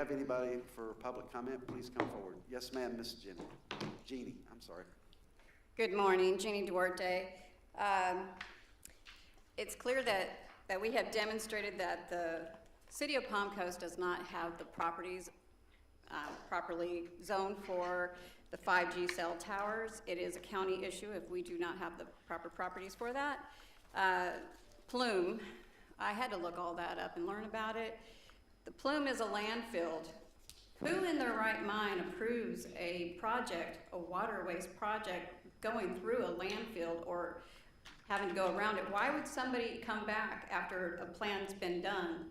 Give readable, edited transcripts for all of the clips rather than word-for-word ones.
have anybody for public comment, please come forward. Yes, ma'am, Miss Jeannie, I'm sorry. Good morning, Jeannie Duarte. It's clear that we have demonstrated that the City of Palm Coast does not have the properties properly zoned for the 5G cell towers. It is a county issue if we do not have the proper properties for that. Plume, I had to look all that up and learn about it. The Plume is a landfill. Who in their right mind approves a project, a waterways project, going through a landfill or having to go around it? Why would somebody come back after a plan's been done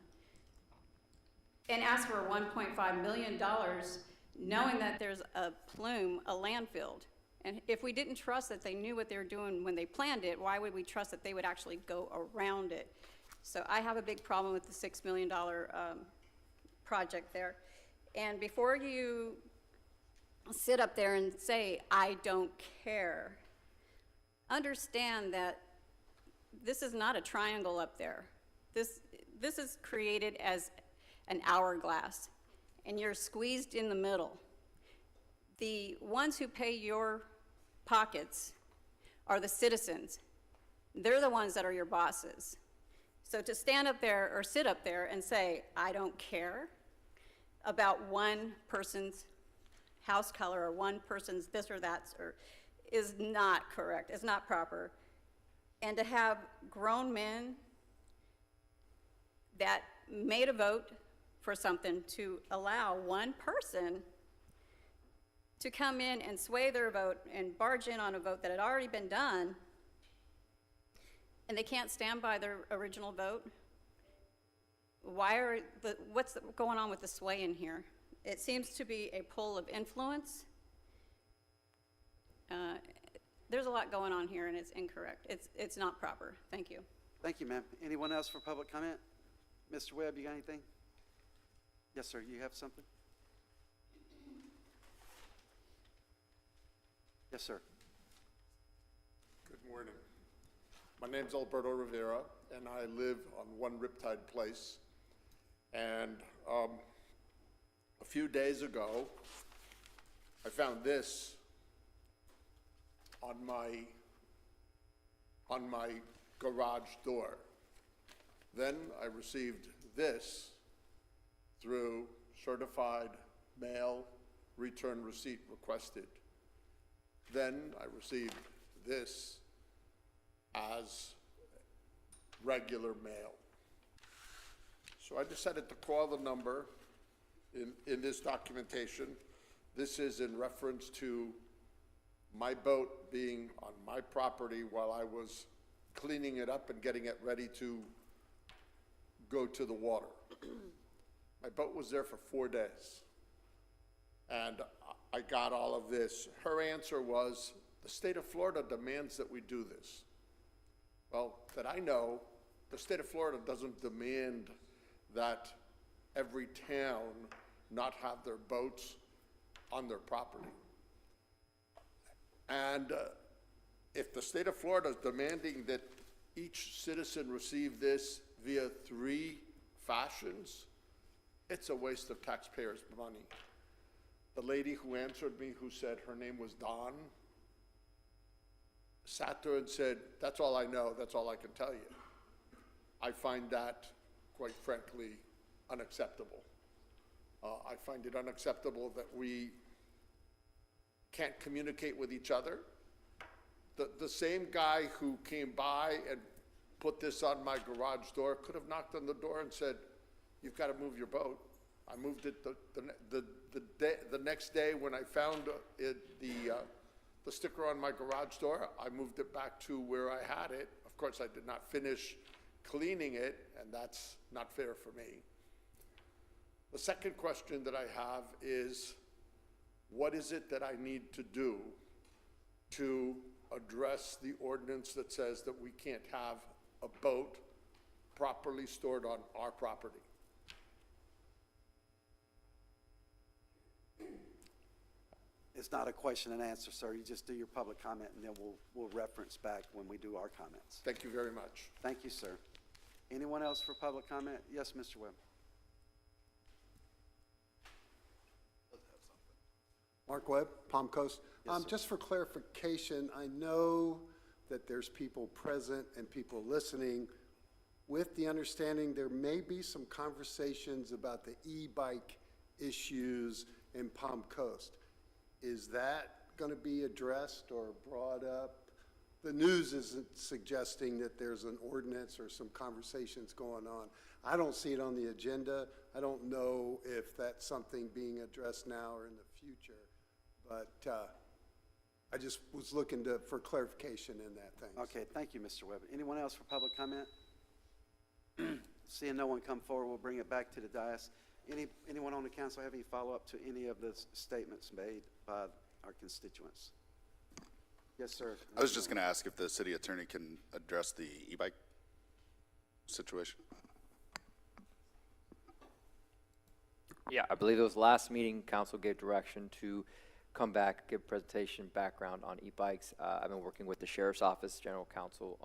and ask for $1.5 million knowing that there's a Plume, a landfill? And if we didn't trust that they knew what they were doing when they planned it, why would we trust that they would actually go around it? So I have a big problem with the $6 million project there. And before you sit up there and say, I don't care, understand that this is not a triangle up there. This is created as an hourglass, and you're squeezed in the middle. The ones who pay your pockets are the citizens. They're the ones that are your bosses. So to stand up there or sit up there and say, I don't care about one person's house color or one person's this or that is not correct, it's not proper. And to have grown men that made a vote for something to allow one person to come in and sway their vote and barge in on a vote that had already been done, and they can't stand by their original vote. What's going on with the sway in here? It seems to be a pull of influence. There's a lot going on here, and it's incorrect. It's not proper. Thank you. Thank you, ma'am. Anyone else for public comment? Mr. Webb, you got anything? Yes, sir, you have something? Yes, sir. Good morning. My name's Alberto Rivera, and I live on One Riptide Place. And a few days ago, I found this on my garage door. Then I received this through certified mail, return receipt requested. Then I received this as regular mail. So I decided to call the number in this documentation. This is in reference to my boat being on my property while I was cleaning it up and getting it ready to go to the water. My boat was there for 4 days, and I got all of this. Her answer was, the state of Florida demands that we do this. Well, that I know, the state of Florida doesn't demand that every town not have their boats on their property. And if the state of Florida is demanding that each citizen receive this via 3 fashions, it's a waste of taxpayers' money. The lady who answered me, who said her name was Dawn, sat there and said, that's all I know, that's all I can tell you. I find that, quite frankly, unacceptable. I find it unacceptable that we can't communicate with each other. The same guy who came by and put this on my garage door could have knocked on the door and said, you've got to move your boat. I moved it the next day when I found the sticker on my garage door. I moved it back to where I had it. Of course, I did not finish cleaning it, and that's not fair for me. The second question that I have is, what is it that I need to do to address the ordinance that says that we can't have a boat properly stored on our property? It's not a question and answer, sir. You just do your public comment, and then we'll reference back when we do our comments. Thank you very much. Thank you, sir. Anyone else for public comment? Yes, Mr. Webb. Mark Webb, Palm Coast. Yes, sir. Just for clarification, I know that there's people present and people listening with the understanding there may be some conversations about the e-bike issues in Palm Coast. Is that going to be addressed or brought up? The news isn't suggesting that there's an ordinance or some conversations going on. I don't see it on the agenda. I don't know if that's something being addressed now or in the future, but I just was looking for clarification in that thing. Okay, thank you, Mr. Webb. Anyone else for public comment? Seeing no one come forward, we'll bring it back to the dais. Anyone on the council have any follow-up to any of the statements made by our constituents? Yes, sir. I was just going to ask if the city attorney can address the e-bike situation. Yeah, I believe it was last meeting, council gave direction to come back, give presentation background on e-bikes. I've been working with the sheriff's office, general counsel,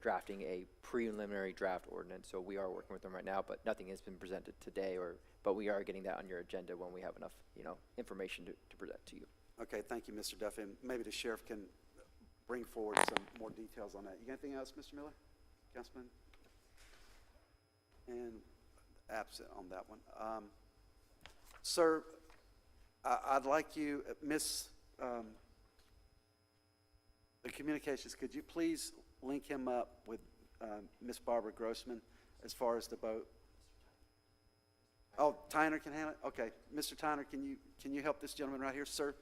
drafting a preliminary draft ordinance. So we are working with them right now, but nothing has been presented today, but we are getting that on your agenda when we have enough, information to present to you. Okay, thank you, Mr. Duffy. And maybe the sheriff can bring forward some more details on that. You got anything else, Mr. Miller? Councilman? And absent on that one. Sir, I'd like you, Miss, the communications, could you please link him up with Miss Barbara Grossman as far as the boat? Oh, Tyner can handle it? Okay. Mr. Tyner, can you help this gentleman right here, sir?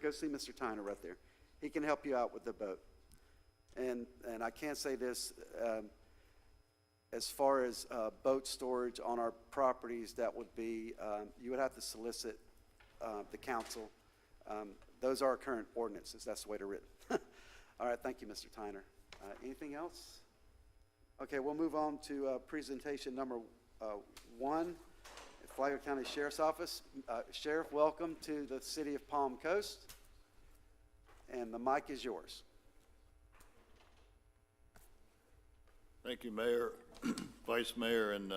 Go see Mr. Tyner right there. He can help you out with the boat. And I can't say this, as far as boat storage on our properties, that would be, you would have to solicit the council. Those are our current ordinances. That's the way they're written. All right, thank you, Mr. Tyner. Anything else? Okay, we'll move on to presentation number 1, Flagler County Sheriff's Office. Sheriff, welcome to the city of Palm Coast, and the mic is yours. Thank you, Mayor, Vice Mayor, and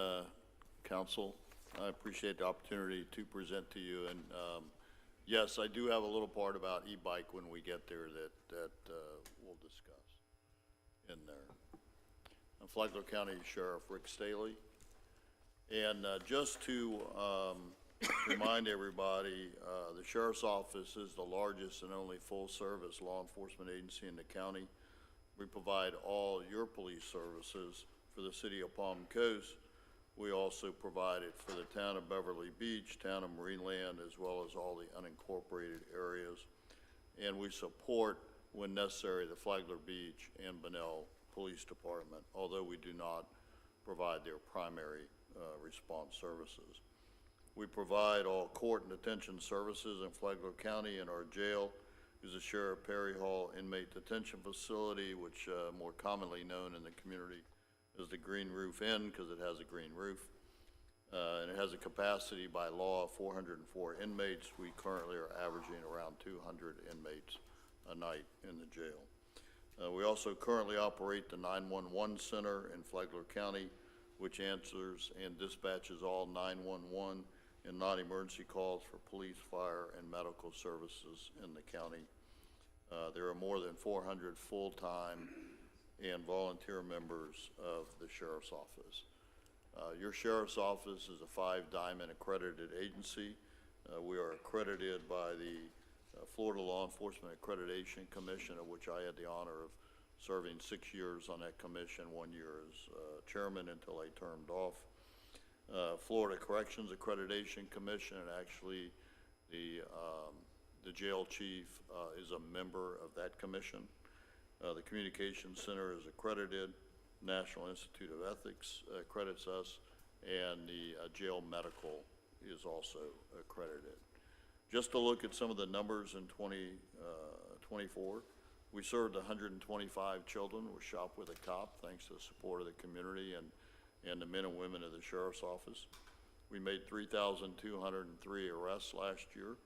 Council. I appreciate the opportunity to present to you. And yes, I do have a little part about e-bike when we get there that we'll discuss in there. I'm Flagler County Sheriff Rick Staley. And just to remind everybody, the Sheriff's Office is the largest and only full-service law enforcement agency in the county. We provide all your police services for the city of Palm Coast. We also provide it for the town of Beverly Beach, town of Marineland, as well as all the unincorporated areas. And we support, when necessary, the Flagler Beach and Bunnell Police Department, although we do not provide their primary response services. We provide all court and detention services in Flagler County, and our jail is the Sheriff Perry Hall Inmate Detention Facility, which more commonly known in the community as the Green Roof Inn, because it has a green roof. And it has a capacity by law of 404 inmates. We currently are averaging around 200 inmates a night in the jail. We also currently operate the 911 Center in Flagler County, which answers and dispatches all 911 and non-emergency calls for police, fire, and medical services in the county. There are more than 400 full-time and volunteer members of the Sheriff's Office. Your Sheriff's Office is a 5-diamond accredited agency. We are accredited by the Florida Law Enforcement Accreditation Commission, of which I had the honor of serving 6 years on that commission, 1 year as chairman until I termed off. Florida Corrections Accreditation Commission, and actually the jail chief is a member of that commission. The Communications Center is accredited. National Institute of Ethics accredits us, and the jail medical is also accredited. Just to look at some of the numbers in 2024, we served 125 children with Shop with a Cop, thanks to the support of the community and the men and women of the Sheriff's Office. We made 3,203 arrests last year.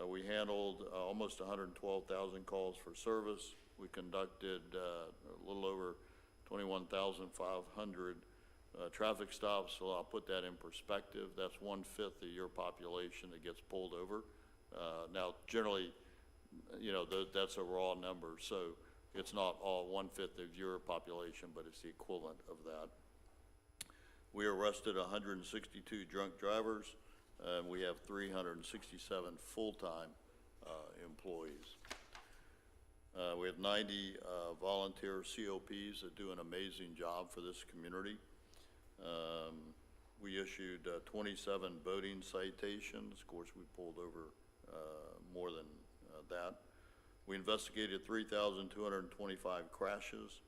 We handled almost 112,000 calls for service. We conducted a little over 21,500 traffic stops. So I'll put that in perspective. That's 1/5 of your population that gets pulled over Now, generally, you know, that's a raw number, so it's not all 1/5 of your population, but it's the equivalent of that. We arrested 162 drunk drivers, and we have 367 full-time employees. We have 90 volunteer COPs that do an amazing job for this community. We issued 27 boating citations. Of course, we pulled over more than that. We investigated 3,225 crashes.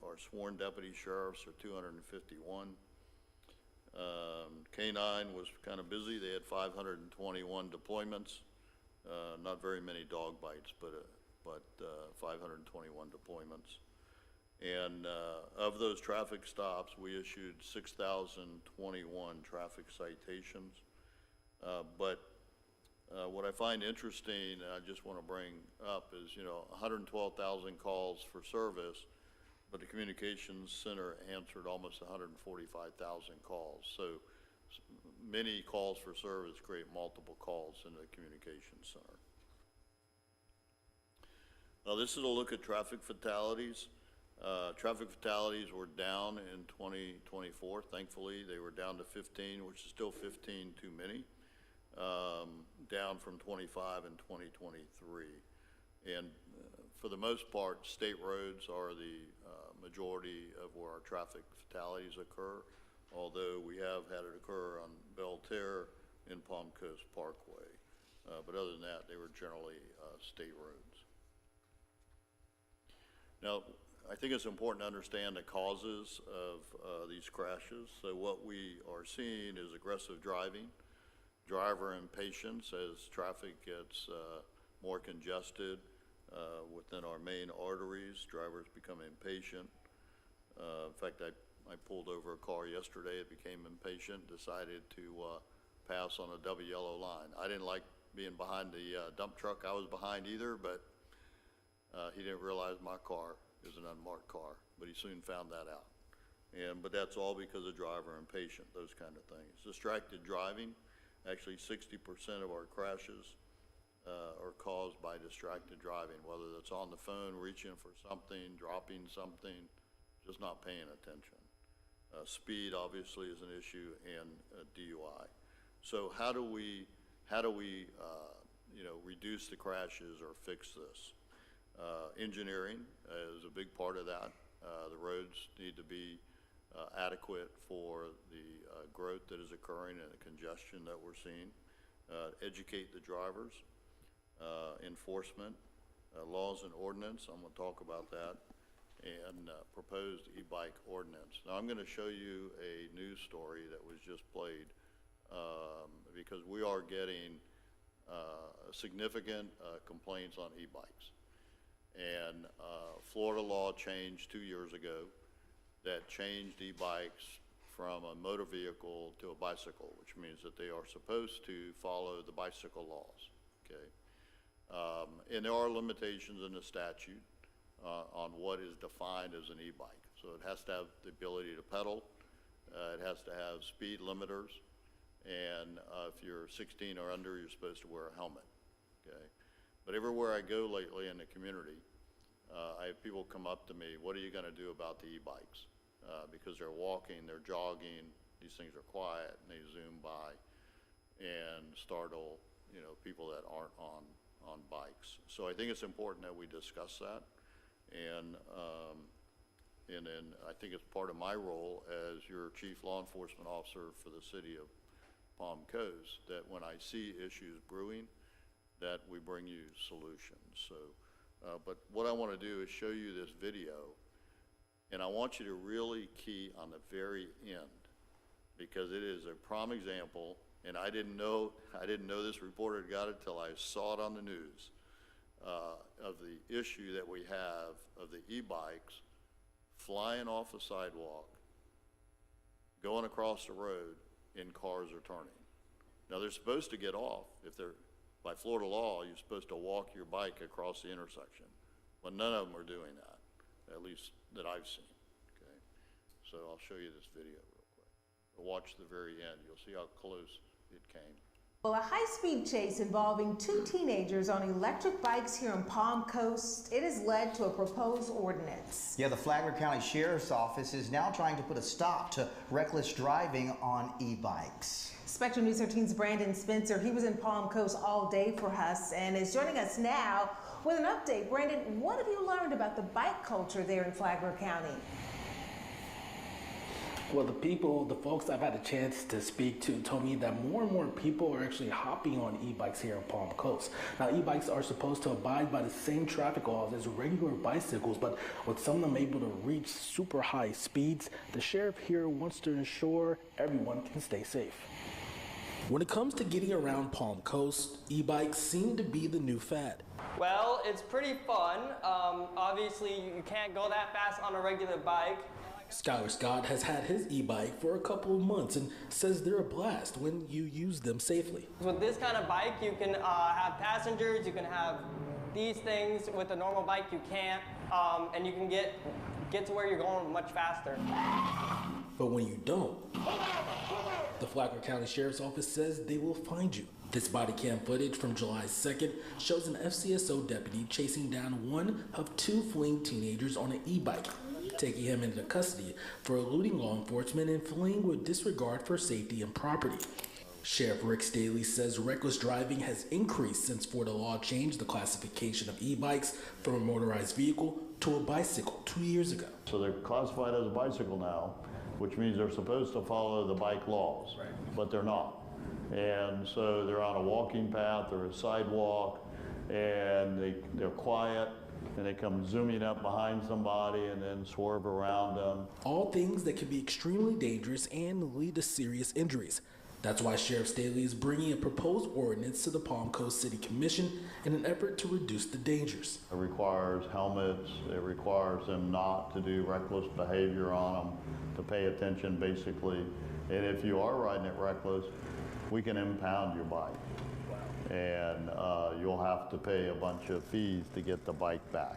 Our sworn deputy sheriffs are 251. K-9 was kind of busy. They had 521 deployments. Not very many dog bites, but 521 deployments. And of those traffic stops, we issued 6,021 traffic citations. But what I find interesting, and I just want to bring up, is, you know, 112,000 calls for service, but the communications center answered almost 145,000 calls. So many calls for service create multiple calls in the communications center. Now, this is a look at traffic fatalities. Traffic fatalities were down in 2024. Thankfully, they were down to 15, which is still 15 too many, down from 25 in 2023. And for the most part, state roads are the majority of where our traffic fatalities occur, although we have had it occur on Belterre and Palm Coast Parkway. But other than that, they were generally state roads. Now, I think it's important to understand the causes of these crashes. So what we are seeing is aggressive driving, driver impatience as traffic gets more congested within our main arteries. Drivers become impatient. In fact, I pulled over a car yesterday. It became impatient, decided to pass on a double yellow line. I didn't like being behind the dump truck I was behind either, but he didn't realize my car is an unmarked car, but he soon found that out. But that's all because of driver impatient, those kind of things. Distracted driving, actually 60% of our crashes are caused by distracted driving, whether that's on the phone, reaching for something, dropping something, just not paying attention. Speed obviously is an issue, and DUI. So how do we you know, reduce the crashes or fix this? Engineering is a big part of that. The roads need to be adequate for the growth that is occurring and the congestion that we're seeing. Educate the drivers. Enforcement, laws and ordinance, I'm going to talk about that, and proposed e-bike ordinance. Now, I'm going to show you a news story that was just played because we are getting significant complaints on e-bikes. And Florida law changed 2 years ago that changed e-bikes from a motor vehicle to a bicycle, which means that they are supposed to follow the bicycle laws, okay? And there are limitations in the statute on what is defined as an e-bike. So it has to have the ability to pedal, it has to have speed limiters, and if you're 16 or under, you're supposed to wear a helmet, okay? But everywhere I go lately in the community, I have people come up to me, what are you going to do about the e-bikes? Because they're walking, they're jogging, these things are quiet, and they zoom by and startle, you know, people that aren't on bikes. So I think it's important that we discuss that. And then I think it's part of my role as your chief law enforcement officer for the city of Palm Coast, that when I see issues brewing, that we bring you solutions. So, but what I want to do is show you this video, and I want you to really key on the very end, because it is a prime example, and I didn't know this reporter got it till I saw it on the news, of the issue that we have of the e-bikes flying off the sidewalk, going across the road, and cars are turning. Now, they're supposed to get off. If they're, by Florida law, you're supposed to walk your bike across the intersection. But none of them are doing that, at least that I've seen, okay? So I'll show you this video real quick. Watch the very end. You'll see how close it came. Well, a high-speed chase involving two teenagers on electric bikes here in Palm Coast, it has led to a proposed ordinance. Yeah, the Flagler County Sheriff's Office is now trying to put a stop to reckless driving on e-bikes. Spectrum News 13's Brandon Spencer, he was in Palm Coast all day for us and is joining us now with an update. Brandon, what have you learned about the bike culture there in Flagler County? Well, the folks I've had a chance to speak to told me that more and more people are actually hopping on e-bikes here in Palm Coast. Now, e-bikes are supposed to abide by the same traffic laws as regular bicycles, but with some of them able to reach super high speeds, the sheriff here wants to ensure everyone can stay safe. When it comes to getting around Palm Coast, e-bikes seem to be the new fad. Well, it's pretty fun. Obviously, you can't go that fast on a regular bike. Skylar Scott has had his e-bike for a couple of months and says they're a blast when you use them safely. With this kind of bike, you can have passengers, you can have these things. With a normal bike, you can't, and you can get to where you're going much faster. But when you don't, the Flagler County Sheriff's Office says they will find you. This body cam footage from July 2nd shows an FCSO deputy chasing down one of two fleeing teenagers on an e-bike, taking him into custody for eluding law enforcement and fleeing with disregard for safety and property. Sheriff Rick Staley says reckless driving has increased since Florida law changed the classification of e-bikes from a motorized vehicle to a bicycle 2 years ago. So they're classified as a bicycle now, which means they're supposed to follow the bike laws, but they're not. And so they're on a walking path or a sidewalk, and they're quiet, and they come zooming up behind somebody and then swerve around them. All things that can be extremely dangerous and lead to serious injuries. That's why Sheriff Staley is bringing a proposed ordinance to the Palm Coast City Commission in an effort to reduce the dangers. It requires helmets, it requires them not to do reckless behavior on them, to pay attention basically. And if you are riding it reckless, we can impound your bike. And you'll have to pay a bunch of fees to get the bike back.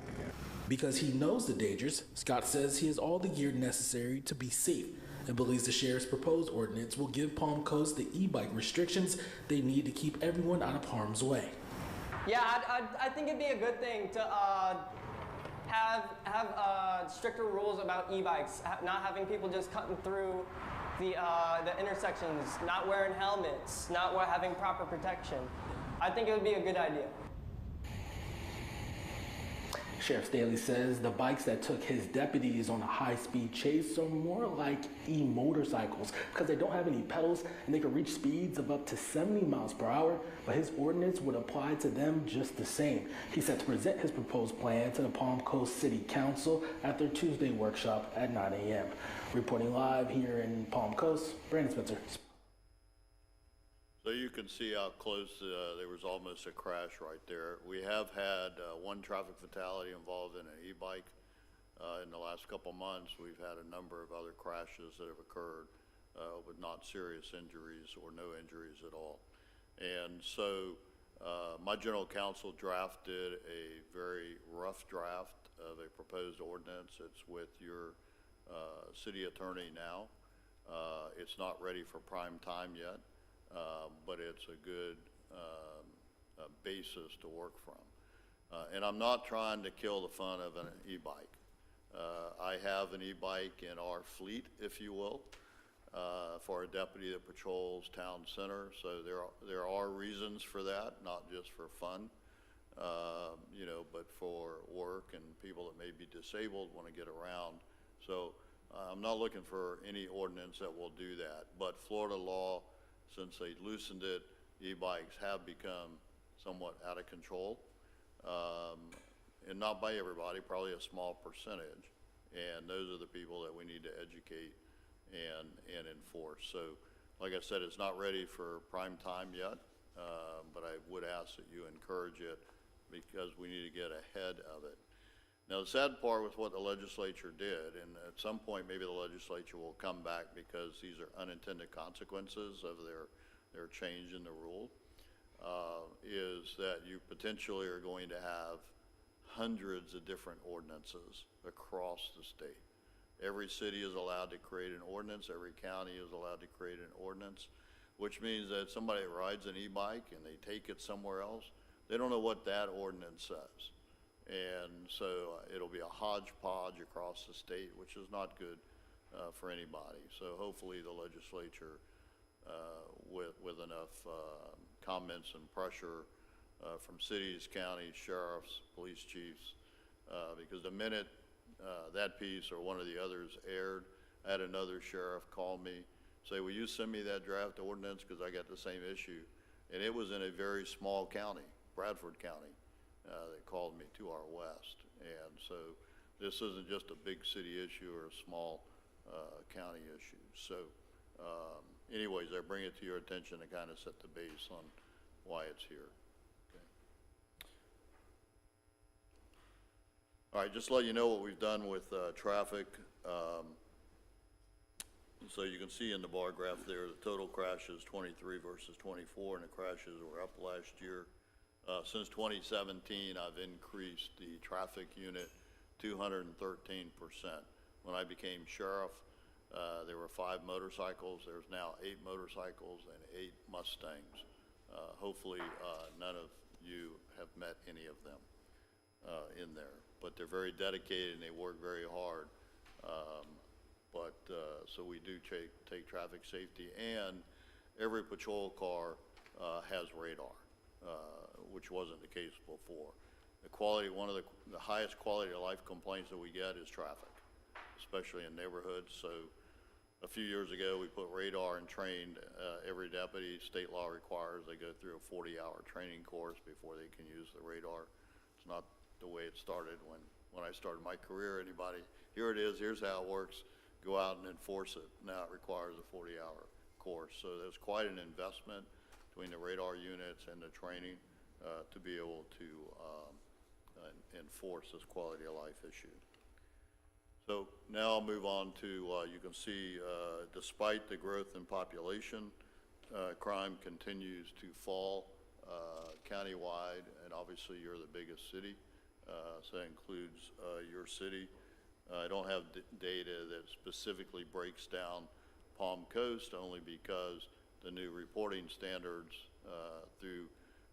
Because he knows the dangers, Scott says he has all the gear necessary to be safe and believes the sheriff's proposed ordinance will give Palm Coast the e-bike restrictions they need to keep everyone out of harm's way. Yeah, I think it'd be a good thing to have stricter rules about e-bikes, not having people just cutting through the intersections, not wearing helmets, not having proper protection. I think it would be a good idea. Sheriff Staley says the bikes that took his deputies on a high-speed chase are more like e-motorcycles because they don't have any pedals and they can reach speeds of up to 70 miles per hour, but his ordinance would apply to them just the same. He's set to present his proposed plan to the Palm Coast City Council at their Tuesday workshop at 9 a.m. Reporting live here in Palm Coast, Brandon Spencer. So you can see how close there was almost a crash right there. We have had one traffic fatality involved in an e-bike. In the last couple months, we've had a number of other crashes that have occurred with not serious injuries or no injuries at all. And so my general counsel drafted a very rough draft of a proposed ordinance. It's with your city attorney now. It's not ready for prime time yet. But it's a good basis to work from. And I'm not trying to kill the fun of an e-bike. I have an e-bike in our fleet, if you will, for a deputy that patrols town center. So there are reasons for that, not just for fun, you know, but for work and people that may be disabled want to get around. So I'm not looking for any ordinance that will do that. But Florida law, since they loosened it, e-bikes have become somewhat out of control. And not by everybody, probably a small percentage. And those are the people that we need to educate and enforce. So, like I said, it's not ready for prime time yet, but I would ask that you encourage it because we need to get ahead of it. Now, the sad part with what the legislature did, and at some point maybe the legislature will come back because these are unintended consequences of their change in the rule, is that you potentially are going to have hundreds of different ordinances across the state. Every city is allowed to create an ordinance. Every county is allowed to create an ordinance. which means that somebody rides an e-bike and they take it somewhere else, they don't know what that ordinance says. And so it'll be a hodgepodge across the state, which is not good for anybody. So hopefully the legislature, with enough comments and pressure from cities, counties, sheriffs, police chiefs, because the minute that piece or one of the others aired, I had another sheriff call me, say, will you send me that draft ordinance because I got the same issue? And it was in a very small county, Bradford County. They called me to our west. And so this isn't just a big city issue or a small county issue. So anyways, I bring it to your attention to kind of set the base on why it's here. Okay. All right, just to let you know what we've done with traffic. So you can see in the bar graph there, the total crashes 23 versus 24, and the crashes were up last year. Since 2017, I've increased the traffic unit 213%. When I became sheriff, there were 5 motorcycles. There's now 8 motorcycles and 8 Mustangs. Hopefully, none of you have met any of them in there. But they're very dedicated and they work very hard. So we do take traffic safety, and every patrol car has radar. Which wasn't the case before. The quality, one of the highest quality of life complaints that we get is traffic, especially in neighborhoods. So a few years ago, we put radar and trained every deputy. State law requires they go through a 40-hour training course before they can use the radar. It's not the way it started when I started my career. Anybody, here it is, here's how it works, go out and enforce it. Now it requires a 40-hour course. So there's quite an investment between the radar units and the training to be able to enforce this quality of life issue. So now I'll move on to, you can see, despite the growth in population, crime continues to fall countywide, and obviously you're the biggest city, so that includes your city. I don't have data that specifically breaks down Palm Coast, only because the new reporting standards through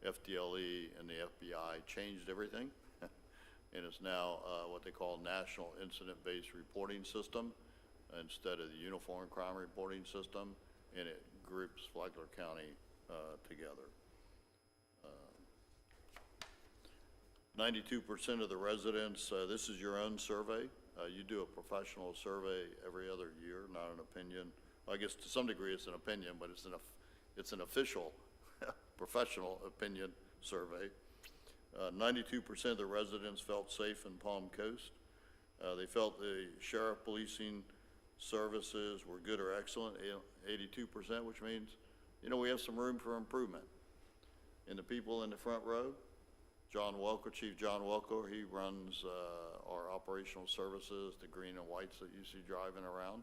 FDLE and the FBI changed everything. And it's now what they call National Incident-Based Reporting System instead of the Uniform Crime Reporting System, and it groups Flagler County together. 92% of the residents, this is your own survey. You do a professional survey every other year, not an opinion. I guess to some degree it's an opinion, but it's an official professional opinion survey. 92% of the residents felt safe in Palm Coast. They felt the sheriff policing services were good or excellent, 82%, which means, you know, we have some room for improvement. And the people in the front row, John Welker, Chief John Welker, he runs our operational services, the green and whites that you see driving around.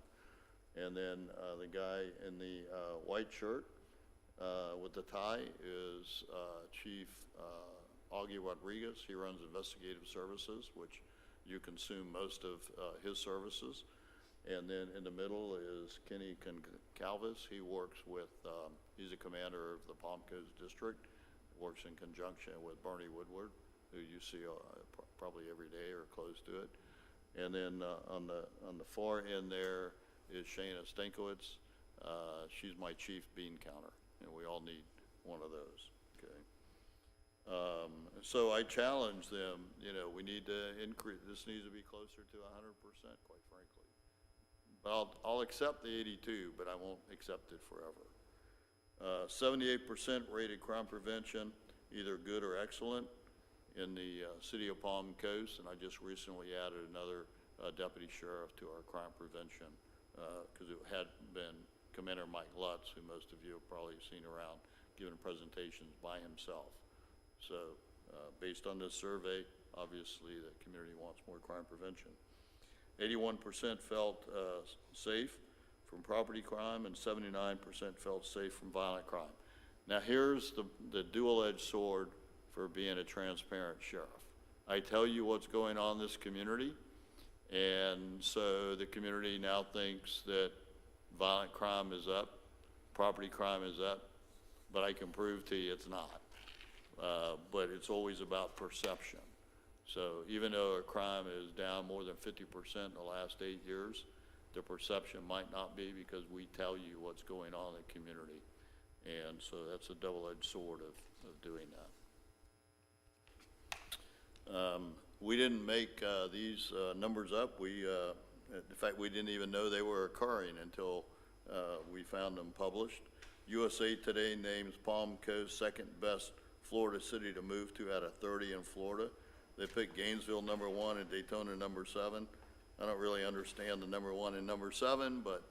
And then the guy in the white shirt with the tie is Chief Augie Rodriguez. He runs investigative services, which you consume most of his services. And then in the middle is Kenny Calvis. He works with, he's a commander of the Palm Coast District, works in conjunction with Bernie Woodward, who you see probably every day or close to it. And then on the far end there is Shana Stankowitz. She's my chief bean counter, and we all need one of those, okay? So I challenge them, you know, we need to increase, this needs to be closer to 100%, quite frankly. But I'll accept the 82, but I won't accept it forever. 78% rated crime prevention, either good or excellent in the city of Palm Coast, and I just recently added another deputy sheriff to our crime prevention because it had been Commander Mike Lutz, who most of you have probably seen around giving presentations by himself. So based on this survey, obviously the community wants more crime prevention. 81% felt safe from property crime, and 79% felt safe from violent crime. Now here's the dual-edged sword for being a transparent sheriff. I tell you what's going on in this community, and so the community now thinks that violent crime is up, property crime is that, but I can prove to you it's not. But it's always about perception. So even though a crime is down more than 50% in the last 8 years, the perception might not be because we tell you what's going on in the community. And so that's a double-edged sword of doing that. We didn't make these numbers up. In fact, we didn't even know they were occurring until we found them published. USA Today names Palm Coast second best Florida city to move to out of 30 in Florida. They picked Gainesville number 1 and Daytona number 7. I don't really understand the number 1 and number 7, but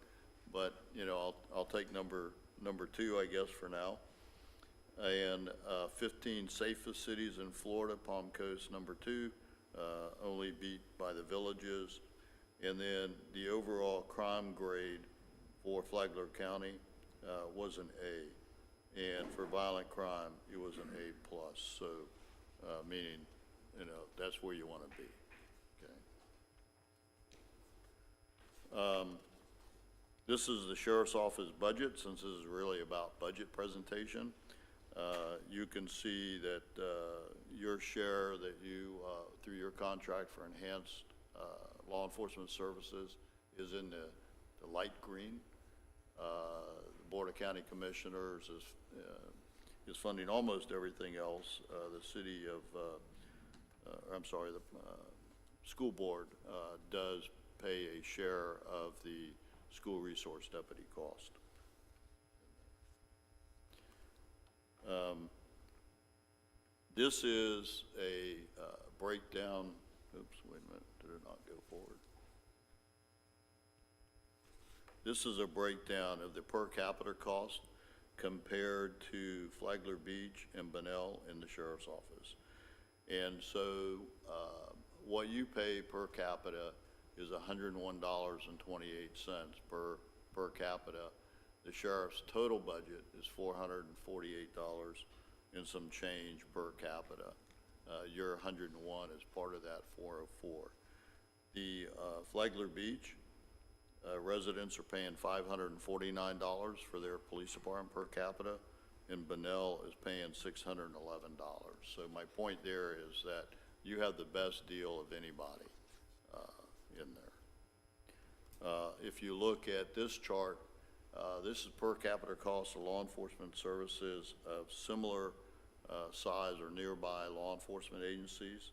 you know, I'll take number 2, I guess, for now. And 15 safest cities in Florida, Palm Coast number 2, only beat by the Villages. And then the overall crime grade for Flagler County was an A. And for violent crime, it was an A plus. So, meaning, you know, that's where you want to be. Okay. This is the Sheriff's Office budget, since this is really about budget presentation. You can see that your share that you, through your contract for enhanced law enforcement services, is in the light green. The Board of County Commissioners is funding almost everything else. The city of, the school board does pay a share of the school resource deputy cost. This is a breakdown. Oops, wait a minute, did it not go forward? This is a breakdown of the per capita cost compared to Flagler Beach and Bunnell in the Sheriff's Office. And so what you pay per capita is $101.28 per capita. The sheriff's total budget is $448 and some change per capita. Your 101 is part of that 404. The Flagler Beach residents are paying $549 for their police department per capita, and Bunnell is paying $611. So my point there is that you have the best deal of anybody in there. If you look at this chart, this is per capita cost of law enforcement services of similar size or nearby law enforcement agencies.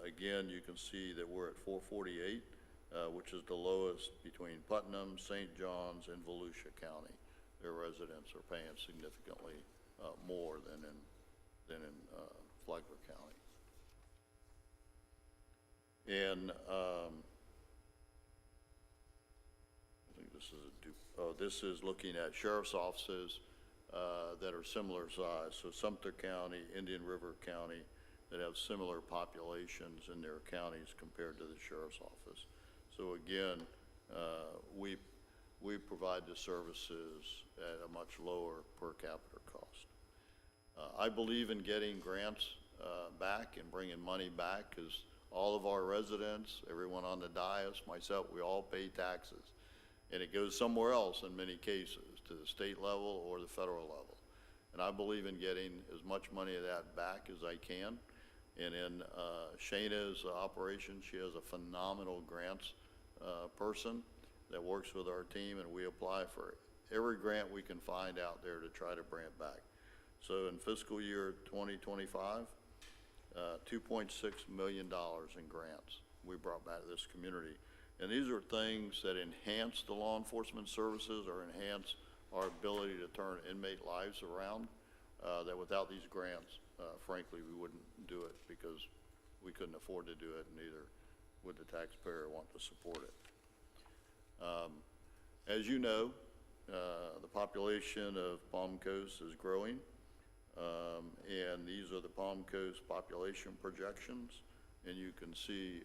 Again, you can see that we're at 448, which is the lowest between Putnam, St. Johns, and Volusia County. Their residents are paying significantly more than in Flagler County. And I think this is this is looking at sheriff's offices that are similar size. So Sumter County, Indian River County, that have similar populations in their counties compared to the sheriff's office. So again, we provide the services at a much lower per capita cost. I believe in getting grants back and bringing money back, because all of our residents, everyone on the dais, myself, we all pay taxes. And it goes somewhere else in many cases, to the state level or the federal level. And I believe in getting as much money of that back as I can. And in Shayna's operation, she has a phenomenal grants person that works with our team, and we apply for every grant we can find out there to try to bring it back. So in fiscal year 2025, $2.6 million in grants we brought back to this community. And these are things that enhance the law enforcement services or enhance our ability to turn inmate lives around, that without these grants, frankly, we wouldn't do it, because we couldn't afford to do it, and neither would the taxpayer want to support it. As you know, the population of Palm Coast is growing, and these are the Palm Coast population projections, and you can see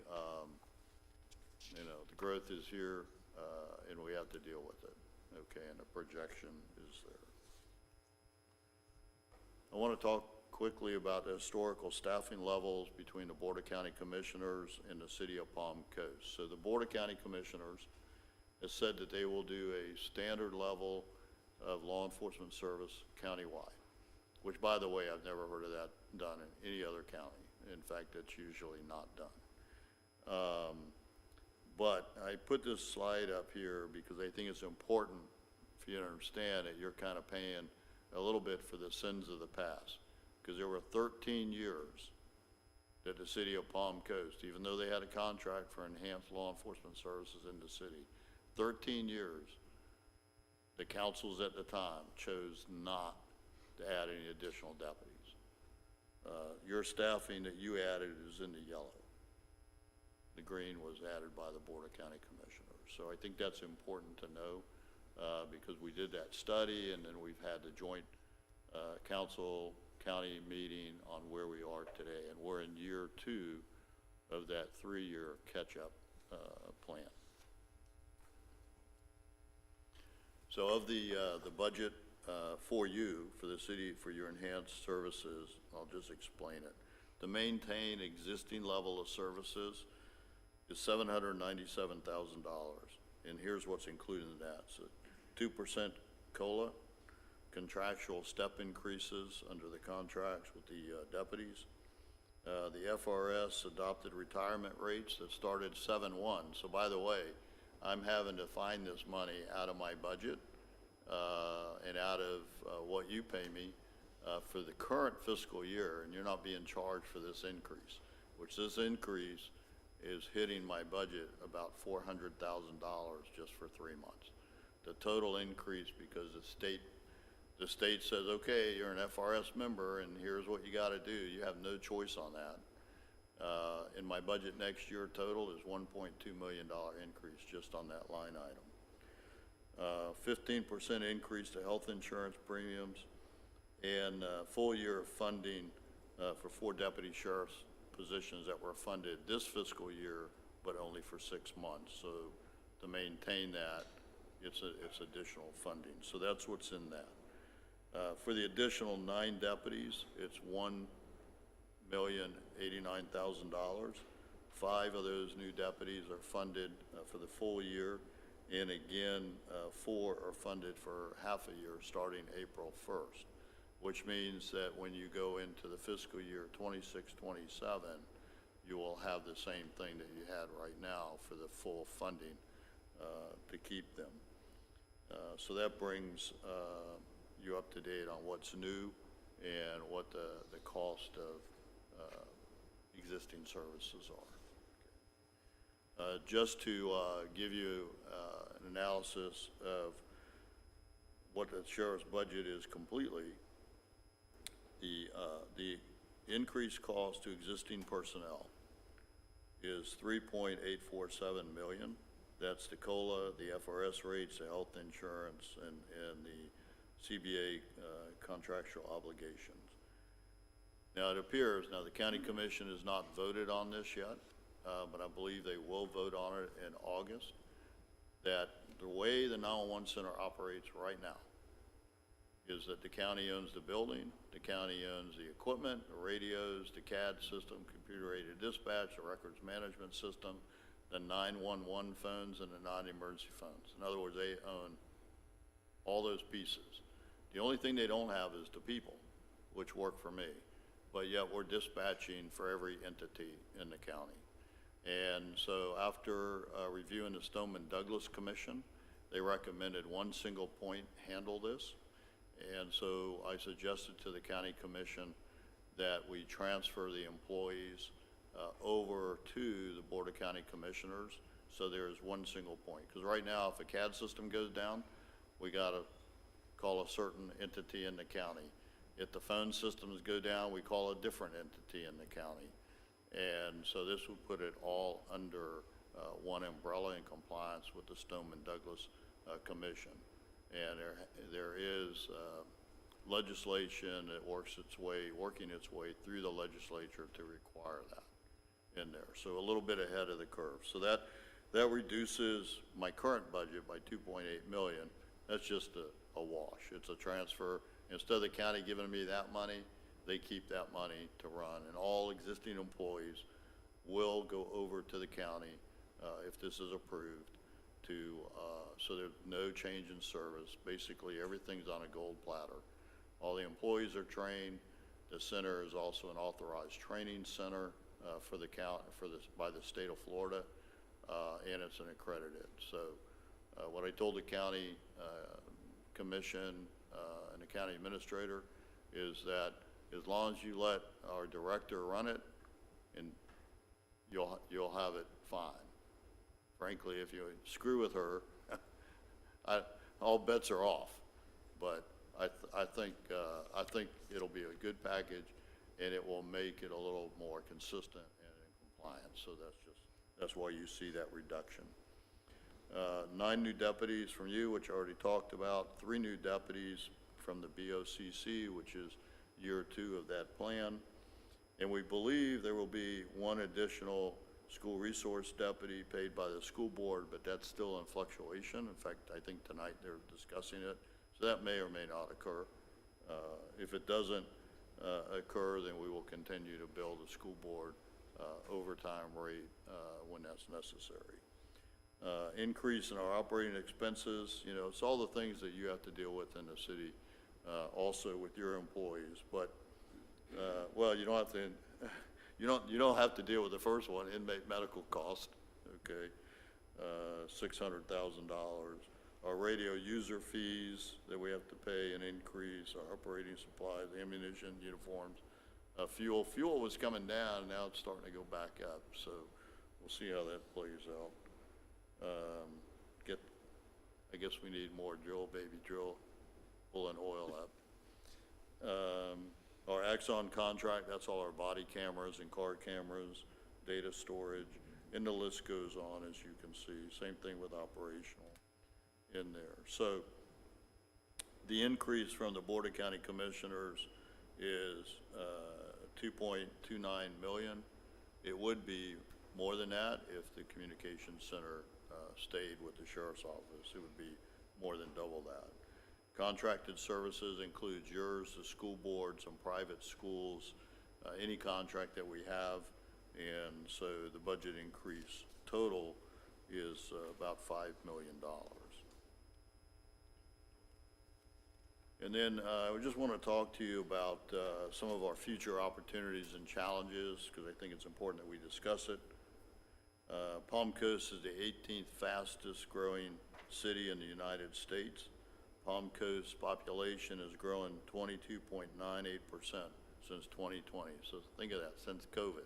you know, the growth is here, and we have to deal with it, okay, and the projection is there. I want to talk quickly about the historical staffing levels between the Board of County Commissioners and the City of Palm Coast. So the Board of County Commissioners has said that they will do a standard level of law enforcement service countywide, which, by the way, I've never heard of that done in any other county. In fact, it's usually not done. But I put this slide up here because I think it's important for you to understand that you're kind of paying a little bit for the sins of the past. Because there were 13 years that the city of Palm Coast, even though they had a contract for enhanced law enforcement services in the city, 13 years, the councils at the time chose not to add any additional deputies. Your staffing that you added is in the yellow. The green was added by the Board of County Commissioners. So I think that's important to know because we did that study and then we've had the joint council county meeting on where we are today. And we're in year 2 of that 3-year catch-up plan. So of the budget for you, for the city, for your enhanced services, I'll just explain it. To maintain existing level of services is $797,000. And here's what's included in that. So 2% COLA, contractual step increases under the contracts with the deputies. The FRS adopted retirement rates that started 7/1. So by the way, I'm having to find this money out of my budget and out of what you pay me for the current fiscal year, and you're not being charged for this increase, which this increase is hitting my budget about $400,000 just for 3 months. The total increase, because the state says, okay, you're an FRS member and here's what you got to do. You have no choice on that. In my budget next year total is $1.2 million increase just on that line item. 15% increase to health insurance premiums and full year of funding for 4 deputy sheriff's positions that were funded this fiscal year, but only for 6 months. So to maintain that, it's additional funding. So that's what's in that. For the additional 9 deputies, it's $1,089,000. 5 of those new deputies are funded for the full year, and again, 4 are funded for half a year starting April 1st, which means that when you go into the fiscal year 26-27, you will have the same thing that you had right now for the full funding to keep them. So that brings you up to date on what's new and what the cost of existing services are. Just to give you an analysis of what the sheriff's budget is completely, the increased cost to existing personnel is $3.847 million. That's the COLA, the FRS rates, the health insurance, and the CBA contractual obligations. Now it appears, now the county commission has not voted on this yet, but I believe they will vote on it in August, that the way the 911 center operates right now is that the county owns the building, the county owns the equipment, the radios, the CAD system, computer-aided dispatch, the records management system, the 911 phones, and the non-emergency phones. In other words, they own all those pieces. The only thing they don't have is the people, which work for me, but yet we're dispatching for every entity in the county. And so after reviewing the Stoneman Douglas Commission, they recommended one single point handle this. And so I suggested to the county commission that we transfer the employees over to the Board of County Commissioners so there's one single point. Because right now, if a CAD system goes down, we got to call a certain entity in the county. If the phone systems go down, we call a different entity in the county. And so this would put it all under one umbrella in compliance with the Stoneman Douglas Commission. And there is legislation that working its way through the legislature to require that in there. So a little bit ahead of the curve. So that reduces my current budget by $2.8 million. That's just a wash. It's a transfer. Instead of the county giving me that money, they keep that money to run. And all existing employees will go over to the county if this is approved. to, so there's no change in service. Basically, everything's on a gold platter. All the employees are trained. The center is also an authorized training center for the by the state of Florida, and it's an accredited. So what I told the county commission and the county administrator is that as long as you let our director run it, and you'll have it fine. Frankly, if you screw with her, all bets are off. But I think it'll be a good package, and it will make it a little more consistent and in compliance. So that's why you see that reduction. 9 new deputies from you, which I already talked about. 3 new deputies from the BOCC, which is year 2 of that plan. And we believe there will be 1 additional school resource deputy paid by the school board, but that's still in fluctuation. In fact, I think tonight they're discussing it. So that may or may not occur. If it doesn't occur, then we will continue to bill the school board overtime rate when that's necessary. Increase in our operating expenses, you know, it's all the things that you have to deal with in the city, also with your employees. But well, you don't have to. You don't have to deal with the first one, inmate medical cost. Okay, $600,000. Our radio user fees that we have to pay an increase. Our operating supplies, ammunition, uniforms, fuel. Fuel was coming down, now it's starting to go back up. So we'll see how that plays out. I guess we need more drill, baby drill, pulling oil up. Our Axon contract, that's all our body cameras and car cameras, data storage, and the list goes on, as you can see. Same thing with operational in there. So the increase from the Board of County Commissioners is 2.29 million. It would be more than that if the communications center stayed with the sheriff's office. It would be more than double that. Contracted services includes yours, the school board, some private schools, any contract that we have, and so the budget increase total is about $5 million. And then I just want to talk to you about some of our future opportunities and challenges, because I think it's important that we discuss it. Palm Coast is the 18th fastest growing city in the United States. Palm Coast population is growing 22.98% since 2020. So think of that, since COVID,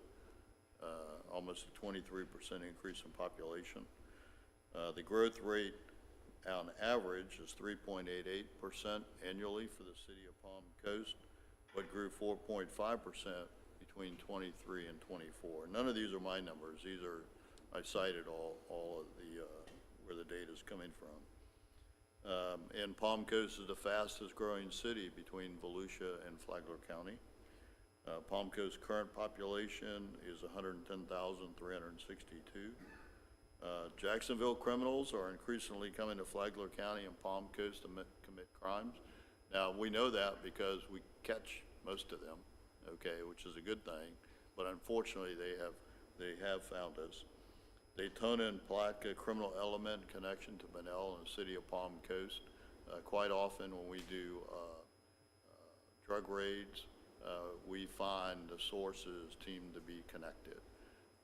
almost a 23% increase in population. The growth rate on average is 3.88% annually for the city of Palm Coast, but grew 4.5% between 23 and 24. None of these are my numbers. These are, I cited all of the, where the data is coming from. And Palm Coast is the fastest growing city between Volusia and Flagler County. Palm Coast current population is 110,362. Jacksonville criminals are increasingly coming to Flagler County and Palm Coast to commit crimes. Now, we know that because we catch most of them, okay, which is a good thing, but unfortunately they have found us. Daytona and Palatka criminal element connection to Bunnell and the city of Palm Coast. Quite often when we do drug raids, we find the sources seem to be connected.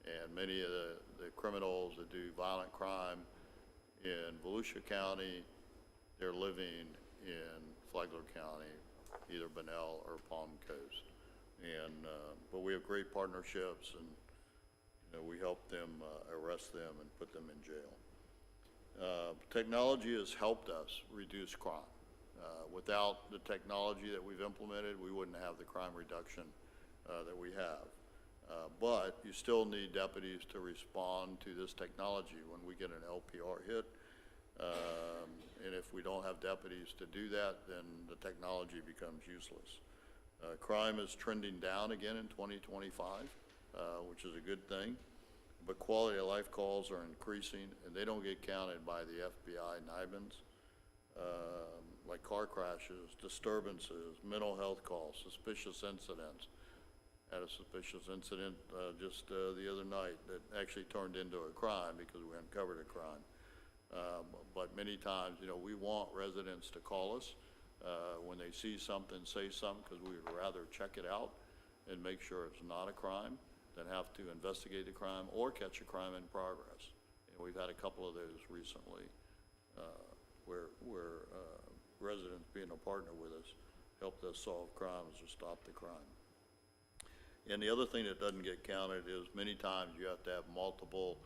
And many of the criminals that do violent crime in Volusia County, they're living in Flagler County, either Bunnell or Palm Coast. And, but we have great partnerships, and we help them arrest them and put them in jail. Technology has helped us reduce crime. Without the technology that we've implemented, we wouldn't have the crime reduction that we have. But you still need deputies to respond to this technology when we get an LPR hit. And if we don't have deputies to do that, then the technology becomes useless. Crime is trending down again in 2025. Which is a good thing, but quality of life calls are increasing, and they don't get counted by the FBI NIBINs, like car crashes, disturbances, mental health calls, suspicious incidents. Had a suspicious incident just the other night that actually turned into a crime because we uncovered a crime. But many times, you know, we want residents to call us when they see something, say something, because we would rather check it out and make sure it's not a crime than have to investigate the crime or catch a crime in progress. And we've had a couple of those recently where residents being a partner with us helped us solve crimes or stop the crime. And the other thing that doesn't get counted is many times you have to have multiple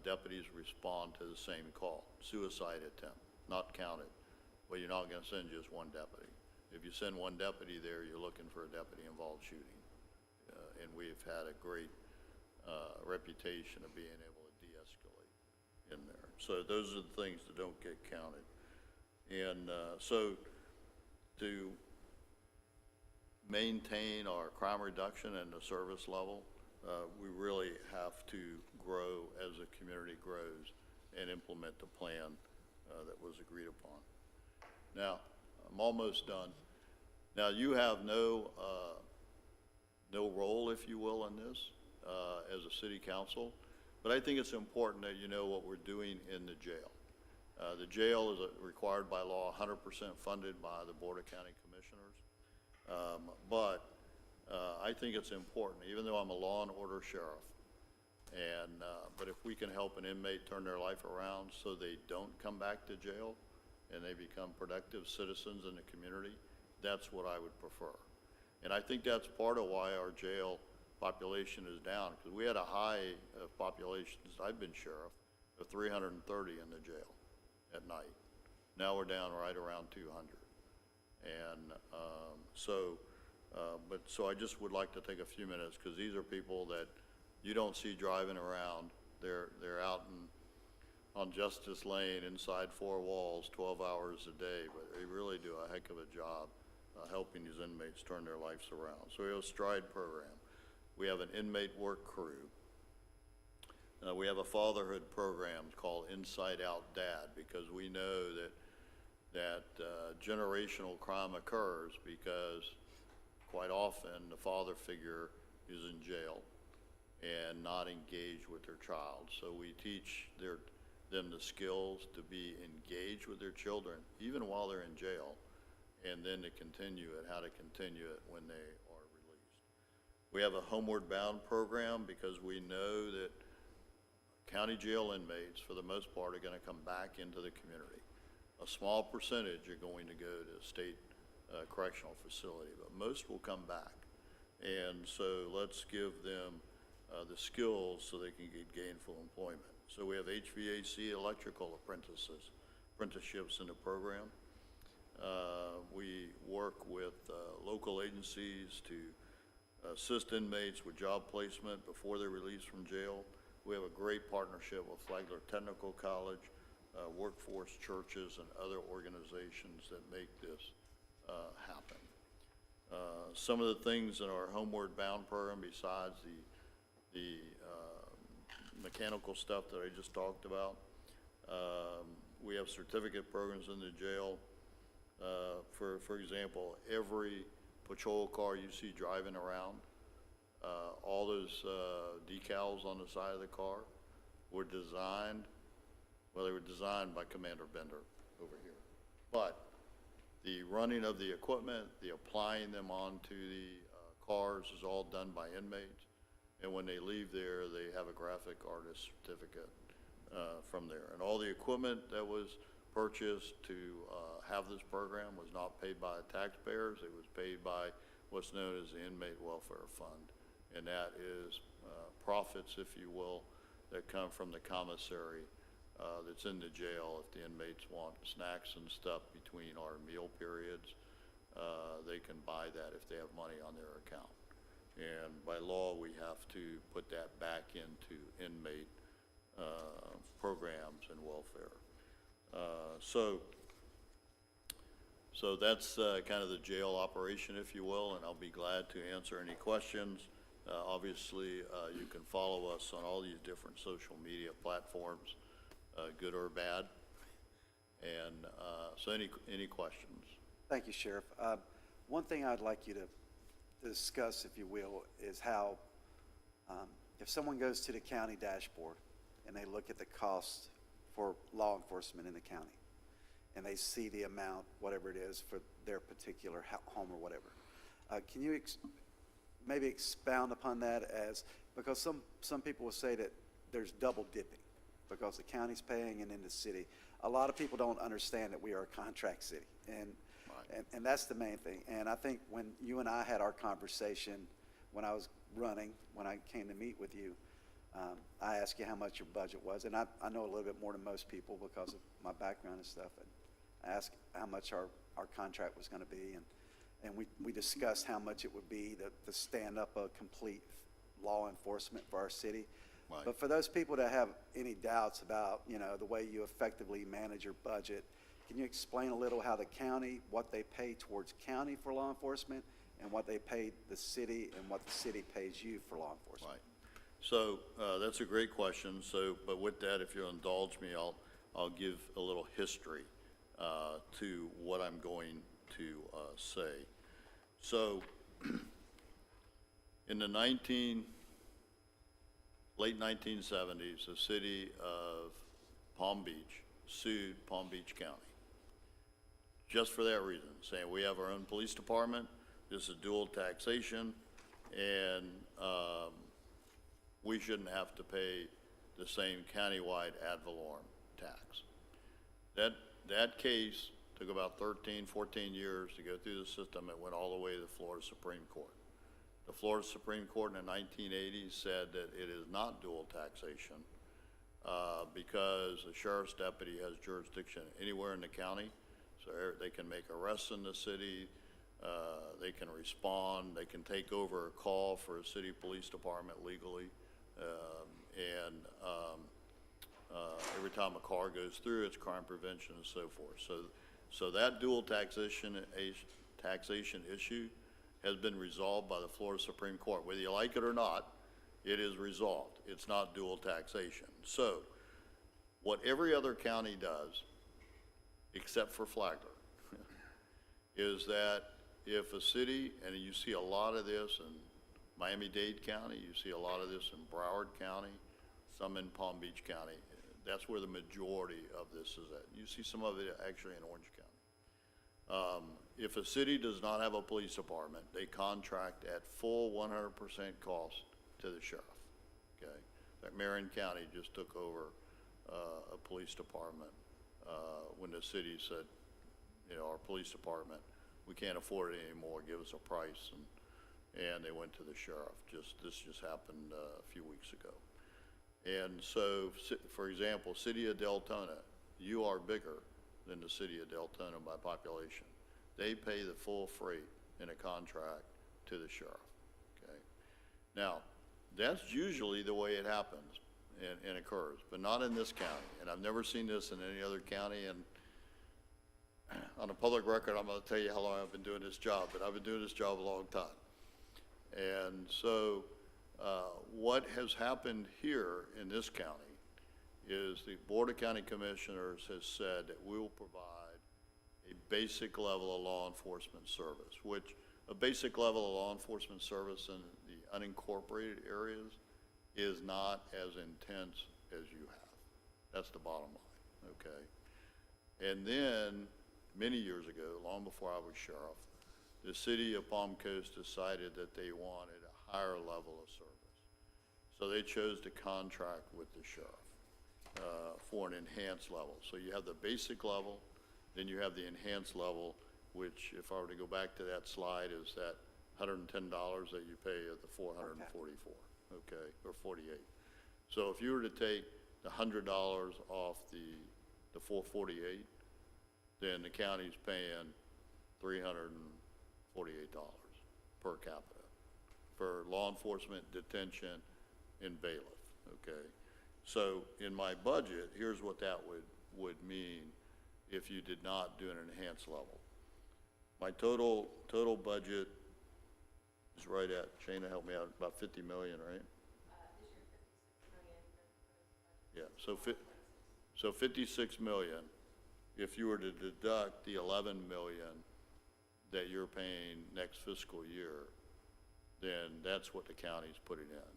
deputies respond to the same call. Suicide attempt, not counted. Well, you're not going to send just one deputy. If you send one deputy there, you're looking for a deputy-involved shooting. And we've had a great reputation of being able to de-escalate in there. So those are the things that don't get counted. And so to maintain our crime reduction and the service level, we really have to grow as the community grows and implement the plan that was agreed upon. Now, I'm almost done. Now, you have no role, if you will, in this as a city council, but I think it's important that you know what we're doing in the jail. The jail is required by law, 100% funded by the Board of County Commissioners. But I think it's important, even though I'm a law and order sheriff, but if we can help an inmate turn their life around so they don't come back to jail and they become productive citizens in the community, that's what I would prefer. And I think that's part of why our jail population is down, because we had a high population since I've been sheriff of 330 in the jail at night. Now we're down right around 200. And so I just would like to take a few minutes, because these are people that you don't see driving around. They're out on Justice Lane inside four walls 12 hours a day, but they really do a heck of a job helping these inmates turn their lives around. So we have a STRIDE program. We have an inmate work crew. We have a fatherhood program called Inside Out Dad, because we know that generational crime occurs because quite often the father figure is in jail and not engaged with their child. So we teach them the skills to be engaged with their children, even while they're in jail, and then to continue it, how to continue it when they are released. We have a Homeward Bound program, because we know that county jail inmates, for the most part, are going to come back into the community. A small percentage are going to go to a state correctional facility, but most will come back. And so let's give them the skills so they can get gainful employment. So we have HVAC electrical apprenticeships in the program. We work with local agencies to assist inmates with job placement before they're released from jail. We have a great partnership with Flagler Technical College, workforce churches, and other organizations that make this happen. Some of the things in our Homeward Bound program, besides the mechanical stuff that I just talked about, we have certificate programs in the jail. For example, every patrol car you see driving around, all those decals on the side of the car were designed, well, they were designed by Commander Bender over here. But the running of the equipment, the applying them onto the cars is all done by inmates. And when they leave there, they have a graphic artist certificate from there. And all the equipment that was purchased to have this program was not paid by the taxpayers. It was paid by what's known as the Inmate Welfare Fund. And that is profits, if you will, that come from the commissary that's in the jail. If the inmates want snacks and stuff between our meal periods, they can buy that if they have money on their account. And by law, we have to put that back into inmate programs and welfare. So that's kind of the jail operation, if you will, and I'll be glad to answer any questions. Obviously, you can follow us on all these different social media platforms, good or bad. And so any questions? Thank you, Sheriff. One thing I'd like you to discuss, if you will, is how if someone goes to the county dashboard and they look at the cost for law enforcement in the county. And they see the amount, whatever it is, for their particular home or whatever. Can you maybe expound upon that because some people will say that there's double dipping because the county's paying and then the city. A lot of people don't understand that we are a contract city, and that's the main thing. And I think when you and I had our conversation when I was running, when I came to meet with you, I asked you how much your budget was, and I know a little bit more than most people because of my background and stuff. And I asked how much our contract was going to be, and we discussed how much it would be to stand up a complete law enforcement for our city. Right. But for those people that have any doubts about, the way you effectively manage your budget, can you explain a little how the county, what they pay towards county for law enforcement, and what they pay the city, and what the city pays you for law enforcement? Right. So that's a great question. But with that, if you'll indulge me, I'll give a little history to what I'm going to say. So in the late 1970s, the city of Palm Beach sued Palm Beach County just for that reason, saying we have our own police department, this is dual taxation, and we shouldn't have to pay the same countywide ad valorem tax. That case took about 13, 14 years to go through the system. It went all the way to the Florida Supreme Court. The Florida Supreme Court in the 1980s said that it is not dual taxation because the sheriff's deputy has jurisdiction anywhere in the county, so they can make arrests in the city, they can respond, they can take over a call for a city police department legally, and every time a car goes through, it's crime prevention and so forth. So that dual taxation issue has been resolved by the Florida Supreme Court. Whether you like it or not, it is resolved. It's not dual taxation. So what every other county does, except for Flagler, is that if a city, and you see a lot of this in Miami-Dade County, you see a lot of this in Broward County, some in Palm Beach County, that's where the majority of this is at. You see some of it actually in Orange County. If a city does not have a police department, they contract at full 100% cost to the sheriff, okay? Like Marion County just took over a police department when the city said, our police department, we can't afford it anymore, give us a price, and they went to the sheriff. This just happened a few weeks ago. And so, for example, City of Deltona, you are bigger than the City of Deltona by population. They pay the full freight in a contract to the sheriff, okay? Now, that's usually the way it happens and occurs, but not in this county. And I've never seen this in any other county. And on a public record, I'm going to tell you how long I've been doing this job, but I've been doing this job a long time. And so what has happened here in this county is the Board of County Commissioners has said that we will provide a basic level of law enforcement service, which a basic level of law enforcement service in the unincorporated areas is not as intense as you have. That's the bottom line, okay? And then, many years ago, long before I was sheriff, the city of Palm Coast decided that they wanted a higher level of service. So they chose to contract with the sheriff for an enhanced level. So you have the basic level, then you have the enhanced level, which, if I were to go back to that slide, is that $110 that you pay at the 444, okay, or 48. So if you were to take the $100 off the 448, then the county's paying $348 per capita for law enforcement, detention, and bailiff, okay? So in my budget, here's what that would mean if you did not do an enhanced level. My total budget is right at, Shana, help me out, about 50 million, right? Yeah, so 56 million. If you were to deduct the 11 million that you're paying next fiscal year, then that's what the county's putting in.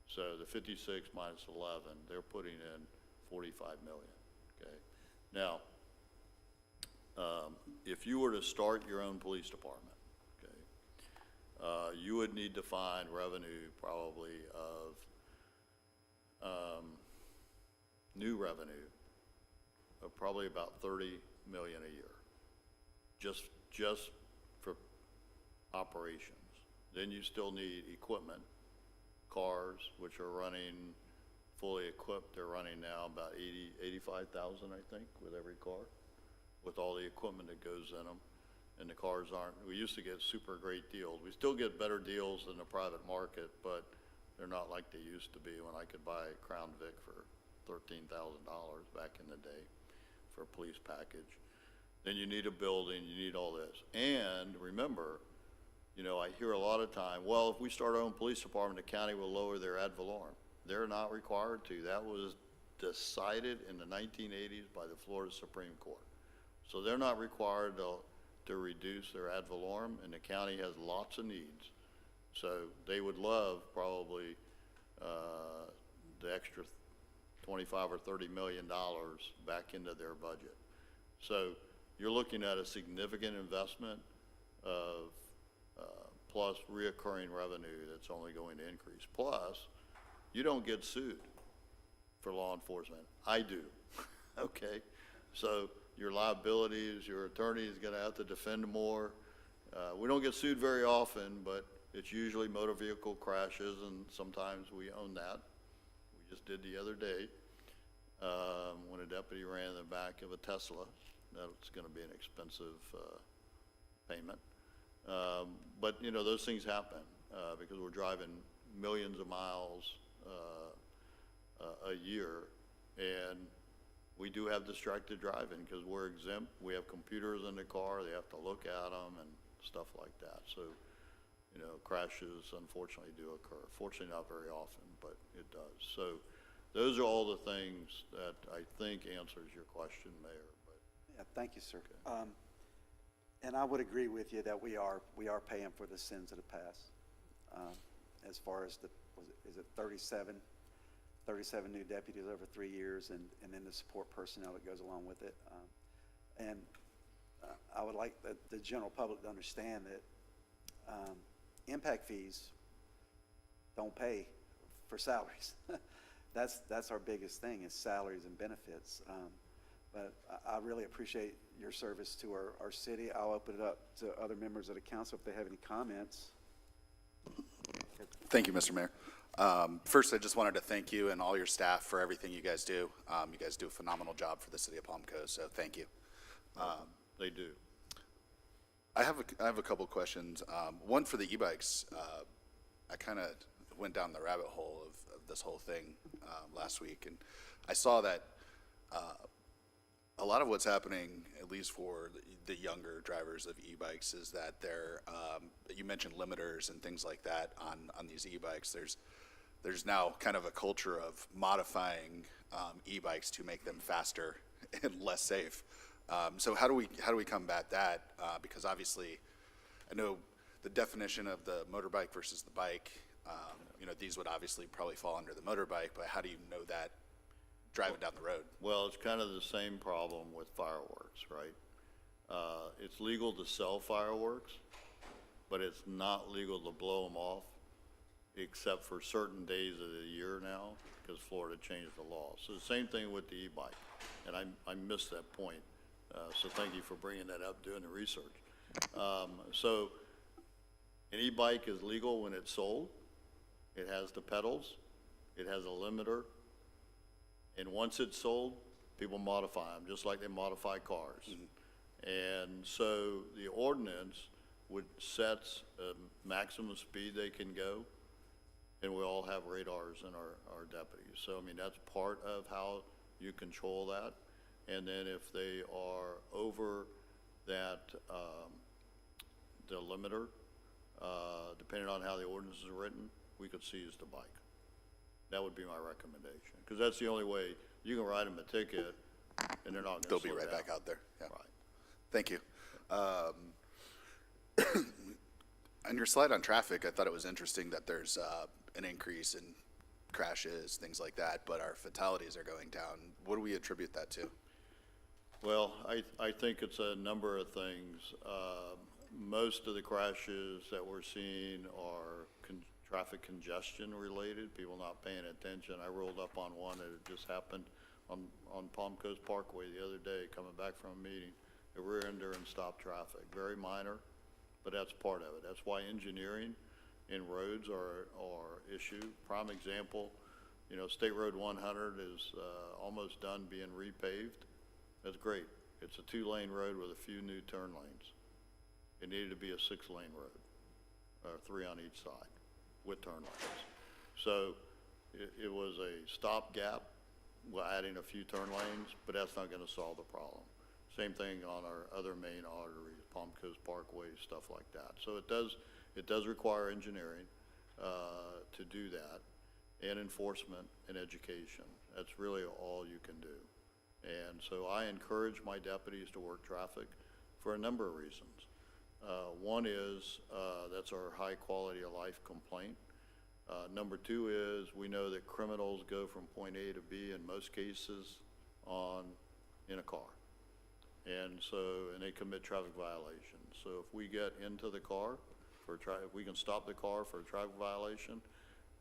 So the 56 minus 11, they're putting in 45 million, okay? Now, if you were to start your own police department, okay, you would need to find revenue probably of, new revenue of probably about 30 million a year, just for operations. Then you still need equipment, cars, which are running fully equipped. They're running now about 85,000, I think, with every car, with all the equipment that goes in them. And the cars aren't, we used to get super great deals. We still get better deals than the private market, but they're not like they used to be when I could buy a Crown Vic for $13,000 back in the day for a police package. Then you need a building, you need all this. And remember, you know, I hear a lot of time, well, if we start our own police department, the county will lower their ad valorem. They're not required to. That was decided in the 1980s by the Florida Supreme Court. So they're not required to reduce their ad valorem, and the county has lots of needs. So they would love probably the extra 25 or $30 million back into their budget. So you're looking at a significant investment of plus reoccurring revenue that's only going to increase. Plus, you don't get sued for law enforcement. I do, okay? So your liabilities, your attorney is gonna have to defend more. We don't get sued very often, but it's usually motor vehicle crashes, and sometimes we own that. We just did the other day, when a deputy ran in the back of a Tesla. That's gonna be an expensive payment. But you know, those things happen because we're driving millions of miles a year, and we do have distracted driving because we're exempt. We have computers in the car. They have to look at them and stuff like that. So, you know, crashes unfortunately do occur. Fortunately, not very often, but it does. So those are all the things that I think answers your question, Mayor. But Yeah, thank you, sir. And I would agree with you that we are paying for the sins of the past. As far as is it 37 new deputies over 3 years, and then the support personnel that goes along with it. And I would like the general public to understand that impact fees don't pay for salaries. That's our biggest thing, is salaries and benefits. But I really appreciate your service to our city. I'll open it up to other members of the council if they have any comments. Thank you, Mr. Mayor. First, I just wanted to thank you and all your staff for everything you guys do. You guys do a phenomenal job for the city of Palm Coast, so thank you. they do. I have a couple questions. One for the e-bikes. I kind of went down the rabbit hole of this whole thing last week, and I saw that a lot of what's happening, at least for the younger drivers of e-bikes, is that they're, you mentioned limiters and things like that on these e-bikes. There's now kind of a culture of modifying e-bikes to make them faster and less safe. So how do we combat that? Because obviously, I know the definition of the motorbike versus the bike. You know, these would obviously probably fall under the motorbike, but how do you know that driving down the road? Well, it's kind of the same problem with fireworks, right? It's legal to sell fireworks, but it's not legal to blow them off, except for certain days of the year now, because Florida changed the law. So the same thing with the e-bike, and I missed that point. So thank you for bringing that up, doing the research. So an e-bike is legal when it's sold. It has the pedals, it has a limiter, and once it's sold, people modify them, just like they modify cars. Mm-hmm. And so the ordinance would set a maximum speed they can go, and we all have radars in our deputies. So, I mean, that's part of how you control that. And then if they are over that, the limiter, depending on how the ordinance is written, we could seize the bike. That would be my recommendation, because that's the only way you can write them a ticket, and they're not going to slow down. They'll be right back out there. Yeah. Right. Thank you. On your slide on traffic, I thought it was interesting that there's an increase in crashes, things like that, but our fatalities are going down. What do we attribute that to? Well, I think it's a number of things. Most of the crashes that we're seeing are traffic congestion related, people not paying attention. I rolled up on one that had just happened on Palm Coast Parkway the other day, coming back from a meeting. They rear-ended and stopped traffic. Very minor, but that's part of it. That's why engineering in roads are issue. Prime example, you know, State Road 100 is almost done being repaved. That's great. It's a 2-lane road with a few new turn lanes. It needed to be a 6-lane road, 3 on each side with turn lanes. So it was a stopgap, adding a few turn lanes, but that's not going to solve the problem. Same thing on our other main arteries, Palm Coast Parkway, stuff like that. So it does require engineering to do that, and enforcement and education. That's really all you can do. And so I encourage my deputies to work traffic for a number of reasons. One is that's our high quality of life complaint. Number 2 is we know that criminals go from point A to B in most cases in a car. And they commit traffic violations. So if we get into the car if we can stop the car for a traffic violation,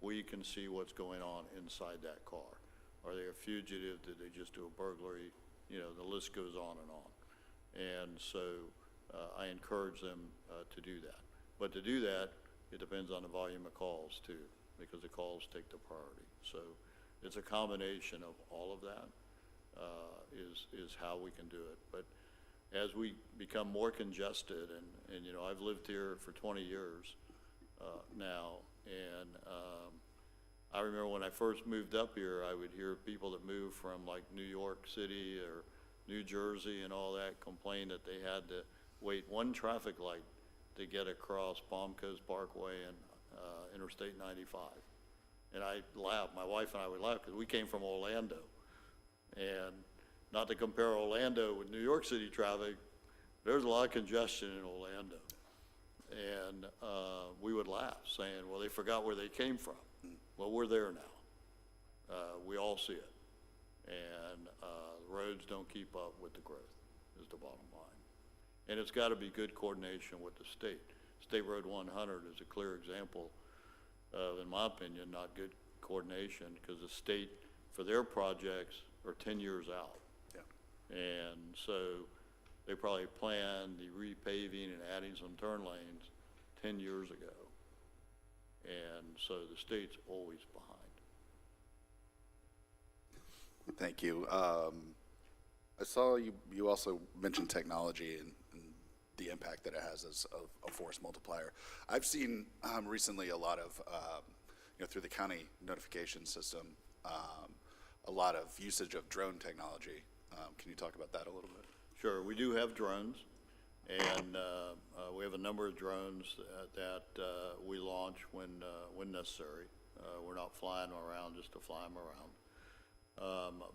we can see what's going on inside that car. Are they a fugitive? Did they just do a burglary? You know, the list goes on and on. And so I encourage them to do that. But to do that, it depends on the volume of calls too, because the calls take the priority. So it's a combination of all of that is how we can do it. But as we become more congested, and you know, I've lived here for 20 years now, and I remember when I first moved up here, I would hear people that moved from like New York City or New Jersey and all that complain that they had to wait one traffic light to get across Palm Coast Parkway and Interstate 95. And I laughed, my wife and I would laugh because we came from Orlando. And not to compare Orlando with New York City traffic, there's a lot of congestion in Orlando. And we would laugh, saying, well, they forgot where they came from. Well, we're there now. We all see it. And the roads don't keep up with the growth, is the bottom line. And it's got to be good coordination with the state. State Road 100 is a clear example of, in my opinion, not good coordination, because the state, for their projects, are 10 years out. Yeah. And so they probably planned the repaving and adding some turn lanes 10 years ago. And so the state's always behind. Thank you. I saw you also mentioned technology and the impact that it has as a force multiplier. I've seen recently a lot of, through the county notification system, a lot of usage of drone technology. Can you talk about that a little bit? Sure. We do have drones, and we have a number of drones that we launch when necessary. We're not flying them around just to fly them around.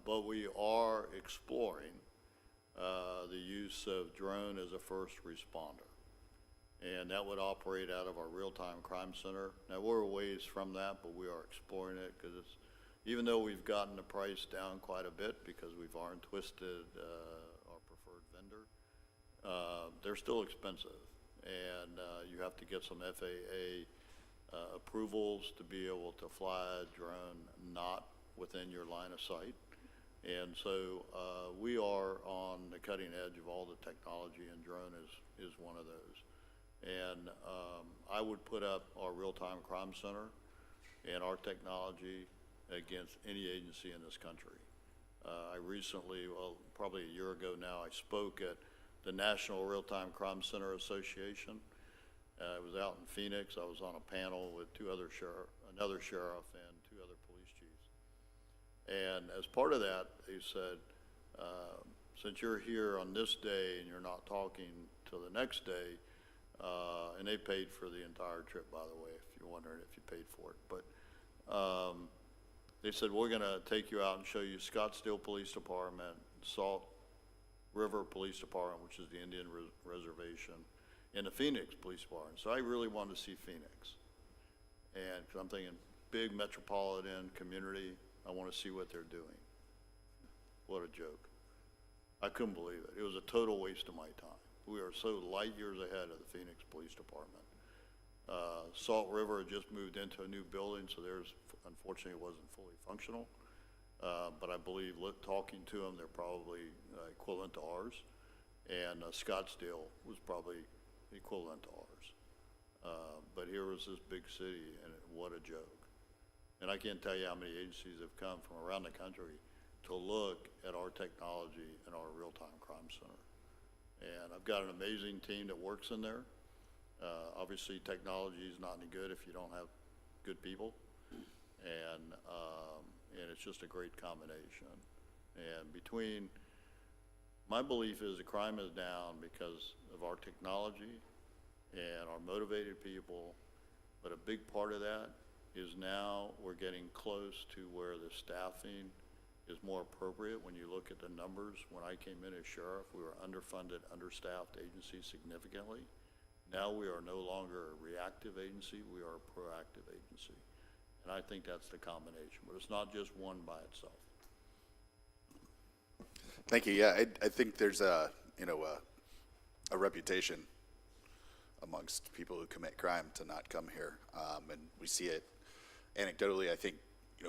But we are exploring the use of drone as a first responder. And that would operate out of our real-time crime center. Now, we're a ways from that, but we are exploring it because even though we've gotten the price down quite a bit because we've arm twisted our preferred vendor, they're still expensive. And you have to get some FAA approvals to be able to fly a drone not within your line of sight. And so we are on the cutting edge of all the technology, and drone is one of those. And I would put up our real-time crime center and our technology against any agency in this country. I recently, well, probably a year ago now, I spoke at the National Real-Time Crime Center Association. I was out in Phoenix. I was on a panel with another sheriff and 2 other police chiefs. And as part of that, they said, since you're here on this day and you're not talking till the next day, and they paid for the entire trip, by the way, if you're wondering if you paid for it. But they said, we're going to take you out and show you Scottsdale Police Department, Salt River Police Department, which is the Indian Reservation, and the Phoenix Police Department. So I really wanted to see Phoenix. And 'cause I'm thinking big metropolitan community. I want to see what they're doing. What a joke. I couldn't believe it. It was a total waste of my time. We are so light years ahead of the Phoenix Police Department. Salt River had just moved into a new building, so theirs unfortunately wasn't fully functional. But I believe talking to them, they're probably equivalent to ours. And Scottsdale was probably equivalent to ours. But here was this big city, and what a joke. And I can't tell you how many agencies have come from around the country to look at our technology and our real-time crime center. And I've got an amazing team that works in there. Obviously, technology is not any good if you don't have good people. And it's just a great combination. And my belief is the crime is down because of our technology and our motivated people. But a big part of that is now we're getting close to where the staffing is more appropriate. When you look at the numbers, when I came in as sheriff, we were underfunded, understaffed agency significantly. Now we are no longer a reactive agency, we are a proactive agency. And I think that's the combination, but it's not just one by itself. Thank you. Yeah, I think there's a reputation amongst people who commit crime to not come here. And we see it anecdotally. I think,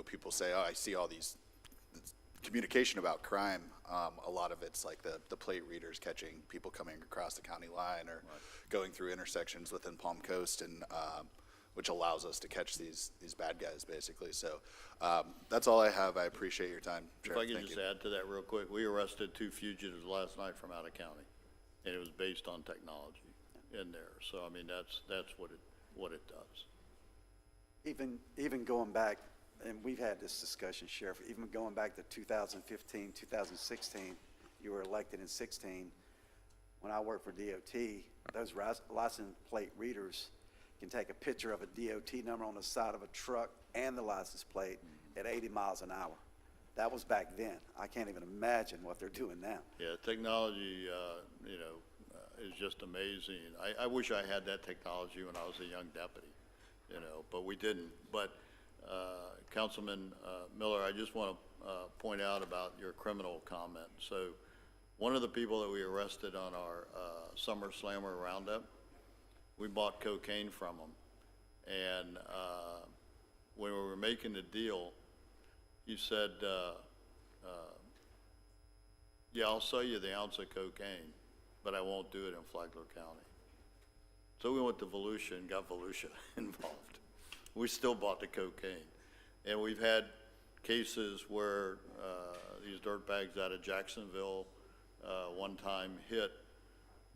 people say, oh, I see all these communication about crime. A lot of it's like the plate readers catching people coming across the county line or going through intersections within Palm Coast, and which allows us to catch these bad guys, basically. So that's all I have. I appreciate your time, Sheriff. If I could just add to that real quick, we arrested 2 fugitives last night from out of county, and it was based on technology in there. So I mean, that's what it does. Even going back, and we've had this discussion, Sheriff, even going back to 2015, 2016, you were elected in 16. When I worked for DOT, those license plate readers can take a picture of a DOT number on the side of a truck and the license plate at 80 miles an hour. That was back then. I can't even imagine what they're doing now. Yeah, technology, is just amazing. I wish I had that technology when I was a young deputy, but we didn't. But Councilman Miller, I just want to point out about your criminal comment. So one of the people that we arrested on our Summer Slammer Roundup, we bought cocaine from him. And when we were making the deal, he said, yeah, I'll sell you the ounce of cocaine, but I won't do it in Flagler County. So we went to Volusia and got Volusia involved. We still bought the cocaine. And we've had cases where these dirtbags out of Jacksonville one time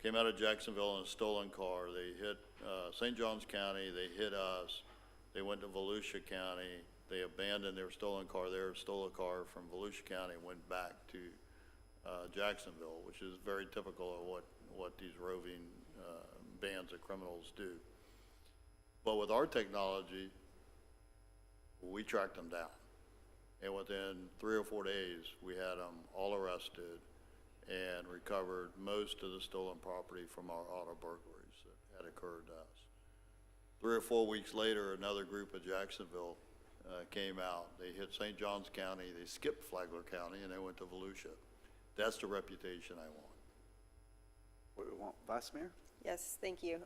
came out of Jacksonville in a stolen car. They hit St. Johns County, they hit us. They went to Volusia County. They abandoned their stolen car there, stole a car from Volusia County, and went back to Jacksonville, which is very typical of what these roving bands of criminals do. But with our technology, we tracked them down. And within 3 or 4 days, we had them all arrested and recovered most of the stolen property from our auto burglaries that had occurred to us. 3 or 4 weeks later, another group of Jacksonville came out. They hit St. Johns County, they skipped Flagler County, and they went to Volusia. That's the reputation I want. What do we want, Vice Mayor? Yes, thank you.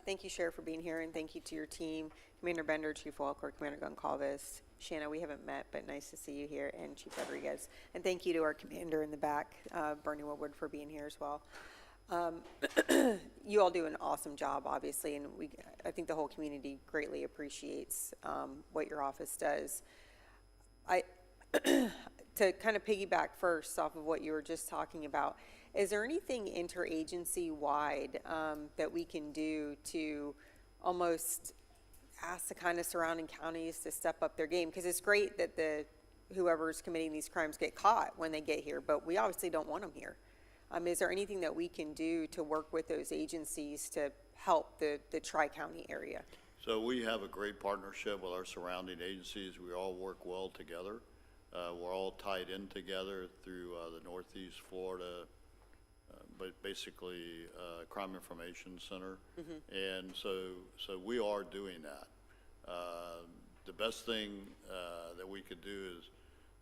Thank you, Sheriff, for being here, and thank you to your team, Commander Bender, Chief Walker, Commander Goncalves. Shanna, we haven't met, but nice to see you here, and Chief Rodriguez. And thank you to our commander in the back, Bernie Woodward, for being here as well. You all do an awesome job, obviously, and I think the whole community greatly appreciates what your office does. To kind of piggyback first off of what you were just talking about, is there anything interagency-wide that we can do to almost ask the kind of surrounding counties to step up their game? Because it's great that whoever's committing these crimes get caught when they get here, but we obviously don't want them here. Is there anything that we can do to work with those agencies to help the Tri-County area? So we have a great partnership with our surrounding agencies. We all work well together. We're all tied in together through the Northeast Florida, but basically Crime Information Center. And so we are doing that. the best thing that we could do is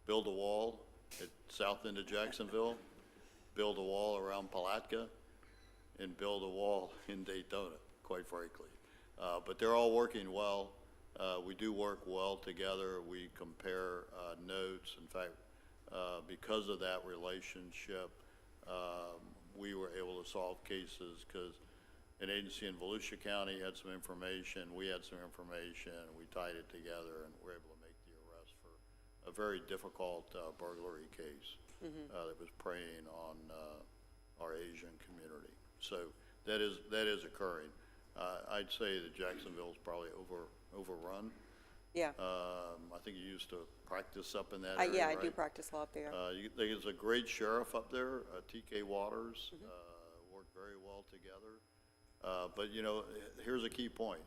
build a wall at south end of Jacksonville, build a wall around Palatka, and build a wall in Daytona, quite frankly. But they're all working well. We do work well together. We compare notes. In fact, because of that relationship, we were able to solve cases because an agency in Volusia County had some information, we had some information, and we tied it together and were able to make the arrest for a very difficult burglary case that was preying on our Asian community. So that is occurring. I'd say that Jacksonville's probably overrun. Yeah. I think you used to practice up in that area, Yeah, I right? do practice a lot there. There's a great sheriff up there, TK Waters, work very well together. But you know, here's a key point.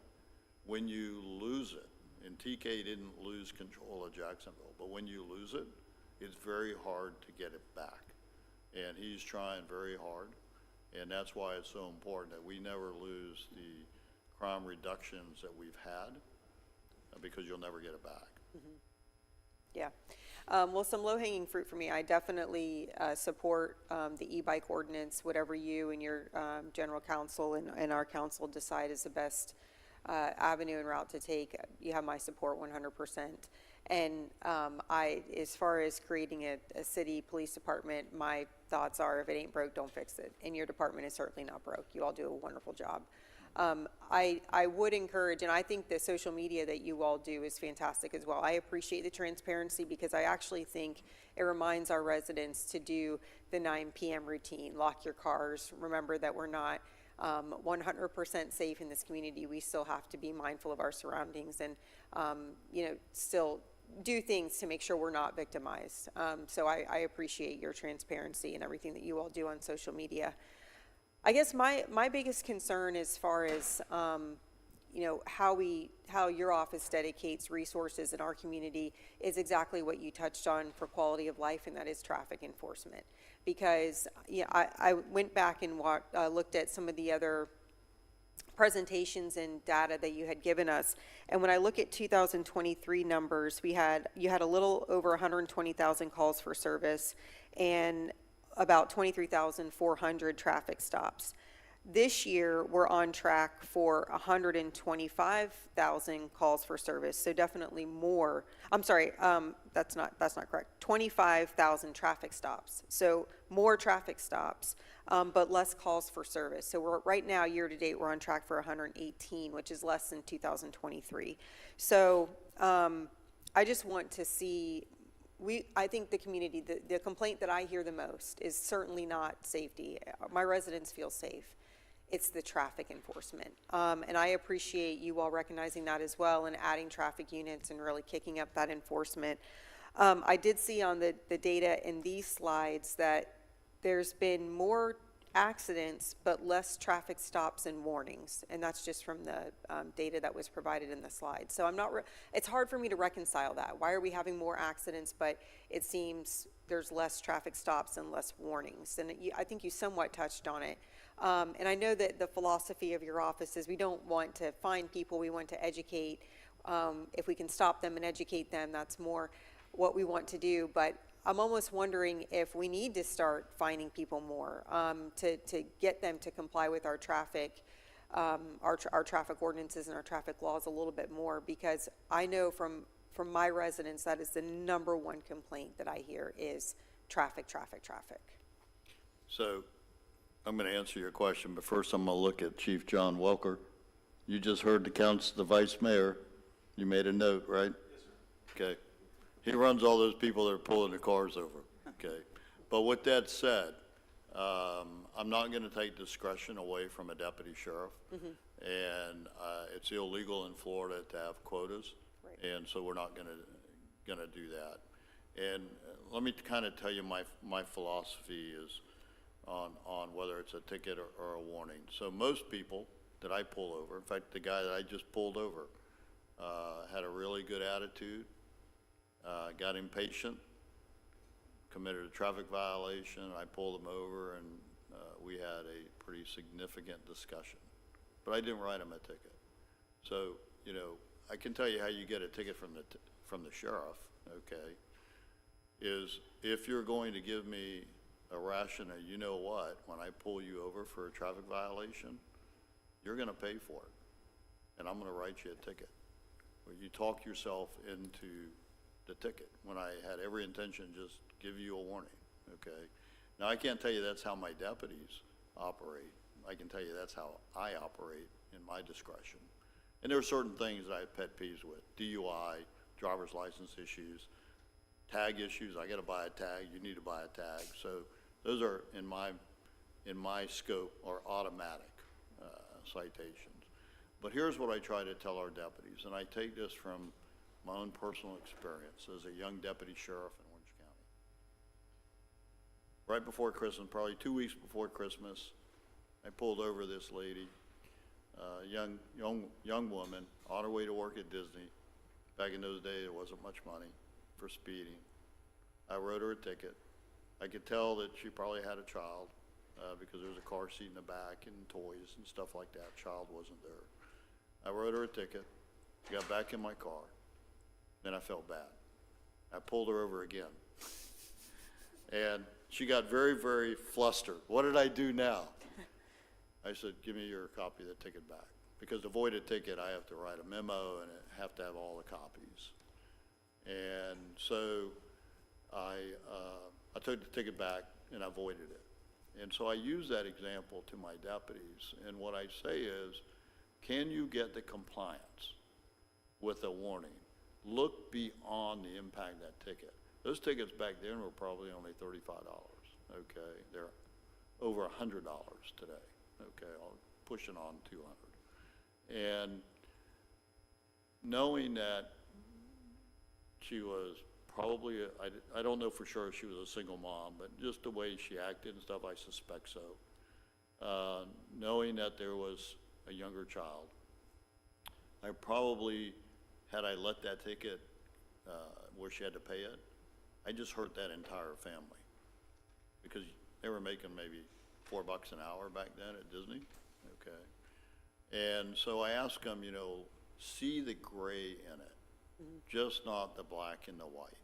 When you lose it, and TK didn't lose control of Jacksonville, but when you lose it, it's very hard to get it back. And he's trying very hard. And that's why it's so important that we never lose the crime reductions that we've had, because you'll never get it back. Yeah. Well, some low-hanging fruit for me. I definitely support the e-bike ordinance, whatever you and your general counsel and our council decide is the best avenue and route to take. You have my support 100%. And as far as creating a city police department, my thoughts are if it ain't broke, don't fix it. And your department is certainly not broke. You all do a wonderful job. I would encourage, and I think the social media that you all do is fantastic as well. I appreciate the transparency because I actually think it reminds our residents to do the 9 p.m. routine, lock your cars, remember that we're not 100% safe in this community. We still have to be mindful of our surroundings and, you know, still do things to make sure we're not victimized. So I appreciate your transparency and everything that you all do on social media. I guess my biggest concern as far as, you know, how your office dedicates resources in our community is exactly what you touched on for quality of life, and that is traffic enforcement. Because I went back and looked at some of the other presentations and data that you had given us, and when I look at 2023 numbers, you had a little over 120,000 calls for service and about 23,400 traffic stops. This year, we're on track for 125,000 calls for service, so definitely more. I'm sorry, that's not correct. 25,000 traffic stops, so more traffic stops, but less calls for service. So we're right now, year to date, we're on track for 118, which is less than 2023. So I just want to see. I think the community, the complaint that I hear the most is certainly not safety. My residents feel safe. It's the traffic enforcement. And I appreciate you all recognizing that as well and adding traffic units and really kicking up that enforcement. I did see on the data in these slides that there's been more accidents but less traffic stops and warnings, and that's just from the data that was provided in the slide. So it's hard for me to reconcile that. Why are we having more accidents but it seems there's less traffic stops and less warnings? And I think you somewhat touched on it. And I know that the philosophy of your office is we don't want to fine people, we want to educate. If we can stop them and educate them, that's more what we want to do. But I'm almost wondering if we need to start fining people more to get them to comply with our traffic, our traffic ordinances and our traffic laws a little bit more, because I know from my residents that is the #1 complaint that I hear is traffic, traffic, traffic. So I'm going to answer your question, but first I'm going to look at Chief John Welker. You just heard the vice mayor. You made a note, right? Yes, sir. Okay. He runs all those people that are pulling the cars over, okay? But with that said, I'm not going to take discretion away from a deputy sheriff. And it's illegal in Florida to have quotas. Right. And so we're not going to do that. And let me kind of tell you my philosophy is on whether it's a ticket or a warning. So most people that I pull over, in fact, the guy that I just pulled over had a really good attitude. Got impatient, committed a traffic violation. I pulled him over, and we had a pretty significant discussion. But I didn't write him a ticket. So, you know, I can tell you how you get a ticket from the sheriff, okay, is if you're going to give me a ration of you know what, when I pull you over for a traffic violation, you're gonna pay for it, and I'm gonna write you a ticket. Well, you talk yourself into the ticket, when I had every intention to just give you a warning, okay? Now, I can't tell you that's how my deputies operate. I can tell you that's how I operate in my discretion. And there are certain things that I have pet peeves with, DUI, driver's license issues, tag issues, I gotta buy a tag, you need to buy a tag. So those are, in my scope, are automatic citations. But here's what I try to tell our deputies, and I take this from my own personal experience as a young deputy sheriff in Orange County. Right before Christmas, probably 2 weeks before Christmas, I pulled over this lady, young woman, on her way to work at Disney. Back in those days, there wasn't much money for speeding. I wrote her a ticket. I could tell that she probably had a child because there was a car seat in the back and toys and stuff like that. Child wasn't there. I wrote her a ticket, got back in my car, then I felt bad. I pulled her over again. And she got very, very flustered. What did I do now? I said, give me your copy of the ticket back. Because to void a ticket, I have to write a memo and I have to have all the copies. And so I took the ticket back and I voided it. And so I use that example to my deputies. And what I say is, can you get the compliance with a warning? Look beyond the impact of that ticket. Those tickets back then were probably only $35, okay? They're over $100 today, okay? Pushing on 200. And knowing that she was probably, I don't know for sure if she was a single mom, but just the way she acted and stuff, I suspect so. Knowing that there was a younger child, I probably, had I let that ticket where she had to pay it, I just hurt that entire family. Because they were making maybe $4 an hour back then at Disney, okay? And so I asked them, you know, see the gray in it, just not the black and the white.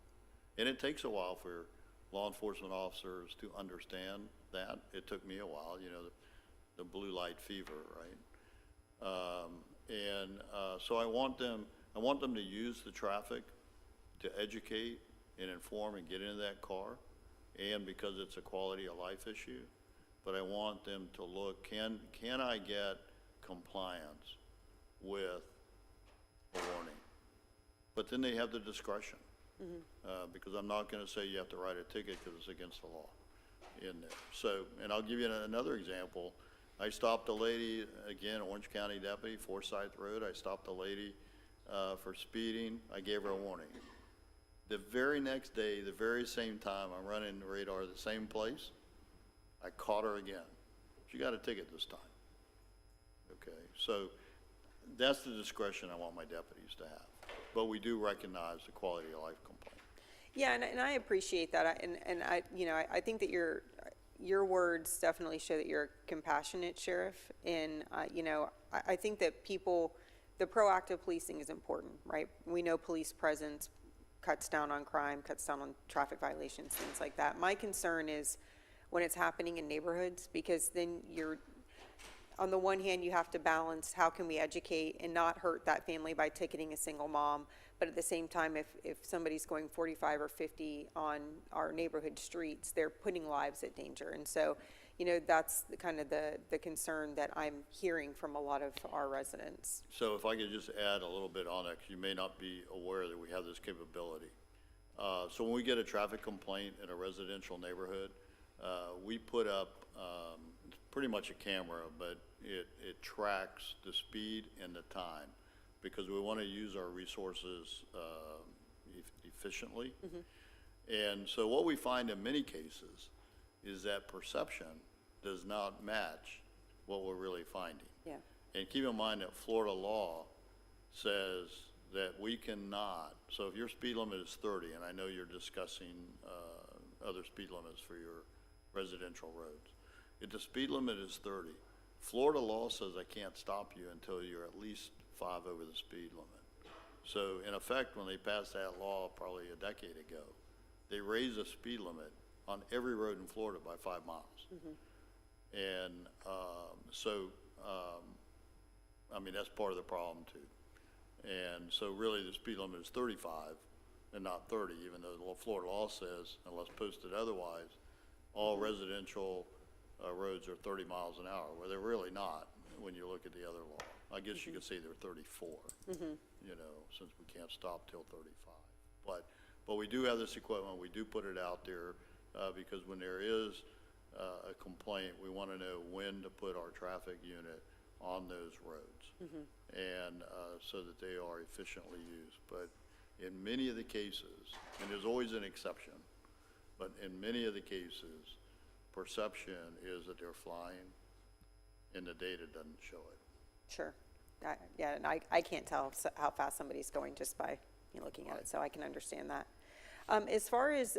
And it takes a while for law enforcement officers to understand that. It took me a while, you know, the blue light fever, right? So I want them to use the traffic to educate and inform and get into that car, and because it's a quality of life issue. But I want them to look, can I get compliance with a warning? But then they have the discretion, because I'm not gonna say you have to write a ticket because it's against the law in there. So, and I'll give you another example. I stopped a lady, again, Orange County deputy, Forsyth Road. I stopped a lady for speeding. I gave her a warning. The very next day, the very same time, I'm running the radar the same place, I caught her again. She got a ticket this time. Okay, so that's the discretion I want my deputies to have. But we do recognize the quality of life complaint. Yeah, and I appreciate that. And I, you know, I think that your words definitely show that you're a compassionate sheriff. And, you know, I think that the proactive policing is important, right? We know police presence cuts down on crime, cuts down on traffic violations, things like that. My concern is when it's happening in neighborhoods, because then on the one hand, you have to balance how can we educate and not hurt that family by ticketing a single mom, but at the same time, if somebody's going 45 or 50 on our neighborhood streets, they're putting lives at danger. And so, you know, that's the concern that I'm hearing from a lot of our residents. So if I could just add a little bit on that, because you may not be aware that we have this capability. So when we get a traffic complaint in a residential neighborhood, we put up it's pretty much a camera, but it tracks the speed and the time, because we want to use our resources efficiently. And so what we find in many cases is that perception does not match what we're really finding. Yeah. And keep in mind that Florida law says that we cannot, so if your speed limit is 30, and I know you're discussing other speed limits for your residential roads. If the speed limit is 30, Florida law says I can't stop you until you're at least 5 over the speed limit. So in effect, when they passed that law probably a decade ago, they raised the speed limit on every road in Florida by 5 miles. And I mean, that's part of the problem too. And so really the speed limit is 35 and not 30, even though the Florida law says, unless posted otherwise, all residential roads are 30 miles an hour. Well, they're really not when you look at the other law. I guess you could say they're 34, you know, since we can't stop till 35. But we do have this equipment, we do put it out there, because when there is a complaint, we want to know when to put our traffic unit on those roads. And so that they are efficiently used. But in many of the cases, and there's always an exception, but in many of the cases, perception is that they're flying and the data doesn't show it. Sure. Yeah, and I can't tell how fast somebody's going just by looking at it, so I can understand that. As far as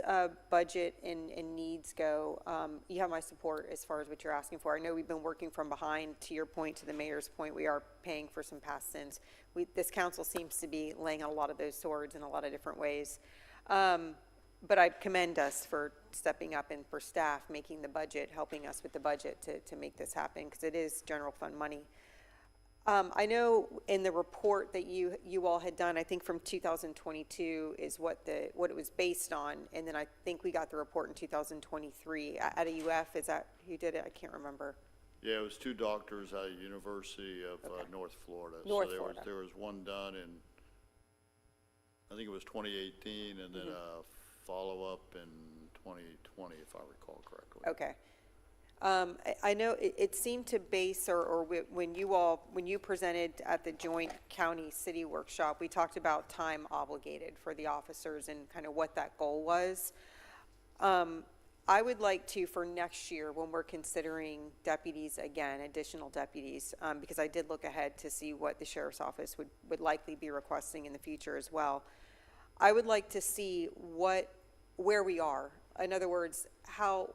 budget and needs go, you have my support as far as what you're asking for. I know we've been working from behind. To your point, to the mayor's point, we are paying for some past sins. This council seems to be laying out a lot of those swords in a lot of different ways. But I commend us for stepping up and for staff making the budget, helping us with the budget to make this happen, because it is general fund money. I know in the report that you all had done, I think from 2022 is what it was based on, and then I think we got the report in 2023 at a UF. Is that who did it? I can't remember. Yeah, it was 2 doctors out of University of North Florida. Florida. There was one done in, I think it was 2018, and then a follow-up in 2020, if I recall correctly. Okay. I know it seemed to base, or when you presented at the joint county city workshop, we talked about time obligated for the officers and kind of what that goal was. I would like to, for next year, when we're considering deputies again, additional deputies, because I did look ahead to see what the sheriff's office would likely be requesting in the future as well. I would like to see where we are. In other words,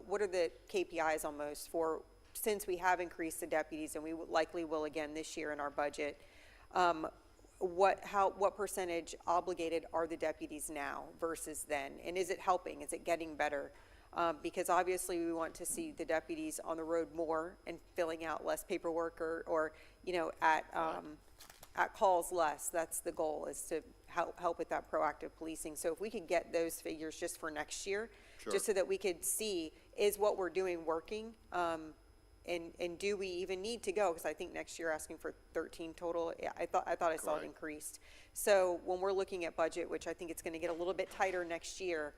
what are the KPIs almost for, since we have increased the deputies and we likely will again this year in our budget, what percentage obligated are the deputies now versus then? And is it helping? Is it getting better? Because obviously we want to see the deputies on the road more and filling out less paperwork or at calls less. That's the goal, is to help with that proactive policing. So if we could get those figures just for next year, just so that we could see, is what we're doing working? And do we even need to go? Because I think next year asking for 13 total, I thought I saw it increased. So when we're looking at budget, which I think it's going to get a little bit tighter next year,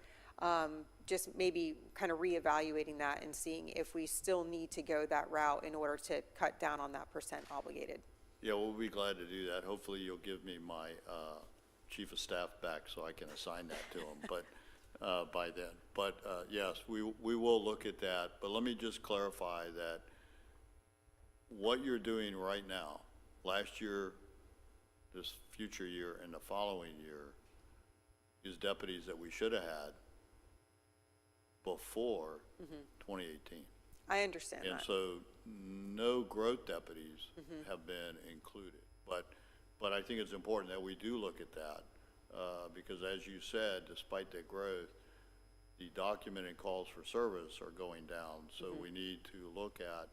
just maybe kind of reevaluating that and seeing if we still need to go that route in order to cut down on that percent obligated. Yeah, we'll be glad to do that. Hopefully you'll give me my chief of staff back so I can assign that to him, but by then. But yes, we will look at that. But let me just clarify that what you're doing right now, last year, this future year, and the following year, is deputies that we should have had before 2018. I understand that. And so no growth deputies have been included. But I think it's important that we do look at that because, as you said, despite the growth, the documented calls for service are going down. So we need to look at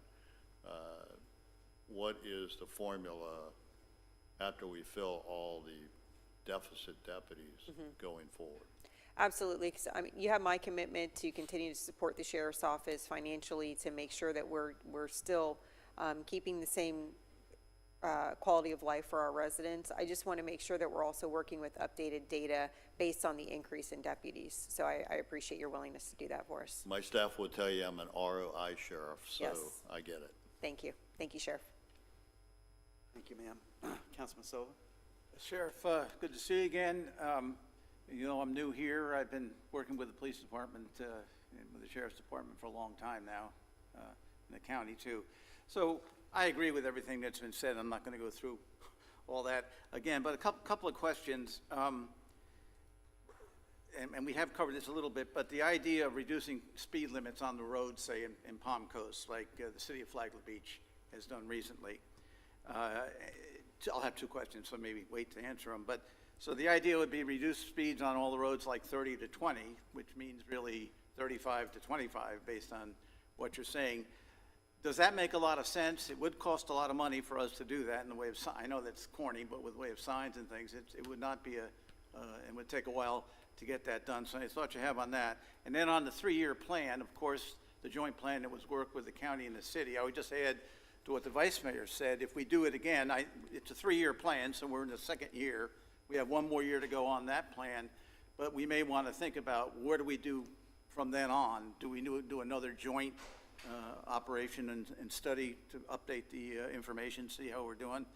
what is the formula after we fill all the deficit deputies going forward. Absolutely, because I mean, you have my commitment to continue to support the sheriff's office financially to make sure that we're still keeping the same quality of life for our residents. I just want to make sure that we're also working with updated data based on the increase in deputies. So I appreciate your willingness to do that for us. My staff will tell you I'm an ROI sheriff, so Yes. I get it. Thank you. Thank you, Sheriff. Thank you, ma'am. Councilman Silva? Sheriff, good to see you again. You know, I'm new here. I've been working with the police department, and with the sheriff's department for a long time now, in the county too. So I agree with everything that's been said. I'm not going to go through all that again, but a couple of questions. And we have covered this a little bit, but the idea of reducing speed limits on the roads, say in Palm Coast, like the city of Flagler Beach has done recently. I'll have two questions, so maybe wait to answer them. But So the idea would be reduce speeds on all the roads like 30 to 20, which means really 35 to 25 based on what you're saying. Does that make a lot of sense? It would cost a lot of money for us to do that in the way of, I know that's corny, but with the way of signs and things, it would not be it would take a while to get that done. So I thought you have on that. And then on the 3-year plan, of course, the joint plan that was worked with the county and the city, I would just add to what the vice mayor said, if we do it again, it's a 3-year plan, so we're in the 2nd year. We have 1 more year to go on that plan, but we may want to think about what do we do from then on? Do we do another joint operation and study to update the information, see how we're doing?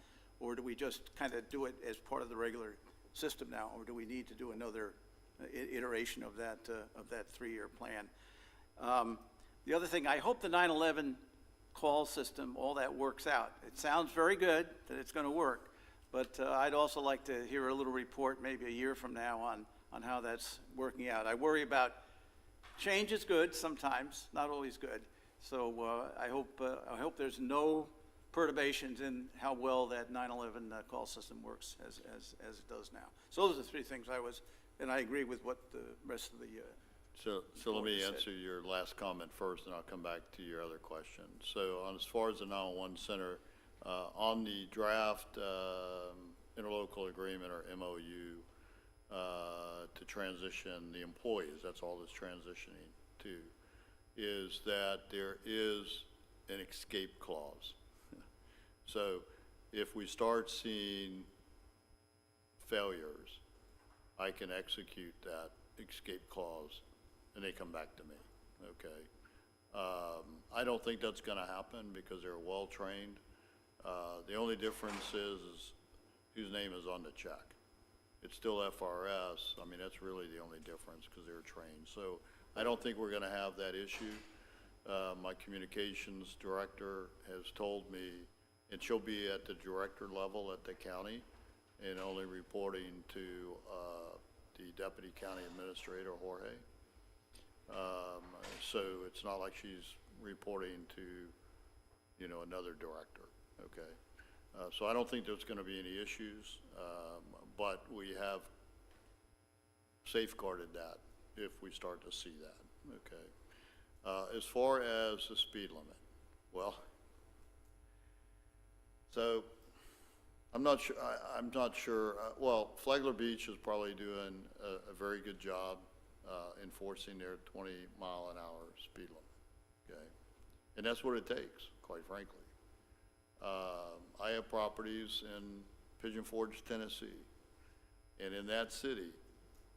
Or do we just kind of do it as part of the regular system now? Or do we need to do another iteration of that 3-year plan? The other thing, I hope the 911 call system, all that works out. It sounds very good that it's going to work, but I'd also like to hear a little report maybe a year from now on how that's working out. I worry about change is good sometimes, not always good. So I hope there's no perturbations in how well that 911 call system works as it does now. So those are the 3 things and I agree with what the rest of the So let me said. answer your last comment first, and I'll come back to your other question. So as far as the 911 center, on the draft interlocal agreement or MOU to transition the employees, that's all that's transitioning to, is that there is an escape clause. So if we start seeing failures, I can execute that escape clause and they come back to me, okay? I don't think that's gonna happen because they're well-trained. The only difference is whose name is on the check. It's still FRS. I mean, that's really the only difference because they're trained. So I don't think we're gonna have that issue. My communications director has told me, and she'll be at the director level at the county and only reporting to the deputy county administrator, Jorge. So it's not like she's reporting to, another director, okay? So I don't think there's gonna be any issues, but we have safeguarded that if we start to see that, okay? As far as the speed limit, well, so I'm not sure, well, Flagler Beach is probably doing a very good job enforcing their 20-mile-an-hour speed limit, okay? And that's what it takes, quite frankly. I have properties in Pigeon Forge, Tennessee, and in that city,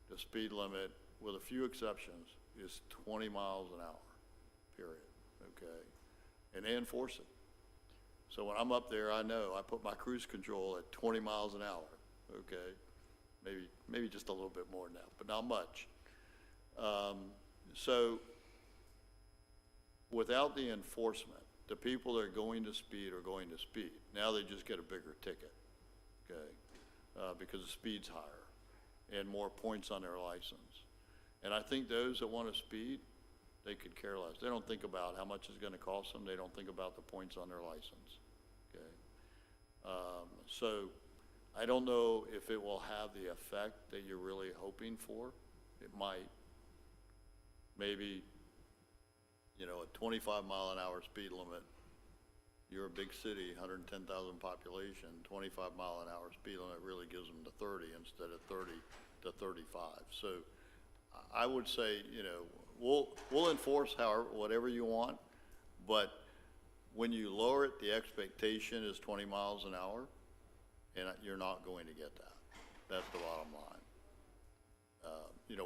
the speed limit, with a few exceptions, is 20 miles an hour, period, okay? And they enforce it. So when I'm up there, I know I put my cruise control at 20 miles an hour, okay? Maybe just a little bit more than that, but not much. So without the enforcement, the people that are going to speed are going to speed. Now they just get a bigger ticket, okay? Because the speed's higher and more points on their license. And I think those that want to speed, they could care less. They don't think about how much it's going to cost them. They don't think about the points on their license, okay? So I don't know if it will have the effect that you're really hoping for. It might. Maybe, a 25-mile-an-hour speed limit. You're a big city, 110,000 population, 25-mile-an-hour speed limit really gives them to 30 instead of 30 to 35. So I would say, we'll enforce whatever you want, but when you lower it, the expectation is 20 miles an hour, and you're not going to get that. That's the bottom line.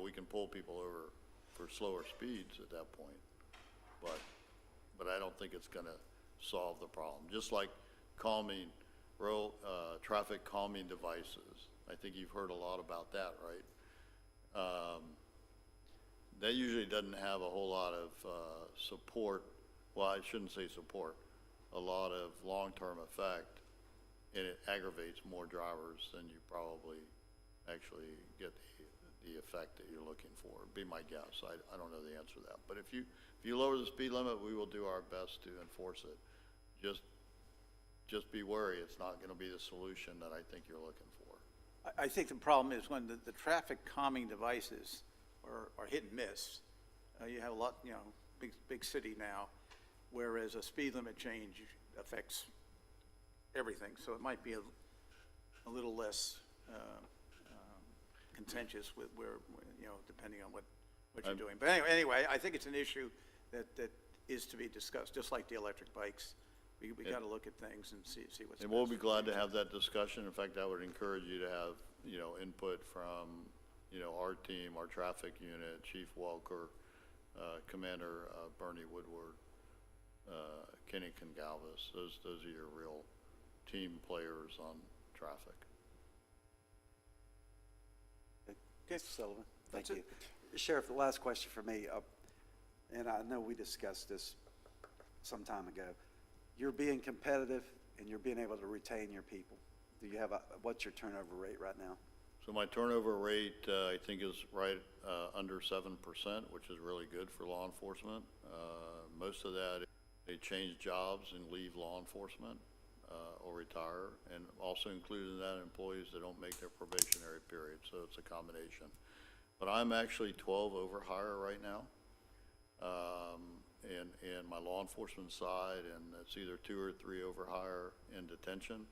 We can pull people over for slower speeds at that point, but I don't think it's going to solve the problem. Just like calming, traffic calming devices. I think you've heard a lot about that, right? That usually doesn't have a whole lot of support. Well, I shouldn't say support. A lot of long-term effect, and it aggravates more drivers than you probably actually get the effect that you're looking for. Be my guess. I don't know the answer to that. But if you lower the speed limit, we will do our best to enforce it. Just be wary. It's not going to be the solution that I think you're looking for. I think the problem is when the traffic calming devices are hit and miss. You have a lot, big city now, whereas a speed limit change affects everything. So it might be a little less contentious with where, depending on what you're doing. But anyway, I think it's an issue that is to be discussed, just like the electric bikes. We got to look at things and see what's. And we'll best be for glad to things. have that discussion. In fact, I would encourage you to have, input from, our team, our traffic unit, Chief Welker, Commander Bernie Woodward, Kenny Congalvis. Those are your real team players on traffic. Okay, Mr. Sullivan, thank you. Sheriff, the last question for me, and I know we discussed this some time ago. You're being competitive and you're being able to retain your people. Do you have what's your turnover rate right now? So my turnover rate, I think, is right under 7%, which is really good for law enforcement. Most of that, they change jobs and leave law enforcement or retire, and also included in that employees that don't make their probationary period, so it's a combination. But I'm actually 12 over hire right now, and my law enforcement side, and it's either 2 or 3 over hire in detention.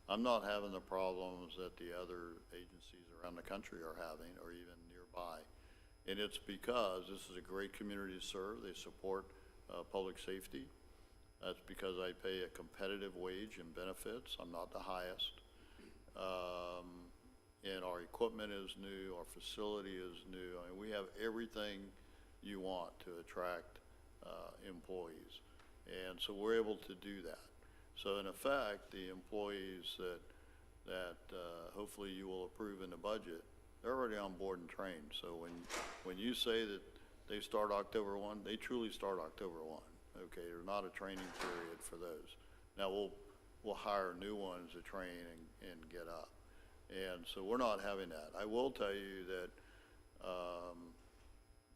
I'm not having the problems that the other agencies around the country are having, or even nearby. And it's because this is a great community to serve. They support public safety. That's because I pay a competitive wage and benefits. I'm not the highest. And our equipment is new, our facility is new. I mean, we have everything you want to attract employees. And so we're able to do that. So in effect, the employees that hopefully you will approve in the budget, they're already on board and trained. So when you say that they start October 1, they truly start October 1. Okay, there's not a training period for those. Now we'll hire new ones to train and get up. And so we're not having that. I will tell you that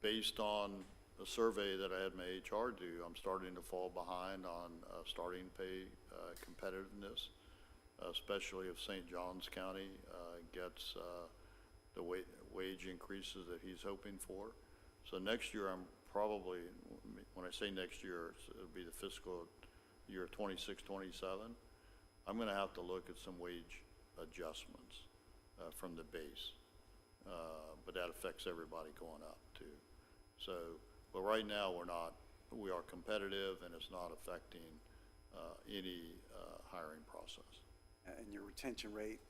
based on a survey that I had my HR do, I'm starting to fall behind on starting pay competitiveness, especially if St. Johns County gets the wage increases that he's hoping for. So next year, I'm probably, when I say next year, it'll be the fiscal year 26, 27, I'm going to have to look at some wage adjustments from the base. But that affects everybody going up too. So, but right now we are competitive, and it's not affecting any hiring process. And your retention rate,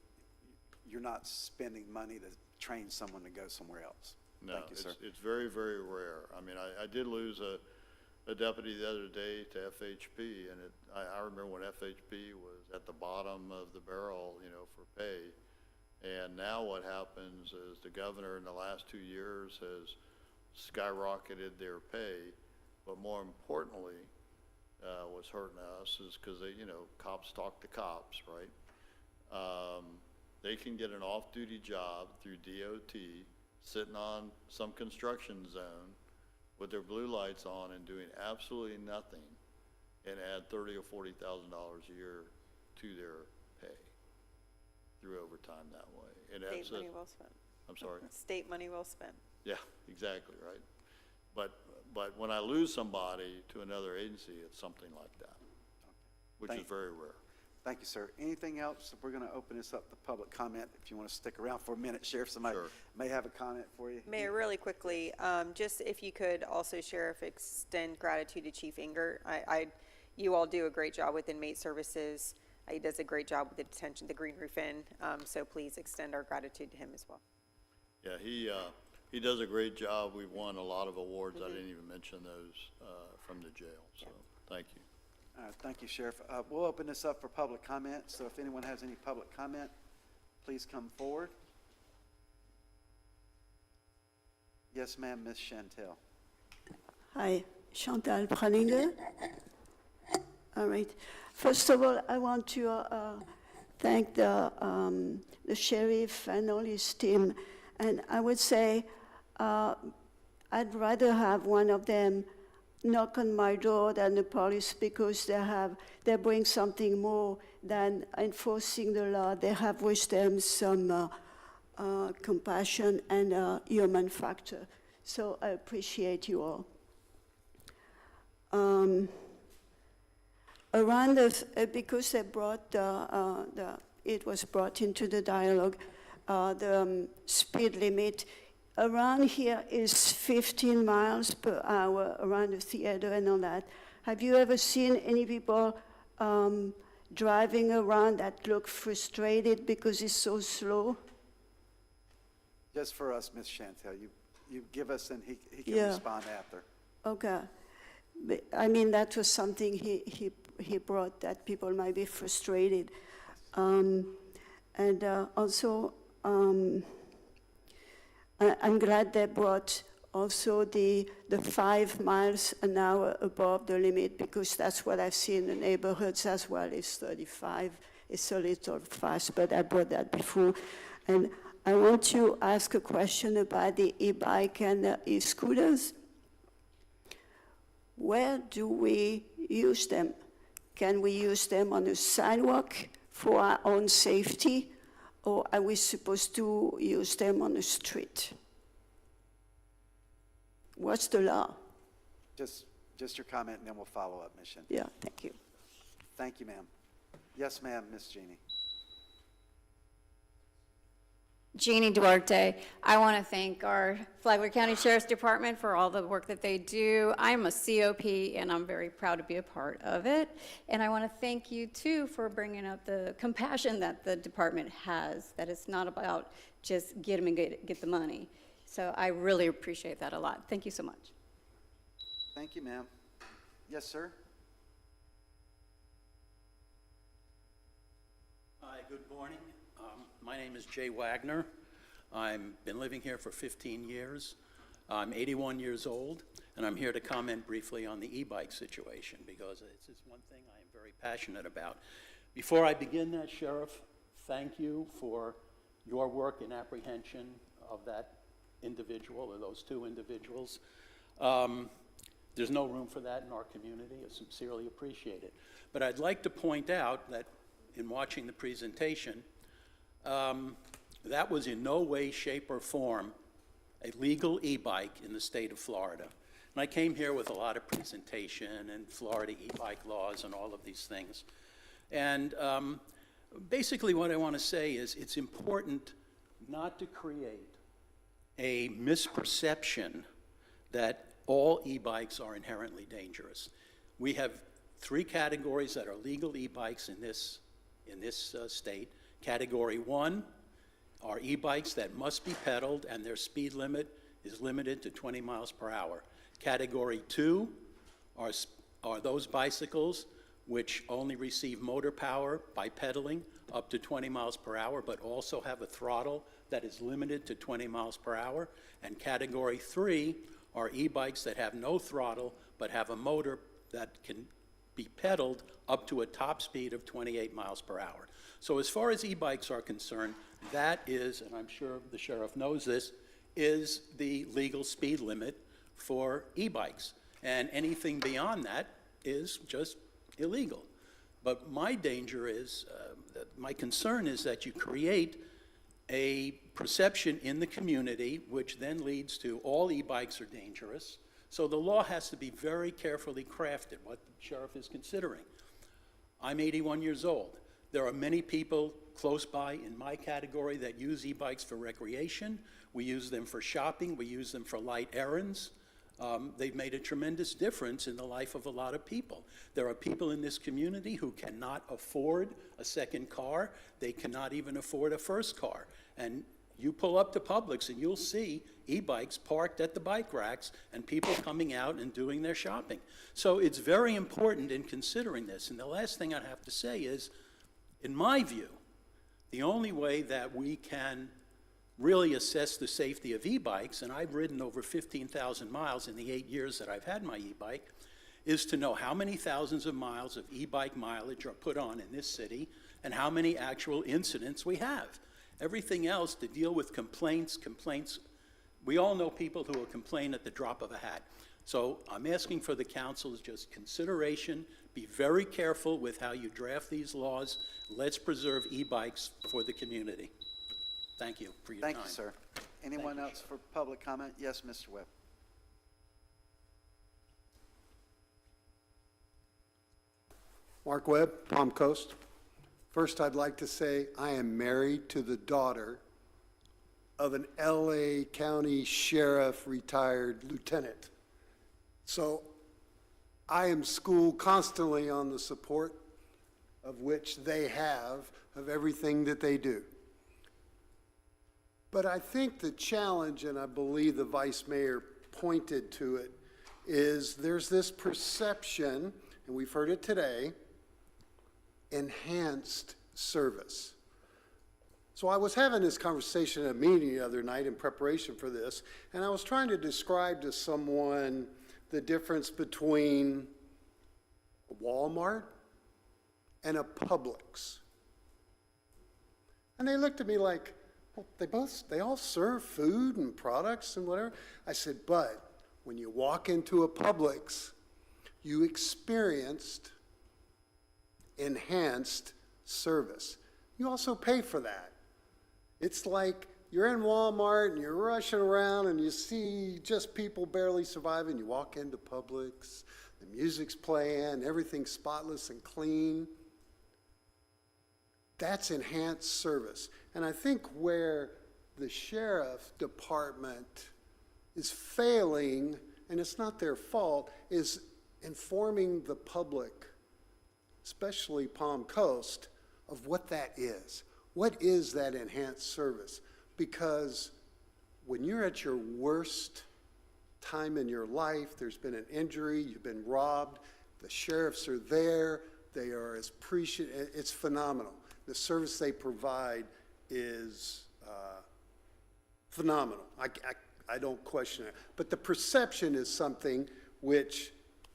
you're not spending money to train someone to go somewhere else. No, Thank you, sir. it's very, very rare. I mean, I did lose a deputy the other day to FHP, and I remember when FHP was at the bottom of the barrel, for pay. And now what happens is the governor in the last 2 years has skyrocketed their pay, but more importantly, what's hurting us is because cops talk to cops, right? They can get an off-duty job through DOT, sitting on some construction zone with their blue lights on and doing absolutely nothing, and add $30,000 or $40,000 a year to their pay through overtime that way. And State money well spent. I'm sorry? State money well spent. Yeah, exactly, right. But when I lose somebody to another agency, it's something like that, which is very rare. Thank you, sir. Anything else? We're going to open this up to public comment. If you want to stick around for a minute, Sheriff, somebody Sure. may have a comment for you. Mayor, really quickly, just if you could also, Sheriff, extend gratitude to Chief Inger. You all do a great job with inmate services. He does a great job with the detention, the Green Roof Inn. So please extend our gratitude to him as well. Yeah, he does a great job. We've won a lot of awards. I didn't even mention those from the jail, so thank you. Thank you, Sheriff. We'll open this up for public comment, so if anyone has any public comment, please come forward. Yes, ma'am, Ms. Chantel. Hi, Chantal Pralinger. All right. First of all, I want to thank the sheriff and all his team. And I would say I'd rather have one of them knock on my door than the police, because they bring something more than enforcing the law. They have with them some compassion and human factor. So I appreciate you all. Around because they brought it was brought into the dialogue, the speed limit around here is 15 miles per hour around the theater and all that. Have you ever seen any people driving around that look frustrated because it's so slow? Just for us, Ms. Chantel, you give us and he can Yeah. respond after. Okay. But, I mean, that was something he brought, that people might be frustrated. And also, I'm glad they brought also the 5 miles an hour above the limit, because that's what I've seen in the neighborhoods as well, is 35. It's a little fast, but I brought that before. And I want to ask a question about the e-bike and the e-scooters. Where do we use them? Can we use them on the sidewalk for our own safety, or are we supposed to use them on the street? What's the law? Just your comment, and then we'll follow up, Ms. Chantel. Yeah, thank you. Thank you, ma'am. Yes, ma'am, Ms. Jeannie. Jeannie Duarte. I want to thank our Flagler County Sheriff's Department for all the work that they do. I'm a COP, and I'm very proud to be a part of it. And I want to thank you, too, for bringing up the compassion that the department has, that it's not about just get them and get the money. So I really appreciate that a lot. Thank you so much. Thank you, ma'am. Yes, sir? Hi, good morning. My name is Jay Wagner. I've been living here for 15 years. I'm 81 years old, and I'm here to comment briefly on the e-bike situation, because it's one thing I am very passionate about. Before I begin that, Sheriff, thank you for your work in apprehension of that individual, or those two individuals. There's no room for that in our community. I sincerely appreciate it. But I'd like to point out that in watching the presentation, that was in no way, shape, or form a legal e-bike in the state of Florida. And I came here with a lot of presentation and Florida e-bike laws and all of these things. And basically what I want to say is it's important not to create a misperception that all e-bikes are inherently dangerous. We have 3 categories that are legal e-bikes in this state. Category 1 are e-bikes that must be pedaled and their speed limit is limited to 20 miles per hour. Category 2 are those bicycles which only receive motor power by pedaling up to 20 miles per hour, but also have a throttle that is limited to 20 miles per hour. And category 3 are e-bikes that have no throttle, but have a motor that can be pedaled up to a top speed of 28 miles per hour. So as far as e-bikes are concerned, that is, and I'm sure the sheriff knows this, is the legal speed limit for e-bikes. And anything beyond that is just illegal. But my danger is, my concern is that you create a perception in the community which then leads to all e-bikes are dangerous. So the law has to be very carefully crafted, what the sheriff is considering. I'm 81 years old. There are many people close by in my category that use e-bikes for recreation. We use them for shopping. We use them for light errands. They've made a tremendous difference in the life of a lot of people. There are people in this community who cannot afford a second car. They cannot even afford a first car. And you pull up to Publix and you'll see e-bikes parked at the bike racks and people coming out and doing their shopping. So it's very important in considering this. And the last thing I have to say is, in my view, the only way that we can really assess the safety of e-bikes, and I've ridden over 15,000 miles in the 8 years that I've had my e-bike, is to know how many thousands of miles of e-bike mileage are put on in this city and how many actual incidents we have. Everything else, to deal with complaints, we all know people who will complain at the drop of a hat. So I'm asking for the council's just consideration. Be very careful with how you draft these laws. Let's preserve e-bikes for the community. Thank you for your time. Thank you, sir. Anyone else for public comment? Yes, Mr. Webb. Mark Webb, Palm Coast. First, I'd like to say I am married to the daughter of an LA County Sheriff retired lieutenant. So I am schooled constantly on the support of which they have of everything that they do. But I think the challenge, and I believe the Vice Mayor pointed to it, is there's this perception, and we've heard it today, enhanced service. So I was having this conversation at a meeting the other night in preparation for this, and I was trying to describe to someone the difference between a Walmart and a Publix. And they looked at me like, well, they all serve food and products and whatever. I said, but when you walk into a Publix, you experienced enhanced service. You also pay for that. It's like you're in Walmart and you're rushing around and you see just people barely surviving. You walk into Publix, the music's playing, everything's spotless and clean. That's enhanced service. And I think where the sheriff department is failing, and it's not their fault, is informing the public, especially Palm Coast, of what that is. What is that enhanced service? Because when you're at your worst time in your life, there's been an injury, you've been robbed, the sheriffs are there, they are as appreciative, it's phenomenal. The service they provide is phenomenal. I don't question it. But the perception is something which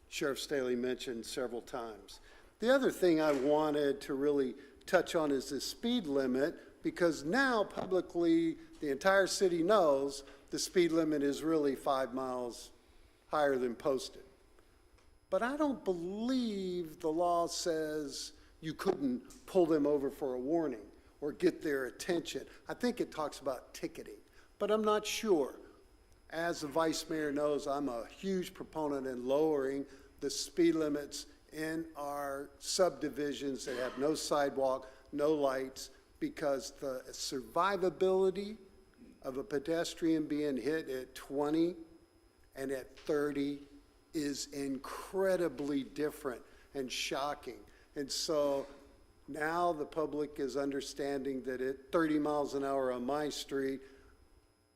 Sheriff Staley mentioned several times. The other thing I wanted to really touch on is the speed limit, because now publicly the entire city knows the speed limit is really 5 miles higher than posted. But I don't believe the law says you couldn't pull them over for a warning or get their attention. I think it talks about ticketing, but I'm not sure. As the Vice Mayor knows, I'm a huge proponent in lowering the speed limits in our subdivisions that have no sidewalk, no lights, because the survivability of a pedestrian being hit at 20 and at 30 is incredibly different and shocking. And so now the public is understanding that at 30 miles an hour on my street,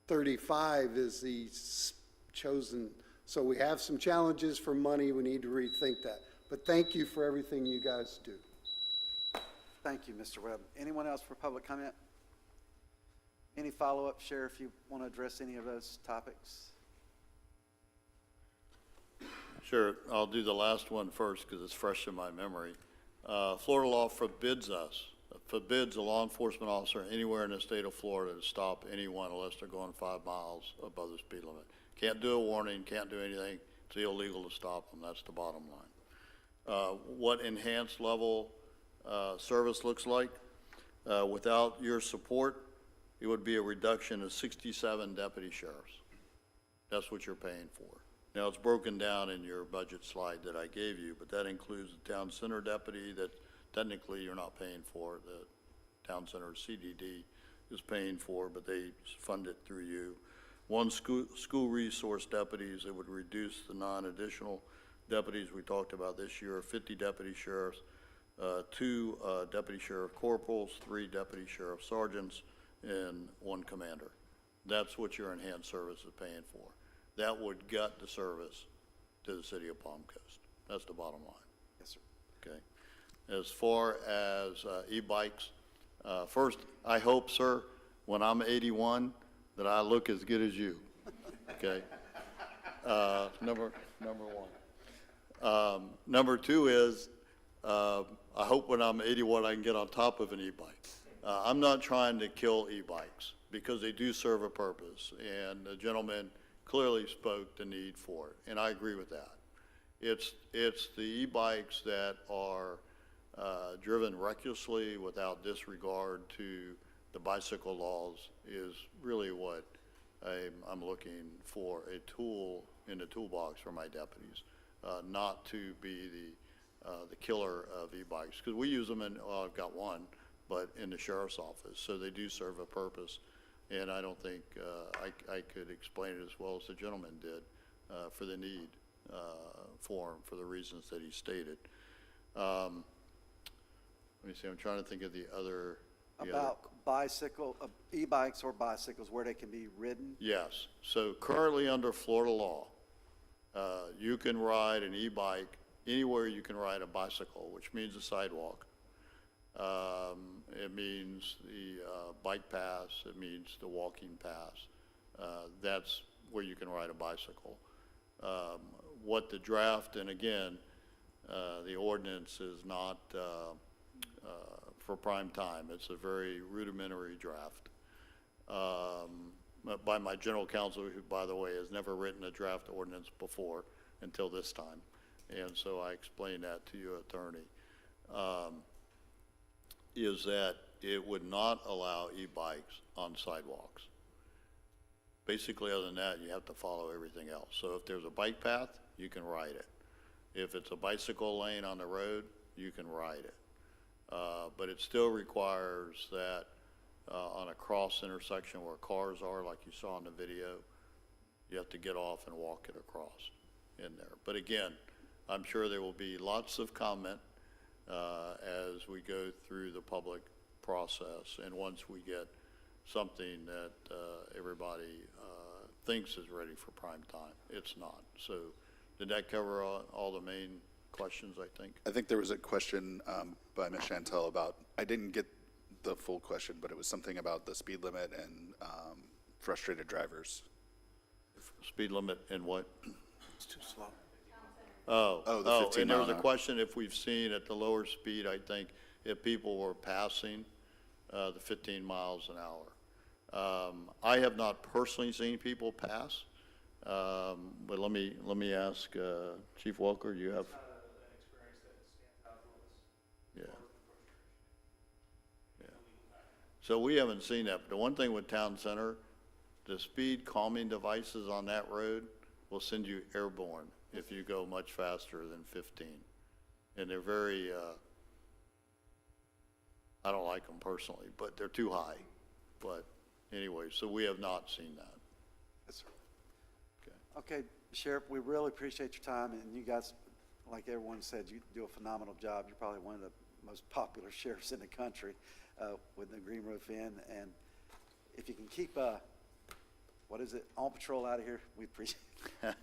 35 is the chosen. So we have some challenges for money. We need to rethink that. But thank you for everything you guys do. Thank you, Mr. Webb. Anyone else for public comment? Any follow-up, Sheriff, you want to address any of those topics? Sure, I'll do the last one first because it's fresh in my memory. Florida law forbids a law enforcement officer anywhere in the state of Florida to stop anyone unless they're going 5 miles above the speed limit. Can't do a warning, can't do anything. It's illegal to stop them. That's the bottom line. What enhanced level service looks like, without your support, it would be a reduction of 67 deputy sheriffs. That's what you're paying for. Now, it's broken down in your budget slide that I gave you, but that includes the town center deputy that technically you're not paying for. The town center CDD is paying for, but they fund it through you. 1 school resource deputies, it would reduce the non-additional deputies we talked about this year, 50 deputy sheriffs, 2 deputy sheriff corporals, 3 deputy sheriff sergeants, and 1 commander. That's what your enhanced service is paying for. That would gut the service to the city of Palm Coast. That's the bottom line. Yes, sir. Okay. As far as e-bikes, first, I hope, sir, when I'm 81, that I look as good as you. Okay. Number one. Number 2 is, I hope when I'm 81 I can get on top of an e-bike. I'm not trying to kill e-bikes because they do serve a purpose, and the gentleman clearly spoke the need for it, and I agree with that. It's the e-bikes that are driven recklessly without disregard to the bicycle laws is really what I'm looking for, a tool in the toolbox for my deputies, not to be the killer of e-bikes, because we use them in, well, I've got one, but in the sheriff's office, so they do serve a purpose. And I don't think I could explain it as well as the gentleman did for the need for him, for the reasons that he stated. Let me see, I'm trying to think of the other. About e-bikes or bicycles, where they can be ridden? Yes. So currently under Florida law, you can ride an e-bike anywhere you can ride a bicycle, which means a sidewalk. It means the bike pass, it means the walking pass. That's where you can ride a bicycle. What the draft, and again, the ordinance is not for prime time. It's a very rudimentary draft by my general counsel, who, by the way, has never written a draft ordinance before until this time. And so I explained that to you, attorney. Is that it would not allow e-bikes on sidewalks. Basically, other than that, you have to follow everything else. So if there's a bike path, you can ride it. If it's a bicycle lane on the road, you can ride it. But it still requires that on a cross intersection where cars are, like you saw in the video, you have to get off and walk it across in there. But again, I'm sure there will be lots of comment as we go through the public process, and once we get something that everybody thinks is ready for prime time, it's not. So did that cover all the main questions, I think? I think there was a question by Ms. Chantel about, I didn't get the full question, but it was something about the speed limit and frustrated drivers. Speed limit and what? It's too slow. The 15 and there was mile a an hour. question if we've seen at the lower speed, I think, if people were passing the 15 miles an hour. I have not personally seen people pass, but let me ask Chief Walker, do you have? Yeah. Yeah. So we haven't seen that, but the one thing with Town Center, the speed calming devices on that road will send you airborne if you go much faster than 15. And they're very, I don't like them personally, but they're too high. But anyway, so we have not seen that. Yes, sir. Okay, Sheriff, we really appreciate your time, and you guys, like everyone said, you do a phenomenal job. You're probably one of the most popular sheriffs in the country with the Green Roof Inn, and if you can keep, what is it, On Patrol out of here, we appreciate it.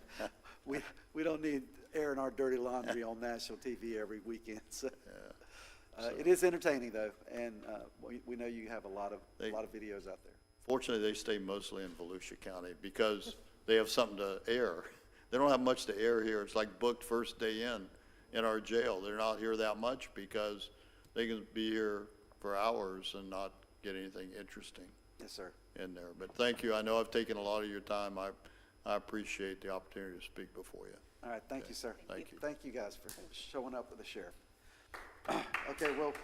We don't need airing our dirty laundry on national TV every weekend, so. It is entertaining, though, and we know you have a lot of videos out there. Fortunately, they stay mostly in Volusia County because they have something to air. They don't have much to air here. It's like booked first day in our jail. They're not here that much because they can be here for hours and not get anything interesting. Yes, sir. In there. But thank you. I know I've taken a lot of your time. I appreciate the opportunity to speak before you. All right, thank you, sir. Thank you. Thank you guys for showing up with the sheriff. Okay, well,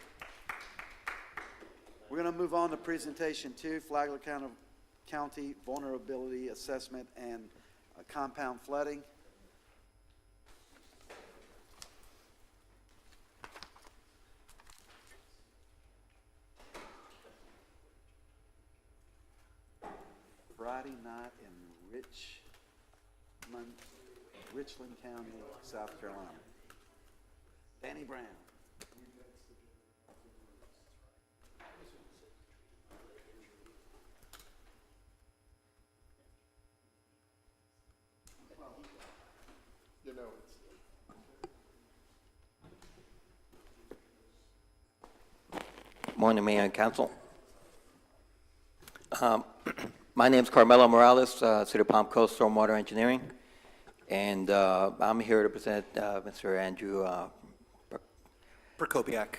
we're going to move on to presentation 2, Flagler County Vulnerability Assessment and Compound Flooding. Friday night in Richland County, South Carolina. Danny Brown. You know, Morning, Mayor and Council. My name is Carmelo Morales, City of Palm Coast Stormwater Engineering, and I'm here to present Mr. Andrew Prokopiak.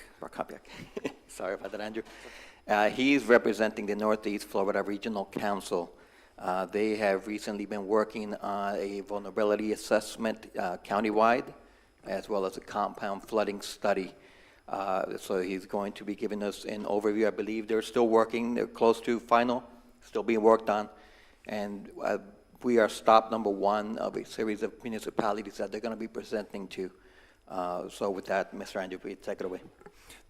Sorry about that, Andrew. He's representing the Northeast Florida Regional Council. They have recently been working on a vulnerability assessment countywide, as well as a compound flooding study. So he's going to be giving us an overview. I believe they're still working, they're close to final, still being worked on. And we are stop number one of a series of municipalities that they're going to be presenting to. So with that, Mr. Andrew, please take it away.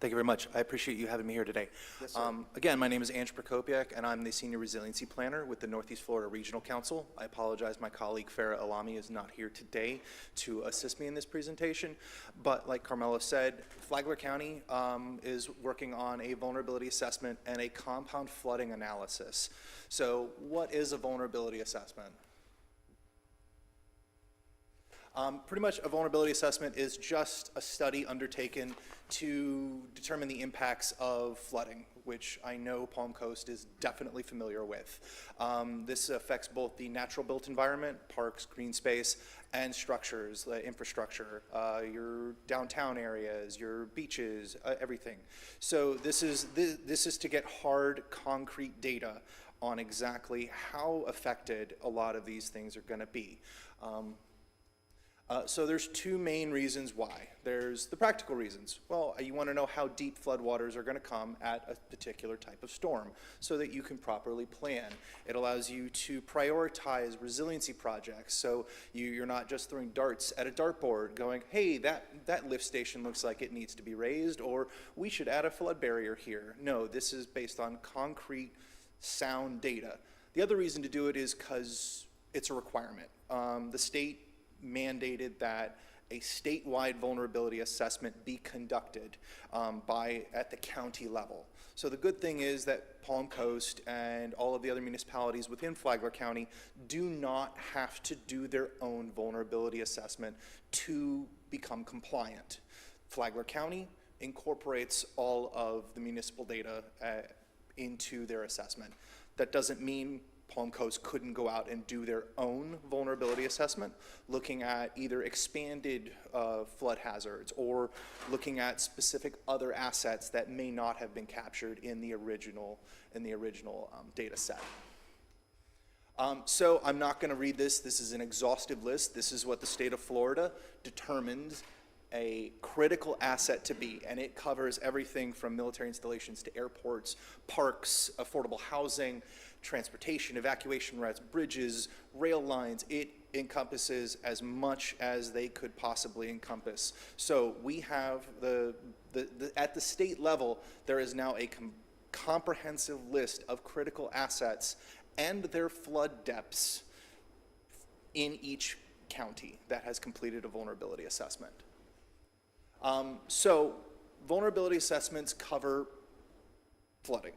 Thank you very much. I appreciate you having me here today. Yes, sir. Again, my name is Ange Prokopiak, and I'm the Senior Resiliency Planner with the Northeast Florida Regional Council. I apologize, my colleague Farah Alami is not here today to assist me in this presentation, but like Carmelo said, Flagler County is working on a vulnerability assessment and a compound flooding analysis. So what is a vulnerability assessment? Pretty much a vulnerability assessment is just a study undertaken to determine the impacts of flooding, which I know Palm Coast is definitely familiar with. This affects both the natural built environment, parks, green space, and structures, infrastructure, your downtown areas, your beaches, everything. So this is to get hard, concrete data on exactly how affected a lot of these things are going to be. So there's two main reasons why. There's the practical reasons. Well, you want to know how deep floodwaters are going to come at a particular type of storm so that you can properly plan. It allows you to prioritize resiliency projects, so you're not just throwing darts at a dartboard going, hey, that lift station looks like it needs to be raised, or we should add a flood barrier here. No, this is based on concrete, sound data. The other reason to do it is because it's a requirement. The state mandated that a statewide vulnerability assessment be conducted at the county level. So the good thing is that Palm Coast and all of the other municipalities within Flagler County do not have to do their own vulnerability assessment to become compliant. Flagler County incorporates all of the municipal data into their assessment. That doesn't mean Palm Coast couldn't go out and do their own vulnerability assessment, looking at either expanded flood hazards or looking at specific other assets that may not have been captured in the original data set. So I'm not going to read this. This is an exhaustive list. This is what the state of Florida determined a critical asset to be, and it covers everything from military installations to airports, parks, affordable housing, transportation, evacuation routes, bridges, rail lines. It encompasses as much as they could possibly encompass. So we have at the state level, there is now a comprehensive list of critical assets and their flood depths in each county that has completed a vulnerability assessment. So vulnerability assessments cover flooding.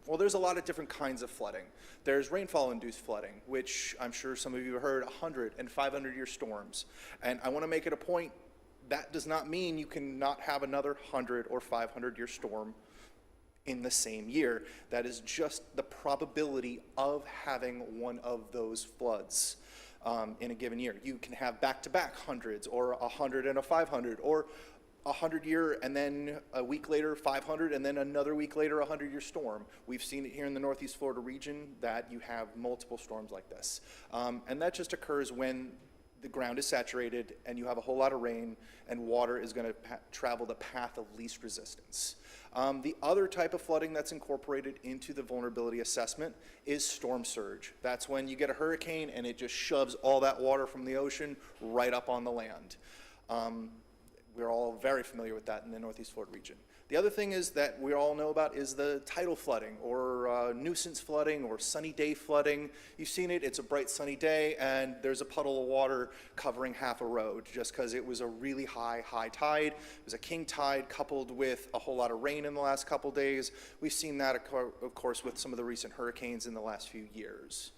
Well, there's a lot of different kinds of flooding. There's rainfall-induced flooding, which I'm sure some of you have heard, 100 and 500-year storms. And I want to make it a point, that does not mean you can not have another 100 or 500-year storm in the same year. That is just the probability of having one of those floods in a given year. You can have back-to-back hundreds, or 100 and a 500, or 100-year and then a week later 500, and then another week later 100-year storm. We've seen it here in the Northeast Florida region that you have multiple storms like this. And that just occurs when the ground is saturated and you have a whole lot of rain and water is going to travel the path of least resistance. The other type of flooding that's incorporated into the vulnerability assessment is storm surge. That's when you get a hurricane and it just shoves all that water from the ocean right up on the land. We're all very familiar with that in the Northeast Florida region. The other thing is that we all know about is the tidal flooding, or nuisance flooding, or sunny day flooding. You've seen it, it's a bright sunny day and there's a puddle of water covering half a road just because it was a really high tide. It was a king tide coupled with a whole lot of rain in the last couple days. We've seen that, of course, with some of the recent hurricanes in the last few years.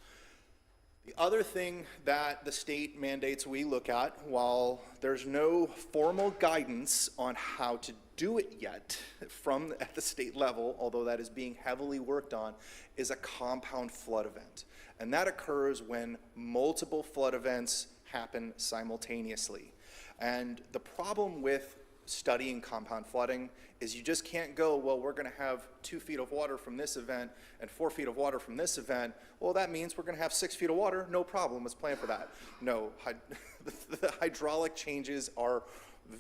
The other thing that the state mandates we look at, while there's no formal guidance on how to do it yet at the state level, although that is being heavily worked on, is a compound flood event. And that occurs when multiple flood events happen simultaneously. And the problem with studying compound flooding is you just can't go, well, we're going to have 2 feet of water from this event and 4 feet of water from this event. Well, that means we're going to have 6 feet of water. No problem. Let's plan for that. No, the hydraulic changes are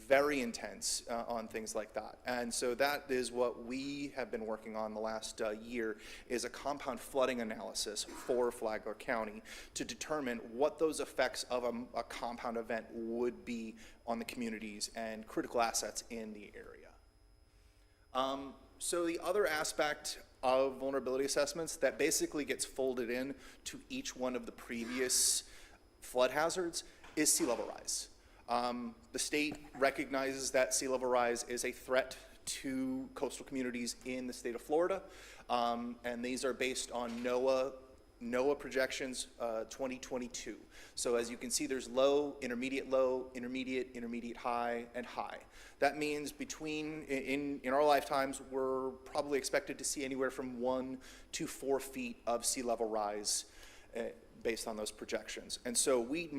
very intense on things like that. And so that is what we have been working on the last year, is a compound flooding analysis for Flagler County to determine what those effects of a compound event would be on the communities and critical assets in the area. So the other aspect of vulnerability assessments that basically gets folded in to each one of the previous flood hazards is sea level rise. The state recognizes that sea level rise is a threat to coastal communities in the state of Florida, and these are based on NOAA projections 2022. So as you can see, there's low, intermediate, intermediate high, and high. That means in our lifetimes, we're probably expected to see anywhere from 1 to 4 feet of sea level rise based on those projections. And so we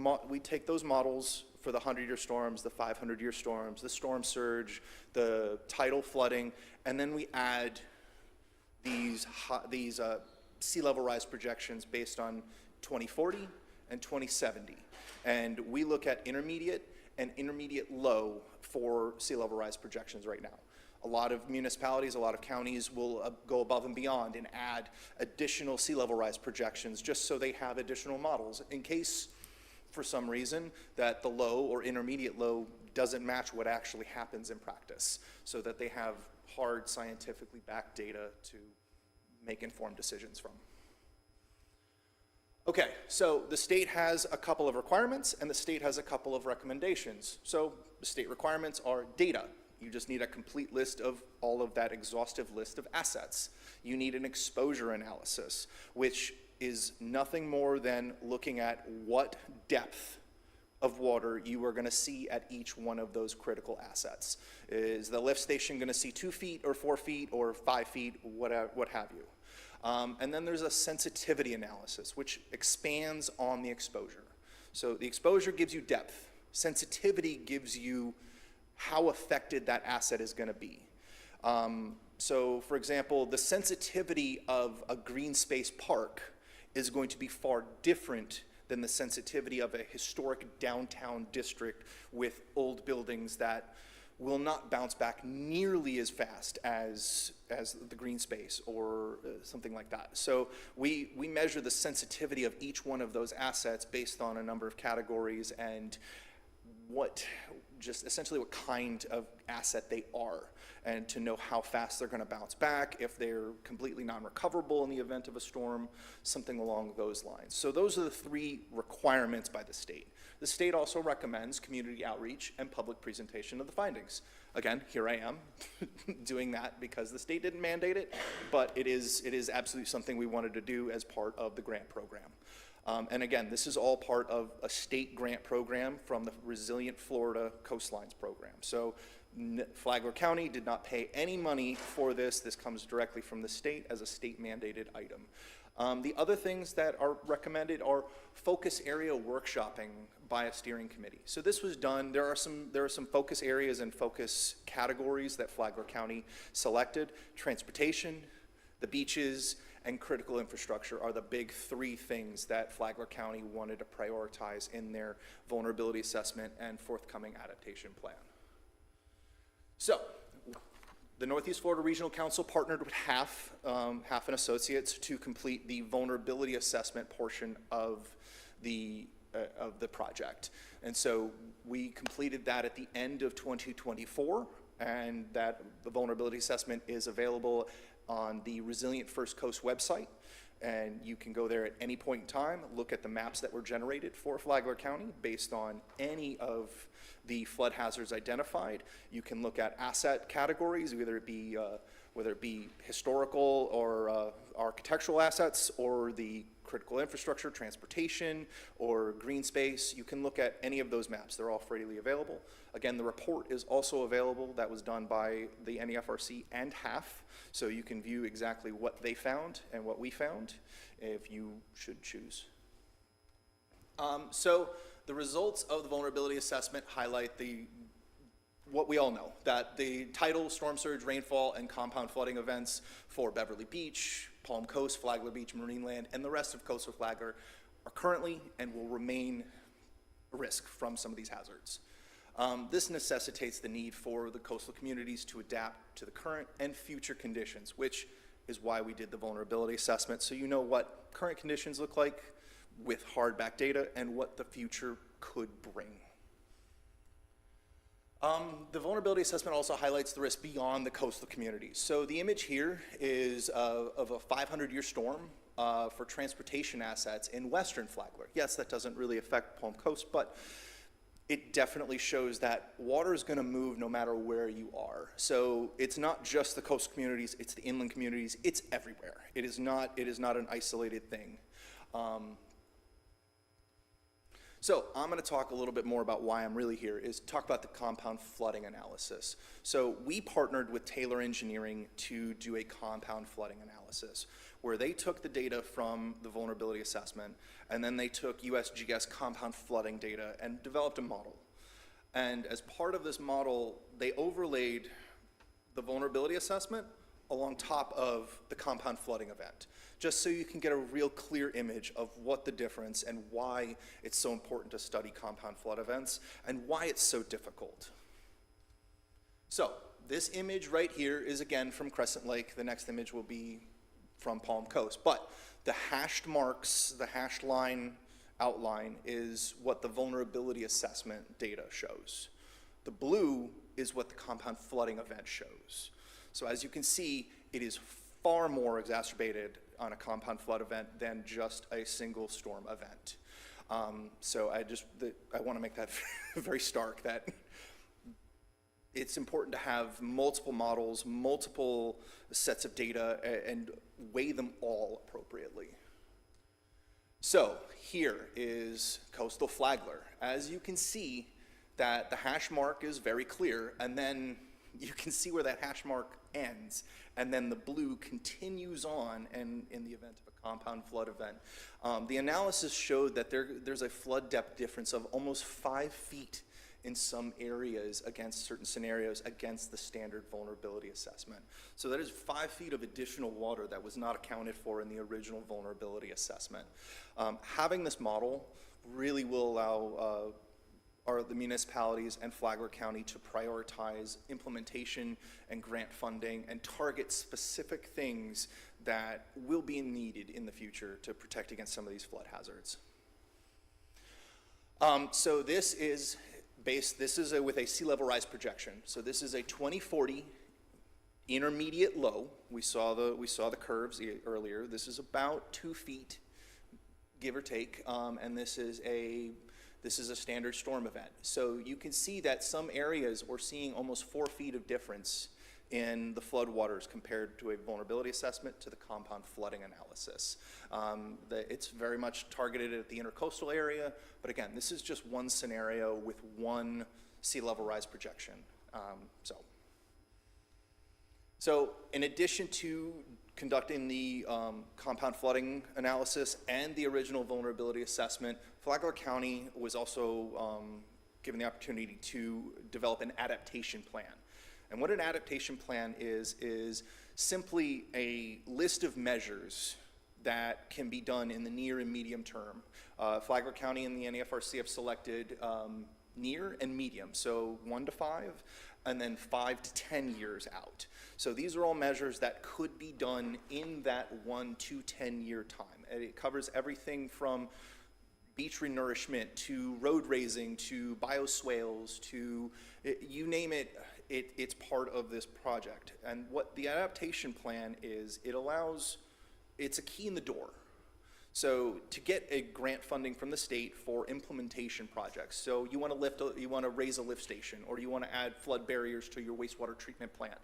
take those models for the 100-year storms, the 500-year storms, the storm surge, the tidal flooding, and then we add these sea level rise projections based on 2040 and 2070. And we look at intermediate and intermediate low for sea level rise projections right now. A lot of municipalities, a lot of counties will go above and beyond and add additional sea level rise projections just so they have additional models in case, for some reason, that the low or intermediate low doesn't match what actually happens in practice, so that they have hard scientifically backed data to make informed decisions from. Okay, so the state has a couple of requirements and the state has a couple of recommendations. So the state requirements are data. You just need a complete list of all of that exhaustive list of assets. You need an exposure analysis, which is nothing more than looking at what depth of water you are going to see at each one of those critical assets. Is the lift station going to see 2 feet or 4 feet or 5 feet, what have you? And then there's a sensitivity analysis, which expands on the exposure. So the exposure gives you depth. Sensitivity gives you how affected that asset is going to be. So for example, the sensitivity of a green space park is going to be far different than the sensitivity of a historic downtown district with old buildings that will not bounce back nearly as fast as the green space or something like that. So we measure the sensitivity of each one of those assets based on a number of categories and essentially what kind of asset they are, and to know how fast they're going to bounce back, if they're completely non-recoverable in the event of a storm, something along those lines. So those are the 3 requirements by the state. The state also recommends community outreach and public presentation of the findings. Again, here I am doing that because the state didn't mandate it, but it is absolutely something we wanted to do as part of the grant program. And again, this is all part of a state grant program from the Resilient Florida Coastlines program. So Flagler County did not pay any money for this. This comes directly from the state as a state mandated item. The other things that are recommended are focus area workshopping by a steering committee. So this was done. There are some focus areas and focus categories that Flagler County selected. Transportation, the beaches, and critical infrastructure are the big 3 things that Flagler County wanted to prioritize in their vulnerability assessment and forthcoming adaptation plan. So, the Northeast Florida Regional Council partnered with Half and Associates to complete the vulnerability assessment portion of the project. And so we completed that at the end of 2024, and that the vulnerability assessment is available on the Resilient First Coast website. And you can go there at any point in time, look at the maps that were generated for Flagler County based on any of the flood hazards identified. You can look at asset categories, whether it be historical or architectural assets, or the critical infrastructure, transportation, or green space. You can look at any of those maps. They're all freely available. Again, the report is also available. That was done by the NEFRC and HAF, so you can view exactly what they found and what we found if you should choose. So the results of the vulnerability assessment highlight what we all know, that the tidal, storm surge, rainfall, and compound flooding events for Beverly Beach, Palm Coast, Flagler Beach, Marineland, and the rest of coastal Flagler are currently and will remain a risk from some of these hazards. This necessitates the need for the coastal communities to adapt to the current and future conditions, which is why we did the vulnerability assessment, so you know what current conditions look like with hardback data and what the future could bring. The vulnerability assessment also highlights the risk beyond the coastal communities. So the image here is of a 500-year storm for transportation assets in western Flagler. Yes, that doesn't really affect Palm Coast, but it definitely shows that water is going to move no matter where you are. So it's not just the coastal communities, it's the inland communities, it's everywhere. It is not an isolated thing. So I'm going to talk a little bit more about why I'm really here, is talk about the compound flooding analysis. So we partnered with Taylor Engineering to do a compound flooding analysis, where they took the data from the vulnerability assessment, and then they took USGS compound flooding data and developed a model. And as part of this model, they overlaid the vulnerability assessment along top of the compound flooding event, just so you can get a real clear image of what the difference and why it's so important to study compound flood events and why it's so difficult. So this image right here is again from Crescent Lake. The next image will be from Palm Coast. But the hashed marks, the hashed line outline is what the vulnerability assessment data shows. The blue is what the compound flooding event shows. So as you can see, it is far more exacerbated on a compound flood event than just a single storm event. So I want to make that very stark, that it's important to have multiple models, multiple sets of data, and weigh them all appropriately. So here is coastal Flagler. As you can see, that the hash mark is very clear, and then you can see where that hash mark ends, and then the blue continues on and in the event of a compound flood event. The analysis showed that there's a flood depth difference of almost 5 feet in some areas against certain scenarios against the standard vulnerability assessment. So that is 5 feet of additional water that was not accounted for in the original vulnerability assessment. Having this model really will allow the municipalities and Flagler County to prioritize implementation and grant funding and target specific things that will be needed in the future to protect against some of these flood hazards. So this is with a sea level rise projection. So this is a 2040 intermediate low. We saw the curves earlier. This is about 2 feet, give or take, and this is a standard storm event. So you can see that some areas we're seeing almost 4 feet of difference in the flood waters compared to a vulnerability assessment to the compound flooding analysis. It's very much targeted at the intercoastal area, but again, this is just one scenario with one sea level rise projection. So in addition to conducting the compound flooding analysis and the original vulnerability assessment, Flagler County was also given the opportunity to develop an adaptation plan. And what an adaptation plan is simply a list of measures that can be done in the near and medium term. Flagler County and the NEFRC have selected near and medium, so 1 to 5, and then 5 to 10 years out. So these are all measures that could be done in that 1 to 10 year time. And it covers everything from beach renourishment to road raising to bioswales to you name it, it's part of this project. And what the adaptation plan is, it's a key in the door. So to get a grant funding from the state for implementation projects, so you want to raise a lift station, or you want to add flood barriers to your wastewater treatment plant.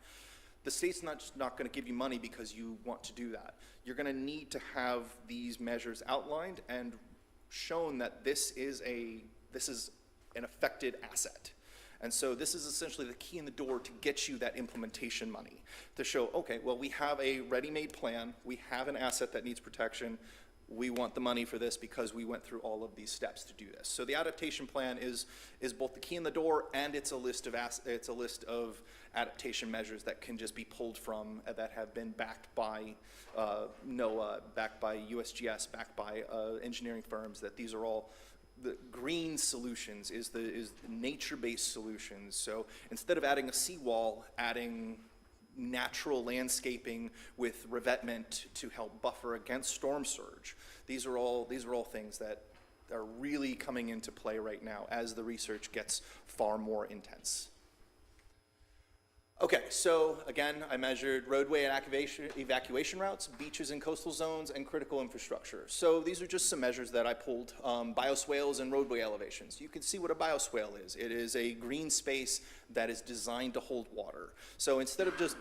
The state's not going to give you money because you want to do that. You're going to need to have these measures outlined and shown that this is an affected asset. And so this is essentially the key in the door to get you that implementation money, to show, okay, well, we have a ready-made plan, we have an asset that needs protection, we want the money for this because we went through all of these steps to do this. So the adaptation plan is both the key in the door, and it's a list of adaptation measures that can just be pulled from, that have been backed by NOAA, backed by USGS, backed by engineering firms, that these are all the green solutions, is nature-based solutions. So instead of adding a seawall, adding natural landscaping with revetment to help buffer against storm surge. These are all things that are really coming into play right now as the research gets far more intense. Okay, so again, I measured roadway and evacuation routes, beaches and coastal zones, and critical infrastructure. So these are just some measures that I pulled, bioswales and roadway elevations. You can see what a bioswale is. It is a green space that is designed to hold water. So instead of just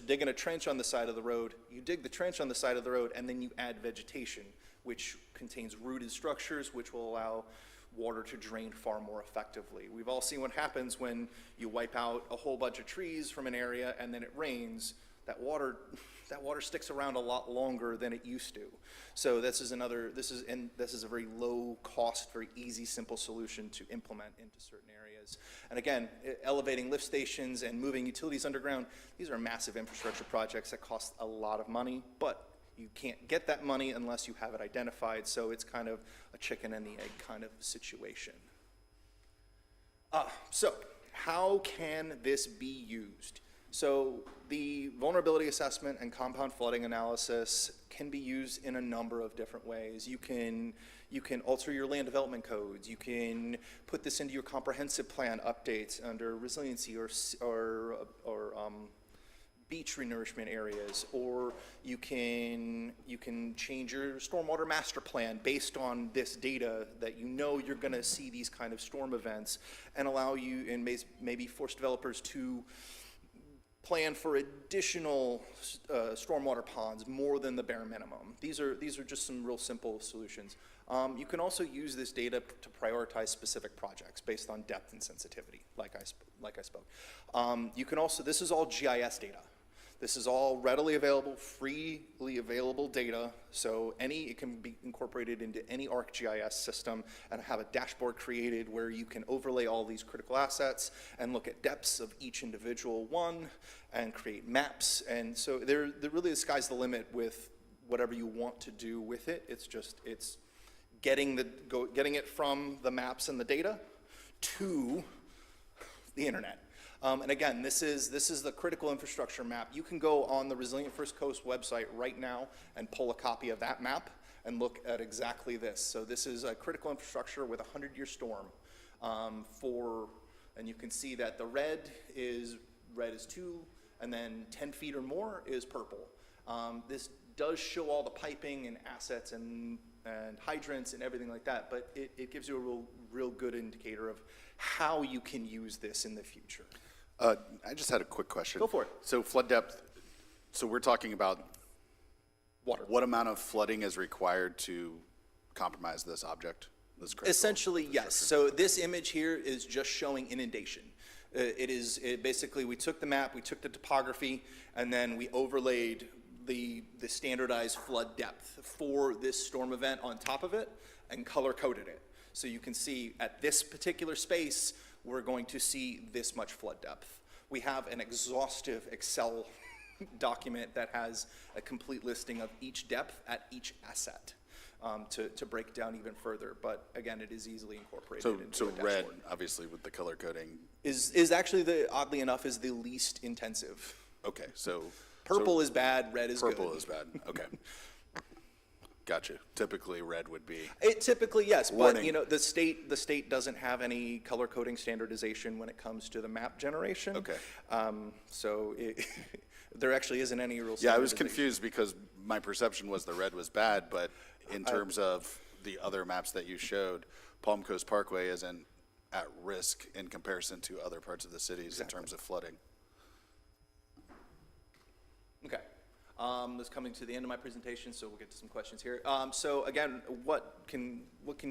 digging a trench on the side of the road, you dig the trench on the side of the road and then you add vegetation, which contains rooted structures, which will allow water to drain far more effectively. We've all seen what happens when you wipe out a whole bunch of trees from an area and then it rains. That water sticks around a lot longer than it used to. So this is a very low cost, very easy, simple solution to implement into certain areas. And again, elevating lift stations and moving utilities underground, these are massive infrastructure projects that cost a lot of money, but you can't get that money unless you have it identified, so it's kind of a chicken and the egg kind of situation. So how can this be used? So the vulnerability assessment and compound flooding analysis can be used in a number of different ways. You can alter your land development codes. You can put this into your comprehensive plan updates under resiliency or beach renourishment areas, or you can change your stormwater master plan based on this data that you know you're going to see these kind of storm events, and allow you and maybe force developers to plan for additional stormwater ponds more than the bare minimum. These are just some real simple solutions. You can also use this data to prioritize specific projects based on depth and sensitivity, like I spoke. You can also, this is all GIS data. This is all readily available, freely available data, so it can be incorporated into any ArcGIS system and have a dashboard created where you can overlay all these critical assets and look at depths of each individual one and create maps. And so really the sky's the limit with whatever you want to do with it. It's getting it from the maps and the data to the internet. And again, this is the critical infrastructure map. You can go on the Resilient First Coast website right now and pull a copy of that map and look at exactly this. So this is a critical infrastructure with a 100-year storm and you can see that the red is 2, and then 10 feet or more is purple. This does show all the piping and assets and hydrants and everything like that, but it gives you a real good indicator of how you can use this in the future. I just had a quick question. Go for it. So flood depth, so we're talking about water. What amount of flooding is required to compromise this object? Essentially, yes. So this image here is just showing inundation. Basically, we took the map, we took the topography, and then we overlaid the standardized flood depth for this storm event on top of it and color-coded it. So you can see at this particular space, we're going to see this much flood depth. We have an exhaustive Excel document that has a complete listing of each depth at each asset to break down even further. But again, it is easily incorporated into a dashboard. Red, obviously, with the color coding. Is actually, oddly enough, is the least intensive. Okay, so. Purple is bad, red is good. Purple is bad, okay. Gotcha. Typically, red would be. Typically, yes, warning. but the state doesn't have any color coding standardization when it comes to the map generation. Okay. So there actually isn't any real. Yeah, I was confused because my perception was the red was bad, but in terms of the other maps that you showed, Palm Coast Parkway isn't at risk in comparison to other parts of the cities in terms of flooding. Okay. This is coming to the end of my presentation, so we'll get to some questions here. So again, what can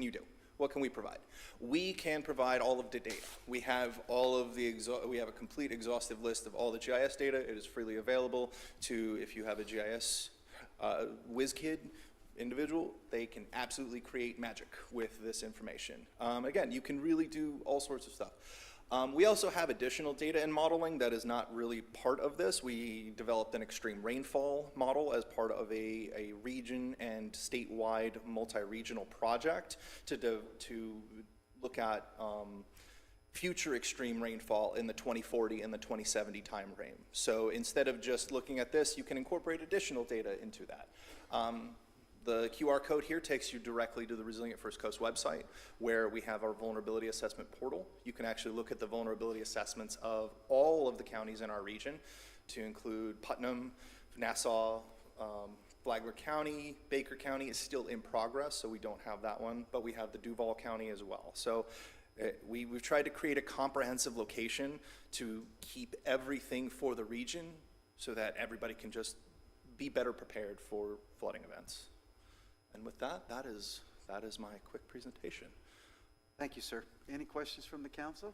you do? What can we provide? We can provide all of the data. We have we have a complete exhaustive list of all the GIS data. It is freely available to, if you have a GIS whiz kid individual, they can absolutely create magic with this information. Again, you can really do all sorts of stuff. We also have additional data and modeling that is not really part of this. We developed an extreme rainfall model as part of a region and statewide multi-regional project to look at future extreme rainfall in the 2040 and the 2070 timeframe. So instead of just looking at this, you can incorporate additional data into that. The QR code here takes you directly to the Resilient First Coast website, where we have our vulnerability assessment portal. You can actually look at the vulnerability assessments of all of the counties in our region, to include Putnam, Nassau, Flagler County. Baker County is still in progress, so we don't have that one, but we have the Duval County as well. So we've tried to create a comprehensive location to keep everything for the region so that everybody can just be better prepared for flooding events. And with that, that is my quick presentation. Thank you, sir. Any questions from the council?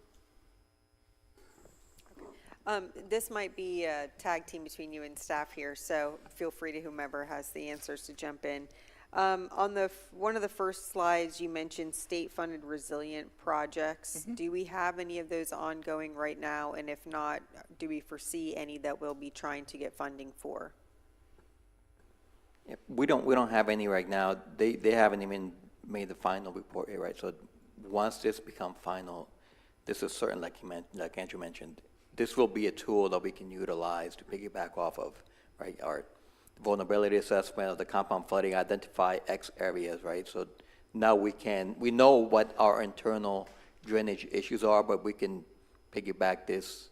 This might be a tag team between you and staff here, so feel free to whomever has the answers to jump in. On one of the first slides, you mentioned state-funded resilient projects. Do we have any of those ongoing right now? And if not, do we foresee any that we'll be trying to get funding for? Yep, we don't have any right now. They haven't even made the final report here, right? So once this becomes final, this is certain, like Andrew mentioned, this will be a tool that we can utilize to piggyback off of, right? Our vulnerability assessment of the compound flooding, identify X areas, right? So now we know what our internal drainage issues are, but we can piggyback this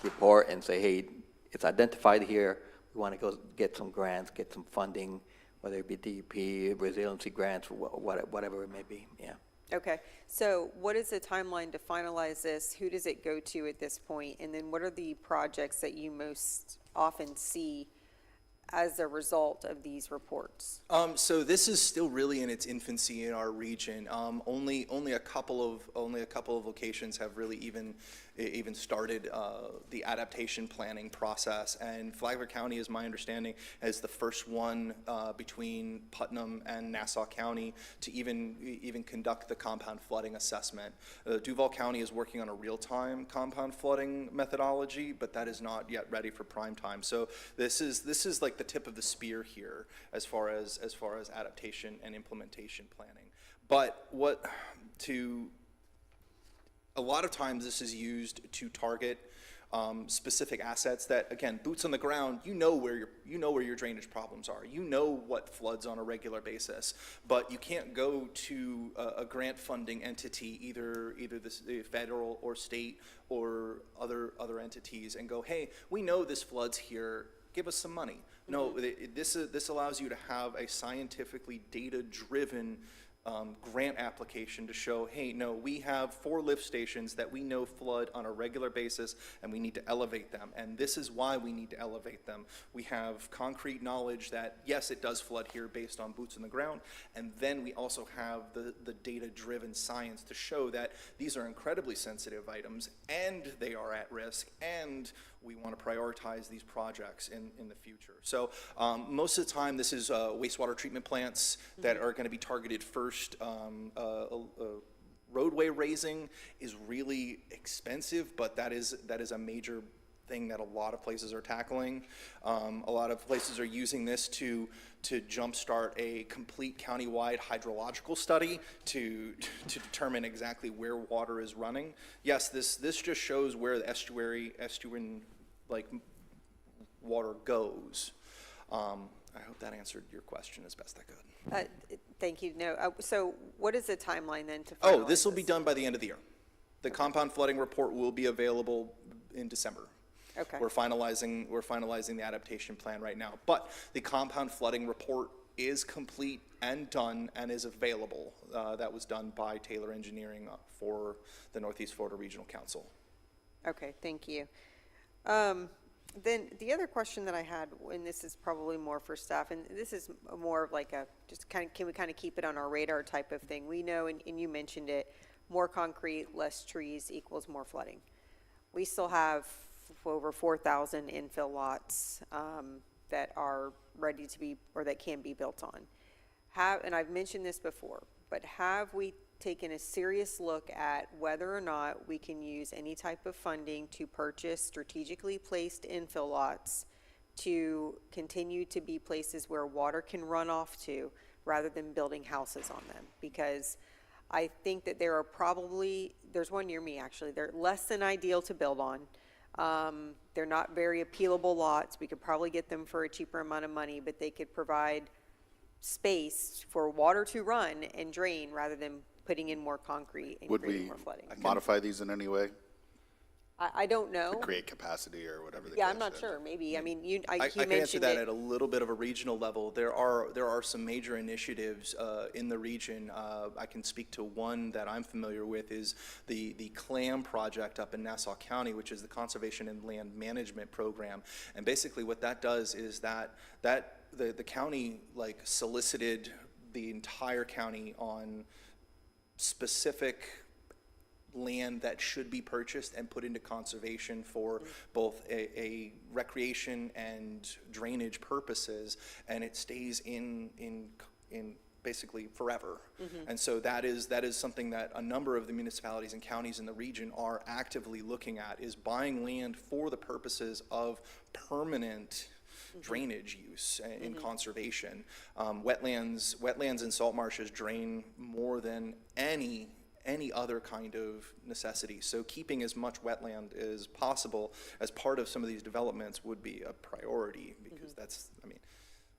report and say, hey, it's identified here. We want to go get some grants, get some funding, whether it be DEP, resiliency grants, whatever it may be, yeah. Okay, so what is the timeline to finalize this? Who does it go to at this point? And then what are the projects that you most often see as a result of these reports? So this is still really in its infancy in our region. Only a couple of locations have really even started the adaptation planning process, and Flagler County, is my understanding, is the first one between Putnam and Nassau County to even conduct the compound flooding assessment. Duval County is working on a real-time compound flooding methodology, but that is not yet ready for prime time. So this is like the tip of the spear here as far as adaptation and implementation planning. But a lot of times this is used to target specific assets that, again, boots on the ground, you know where your drainage problems are. You know what floods on a regular basis, but you can't go to a grant funding entity, either the federal or state or other entities, and go, hey, we know this floods here, give us some money. No, this allows you to have a scientifically data-driven grant application to show, hey, no, we have 4 lift stations that we know flood on a regular basis, and we need to elevate them, and this is why we need to elevate them. We have concrete knowledge that, yes, it does flood here based on boots on the ground, and then we also have the data-driven science to show that these are incredibly sensitive items, and they are at risk, and we want to prioritize these projects in the future. So most of the time, this is wastewater treatment plants that are going to be targeted first. Roadway raising is really expensive, but that is a major thing that a lot of places are tackling. A lot of places are using this to jumpstart a complete countywide hydrological study to determine exactly where water is running. Yes, this just shows where the estuarine like water goes. I hope that answered your question as best I could. Thank you. No. So what is the timeline then to finalize Oh, this will be done by the end of the year. The compound flooding report will be available in December. Okay. We're finalizing the adaptation plan right now, but the compound flooding report is complete and done and is available. That was done by Taylor Engineering for the Northeast Florida Regional Council. Okay, thank you. Then the other question that I had, and this is probably more for staff, and this is more of like can we kind of keep it on our radar type of thing. We know, and you mentioned it, more concrete, less trees equals more flooding. We still have over 4,000 infill lots that are ready to be, or that can be built on. And I've mentioned this before, but have we taken a serious look at whether or not we can use any type of funding to purchase strategically placed infill lots to continue to be places where water can run off to, rather than building houses on them. Because I think that there are probably, there's one near me actually, they're less than ideal to build on. They're not very appealable lots. We could probably get them for a cheaper amount of money, but they could provide space for water to run and drain rather than putting in more concrete and Would creating we more flooding. modify these in any way I don't know. to create capacity or whatever the Yeah, case I'm not is? sure. Maybe. I mean, I he can answer mentioned that it. at a little bit of a regional level. There are some major initiatives in the region. I can speak to one that I'm familiar with is the CLAM project up in Nassau County, which is the Conservation and Land Management Program. And basically what that does is that the county like solicited the entire county on specific land that should be purchased and put into conservation for both a recreation and drainage purposes, and it stays in basically forever. And so that is something that a number of the municipalities and counties in the region are actively looking at, is buying land for the purposes of permanent drainage use in conservation. Wetlands and salt marshes drain more than any other kind of necessity. So keeping as much wetland as possible as part of some of these developments would be a priority, because that's, I mean,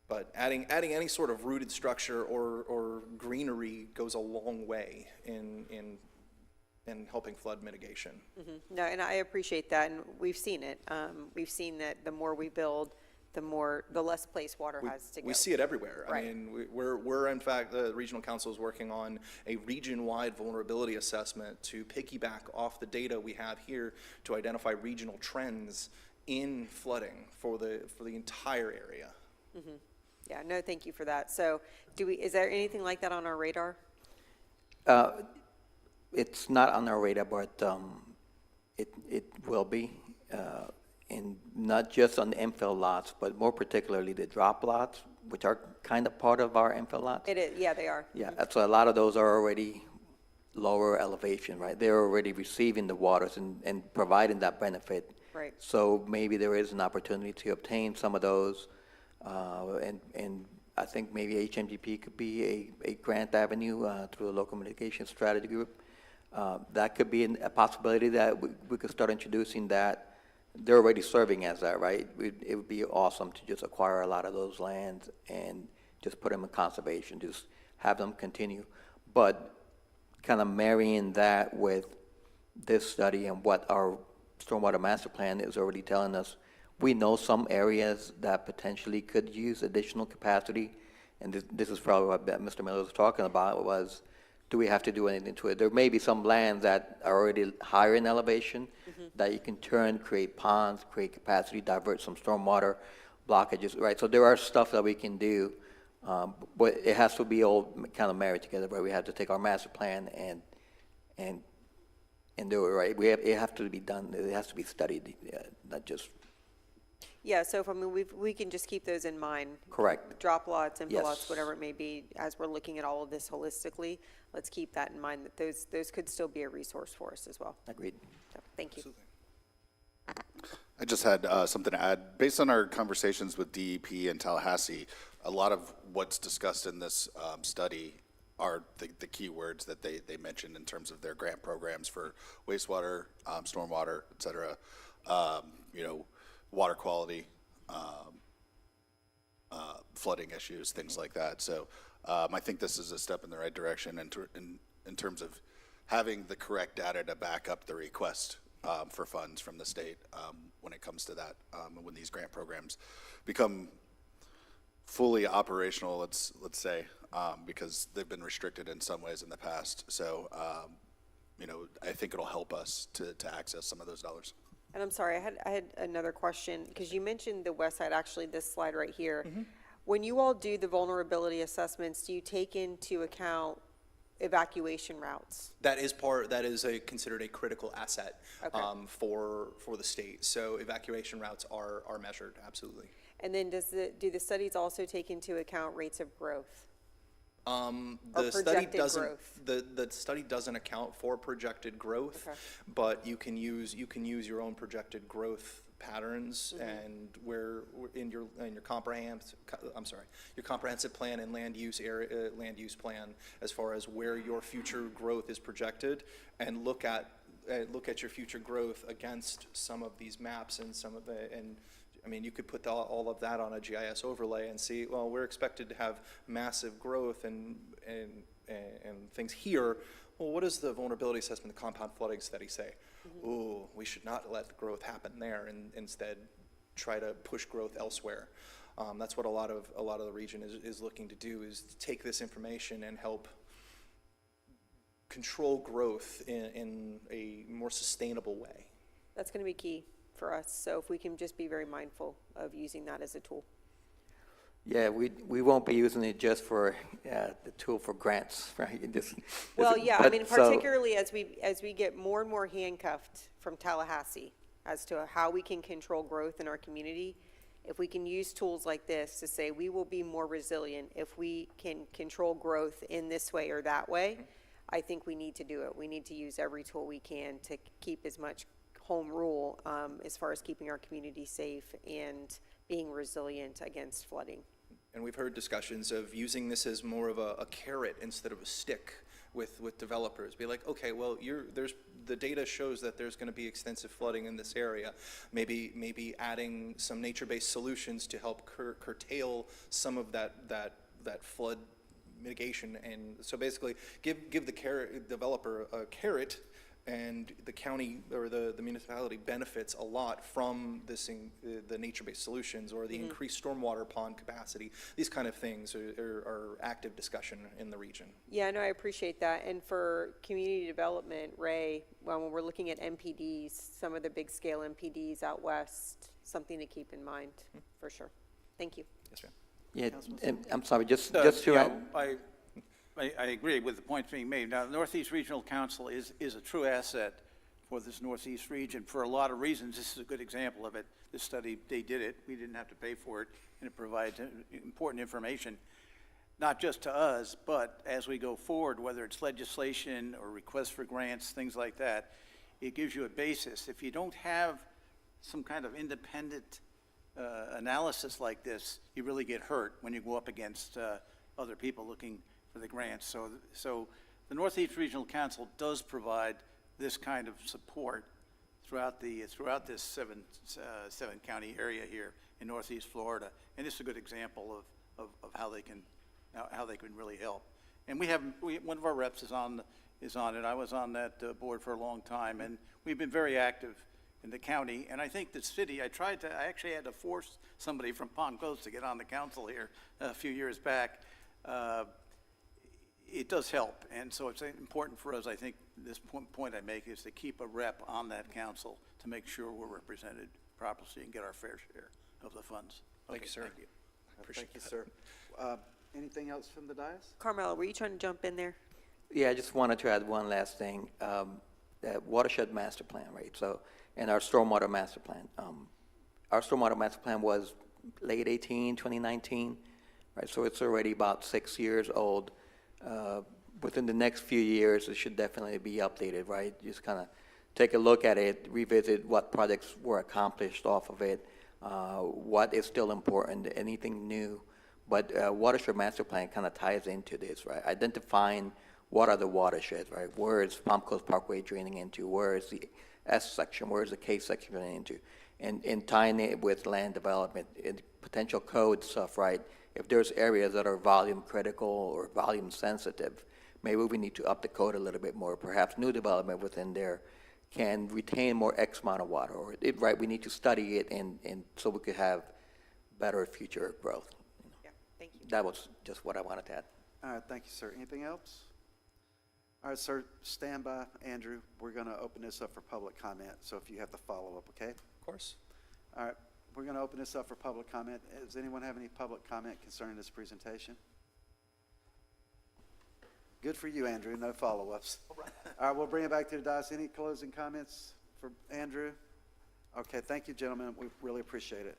but adding any sort of rooted structure or greenery goes a long way in helping flood mitigation. No, and I appreciate that, and we've seen it. We've seen that the more we build, the less place water has to go. We see it everywhere. Right. I mean, we're in fact, the regional council is working on a region-wide vulnerability assessment to piggyback off the data we have here to identify regional trends in flooding for the entire area. Yeah, no, thank you for that. So is there anything like that on our radar? It's not on our radar, but it will be. And not just on the infill lots, but more particularly the drop lots, which are kind of part of our infill lots. It is, yeah, they are. Yeah, so a lot of those are already lower elevation, right? They're already receiving the waters and providing that benefit. Right. So maybe there is an opportunity to obtain some of those, and I think maybe HMGP could be a grant avenue through the local mitigation strategy group. That could be a possibility that we could start introducing that. They're already serving as that, right? It would be awesome to just acquire a lot of those lands and just put them in conservation, just have them continue. But kind of marrying that with this study and what our stormwater master plan is already telling us, we know some areas that potentially could use additional capacity. And this is probably what Mr. Miller was talking about, was do we have to do anything to it? There may be some lands that are already higher in elevation that you can turn, create ponds, create capacity, divert some stormwater blockages, right? So there are stuff that we can do, but it has to be all kind of married together, where we have to take our master plan and do it, right? It has to be done, it has to be studied, not just. Yeah, so we can just keep those in mind. Correct. Drop lots, infill Yes. lots, whatever it may be, as we're looking at all of this holistically, let's keep that in mind, that those could still be a resource for us as well. Agreed. So, thank you. I just had something to add. Based on our conversations with DEP and Tallahassee, a lot of what's discussed in this study are the key words that they mentioned in terms of their grant programs for wastewater, stormwater, et cetera, water quality, flooding issues, things like that. So I think this is a step in the right direction in terms of having the correct data to back up the request for funds from the state when it comes to that, when these grant programs become fully operational, let's say, because they've been restricted in some ways in the past. So, I think it'll help us to access some of those dollars. And I'm sorry, I had another question, because you mentioned the west side, actually this slide right here. When you all do the vulnerability assessments, do you take into account evacuation routes? That is considered a critical asset for the state. So evacuation routes are measured, absolutely. And then do the studies also take into account rates of growth? The study projected doesn't, growth? the study doesn't account for projected growth, Okay. but you can use your own projected growth patterns and where in your your comprehensive plan and land use plan as far as where your future growth is projected, and look at your future growth against some of these maps and some of the, and I mean, you could put all of that on a GIS overlay and see, well, we're expected to have massive growth and things here. Well, what does the vulnerability assessment, the compound flooding study say? Ooh, we should not let the growth happen there, and instead try to push growth elsewhere. That's what a lot of the region is looking to do, is to take this information and help control growth in a more sustainable way. That's going to be key for us. So if we can just be very mindful of using that as a tool. Yeah, we won't be using it just for the tool for grants, right? Well, yeah, I but mean, so- particularly as we get more and more handcuffed from Tallahassee as to how we can control growth in our community, if we can use tools like this to say we will be more resilient if we can control growth in this way or that way, I think we need to do it. We need to use every tool we can to keep as much home rule as far as keeping our community safe and being resilient against flooding. And we've heard discussions of using this as more of a carrot instead of a stick with developers. Be like, okay, well, the data shows that there's going to be extensive flooding in this area. Maybe adding some nature-based solutions to help curtail some of that flood mitigation. And so basically, give the developer a carrot, and the county or the municipality benefits a lot from the nature-based solutions or the increased stormwater pond capacity. These kind of things are active discussion in the region. Yeah, no, I appreciate that. And for community development, Ray, when we're looking at MPDs, some of the big scale MPDs out west, something to keep in mind for sure. Thank you. Yes, ma'am. Yeah, and I'm sorry, just to Yeah, add. I agree with the points being made. Now, the Northeast Regional Council is a true asset for this Northeast region for a lot of reasons. This is a good example of it. This study, they did it. We didn't have to pay for it, and it provides important information, not just to us, but as we go forward, whether it's legislation or requests for grants, things like that, it gives you a basis. If you don't have some kind of independent analysis like this, you really get hurt when you go up against other people looking for the grants. So the Northeast Regional Council does provide this kind of support throughout this seven county area here in Northeast Florida, and it's a good example of how they can really help. And one of our reps is on it. I was on that board for a long time, and we've been very active in the county. And I think the city, I actually had to force somebody from Palm Coast to get on the council here a few years back. It does help, and so it's important for us, I think, this point I make is to keep a rep on that council to make sure we're represented properly and get our fair share of the funds. Thank you, sir. Thank you. Appreciate Thank you, sir. Anything else from the dais? Carmelo, were you trying to jump in there? Yeah, I just wanted to add one last thing. That watershed master plan, right? So, and our stormwater master plan. Our stormwater master plan was late 2019, right? So it's already about 6 years old. Within the next few years, it should definitely be updated, right? Just kind of take a look at it, revisit what projects were accomplished off of it, what is still important, anything new. But watershed master plan kind of ties into this, right? Identifying what are the watersheds, right? Where is Palm Coast Parkway draining into? Where is the S section? Where is the K section draining into? And tying it with land development and potential code stuff, right? If there's areas that are volume critical or volume sensitive, maybe we need to up the code a little bit more. Perhaps new development within there can retain more X amount of water, or right? We need to study it and so we could have better future growth. Yeah, thank you. That was just what I wanted to add. All right, thank you, sir. Anything else? All right, sir, stand by. Andrew, we're going to open this up for public comment, so if you have the follow-up, okay? Of course. All right, we're going to open this up for public comment. Does anyone have any public comment concerning this presentation? Good for you, Andrew, no follow-ups. All right, we'll bring it back to the dais. Any closing comments for Andrew? Okay, thank you, gentlemen. We really appreciate it.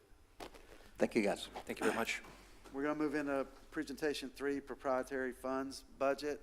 Thank you, guys. Thank you very much. We're going to move into presentation 3, proprietary funds budget.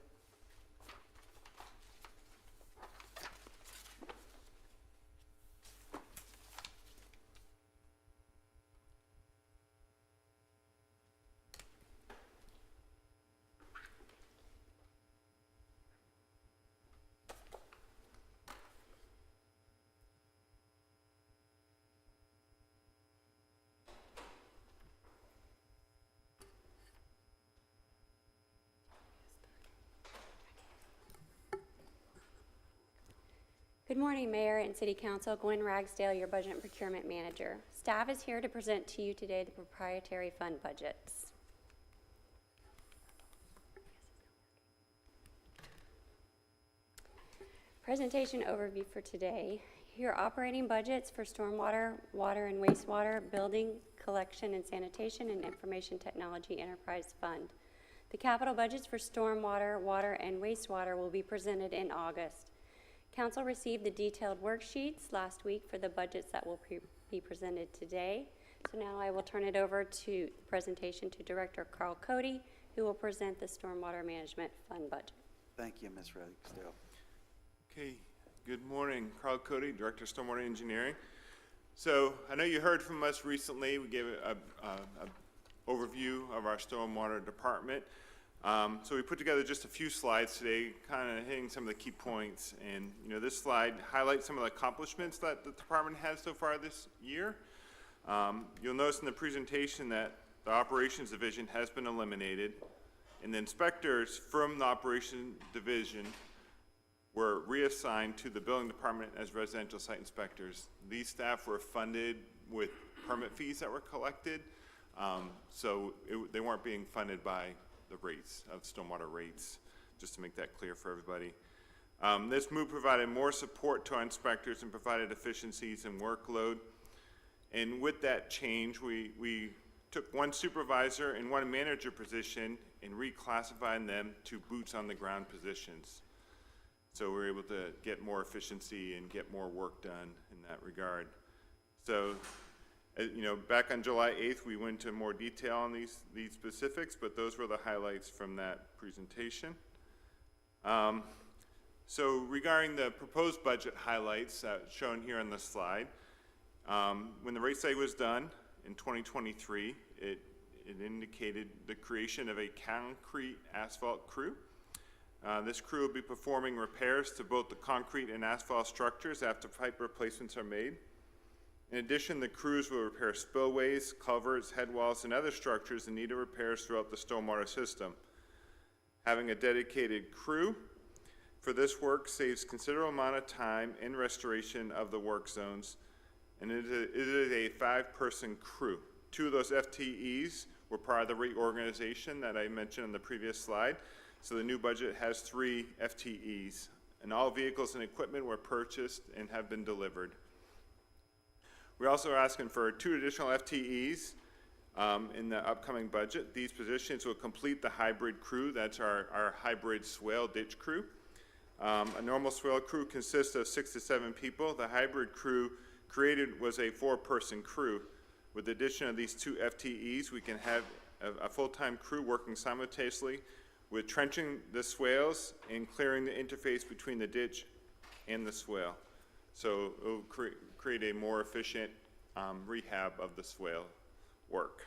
Good morning, Mayor and City Council. Gwen Ragsdale, your Budget and Procurement Manager. Staff is here to present to you today the proprietary fund budgets. Presentation overview for today. Your operating budgets for stormwater, water and wastewater, building, collection and sanitation, and information technology enterprise fund. The capital budgets for stormwater, water, and wastewater will be presented in August. Council received the detailed worksheets last week for the budgets that will be presented today. So now I will turn it over to the presentation to Director Carl Cody, who will present the Stormwater Management Fund budget. Thank you, Ms. Ragsdale. Okay, good morning. Carl Cody, Director of Stormwater Engineering. So I know you heard from us recently. We gave an overview of our stormwater department. So we put together just a few slides today, kind of hitting some of the key points. And this slide highlights some of the accomplishments that the department has so far this year. You'll notice in the presentation that the operations division has been eliminated, and the inspectors from the operations division were reassigned to the building department as residential site inspectors. These staff were funded with permit fees that were collected, so they weren't being funded by the rates of stormwater rates, just to make that clear for everybody. This move provided more support to our inspectors and provided efficiencies and workload. And with that change, we took one supervisor and one manager position and reclassified them to boots on the ground positions. So we're able to get more efficiency and get more work done in that regard. So, back on July 8th, we went into more detail on these specifics, but those were the highlights from that presentation. So regarding the proposed budget highlights shown here on the slide, when the rate study was done in 2023, it indicated the creation of a concrete asphalt crew. This crew will be performing repairs to both the concrete and asphalt structures after pipe replacements are made. In addition, the crews will repair spillways, culverts, head walls, and other structures in need of repairs throughout the stormwater system. Having a dedicated crew for this work saves considerable amount of time in restoration of the work zones, and it is a 5-person crew. 2 of those FTEs were part of the reorganization that I mentioned on the previous slide, so the new budget has 3 FTEs, and all vehicles and equipment were purchased and have been delivered. We're also asking for 2 additional FTEs in the upcoming budget. These positions will complete the hybrid crew. That's our hybrid swale ditch crew. A normal swale crew consists of 6 to 7 people. The hybrid crew created was a 4-person crew. With the addition of these 2 FTEs, we can have a full-time crew working simultaneously with trenching the swales and clearing the interface between the ditch and the swale. So it will create a more efficient rehab of the swale work.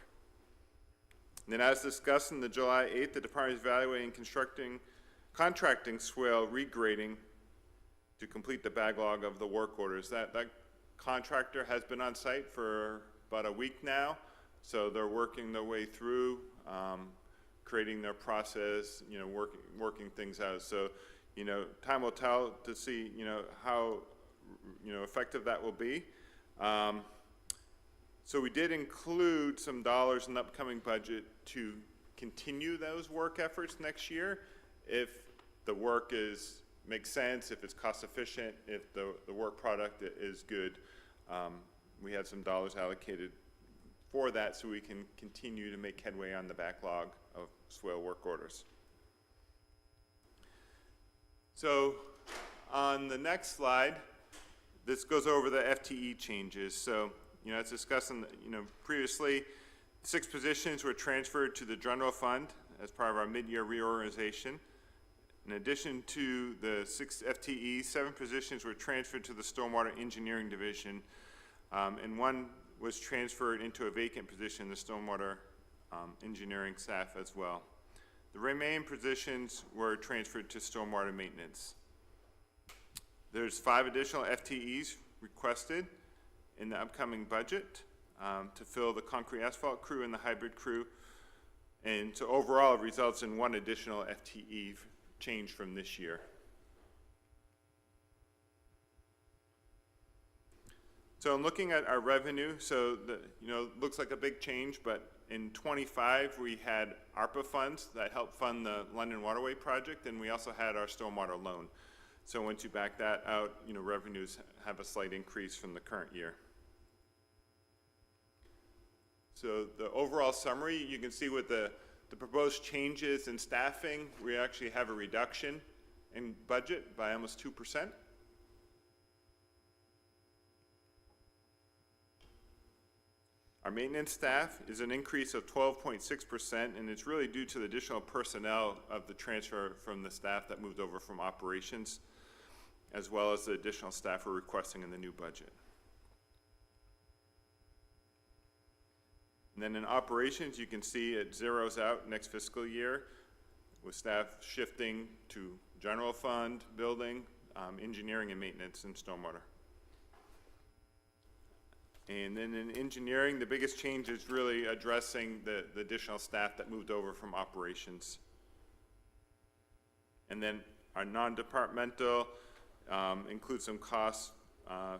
And then, as discussed in the July 8th, the department is evaluating contracting swale regrading to complete the backlog of the work orders. That contractor has been on site for about a week now, so they're working their way through, creating their process, working things out. So, time will tell to see, how effective that will be. So we did include some dollars in the upcoming budget to continue those work efforts next year if the work makes sense, if it's cost efficient, if the work product is good. We had some dollars allocated for that so we can continue to make headway on the backlog of swale work orders. So on the next slide, this goes over the FTE changes. So, as discussed previously, 6 positions were transferred to the general fund as part of our mid-year reorganization. In addition to the 6 FTEs, 7 positions were transferred to the Stormwater Engineering Division, and 1 was transferred into a vacant position in the Stormwater Engineering staff as well. The remaining positions were transferred to Stormwater Maintenance. There's 5 additional FTEs requested in the upcoming budget to fill the concrete asphalt crew and the hybrid crew, and so overall it results in 1 additional FTE change from this year. So in looking at our revenue, so looks like a big change, but in '25 we had ARPA funds that helped fund the London Waterway project, and we also had our stormwater loan. So once you back that out, revenues have a slight increase from the current year. So the overall summary, you can see with the proposed changes in staffing, we actually have a reduction in budget by almost 2%. Our maintenance staff is an increase of 12.6%, and it's really due to the additional personnel of the transfer from the staff that moved over from operations, as well as the additional staff we're requesting in the new budget. And then in operations, you can see it zeroes out next fiscal year with staff shifting to general fund, building, engineering and maintenance, and stormwater. And then in engineering, the biggest change is really addressing the additional staff that moved over from operations. And then our non-departmental includes some costs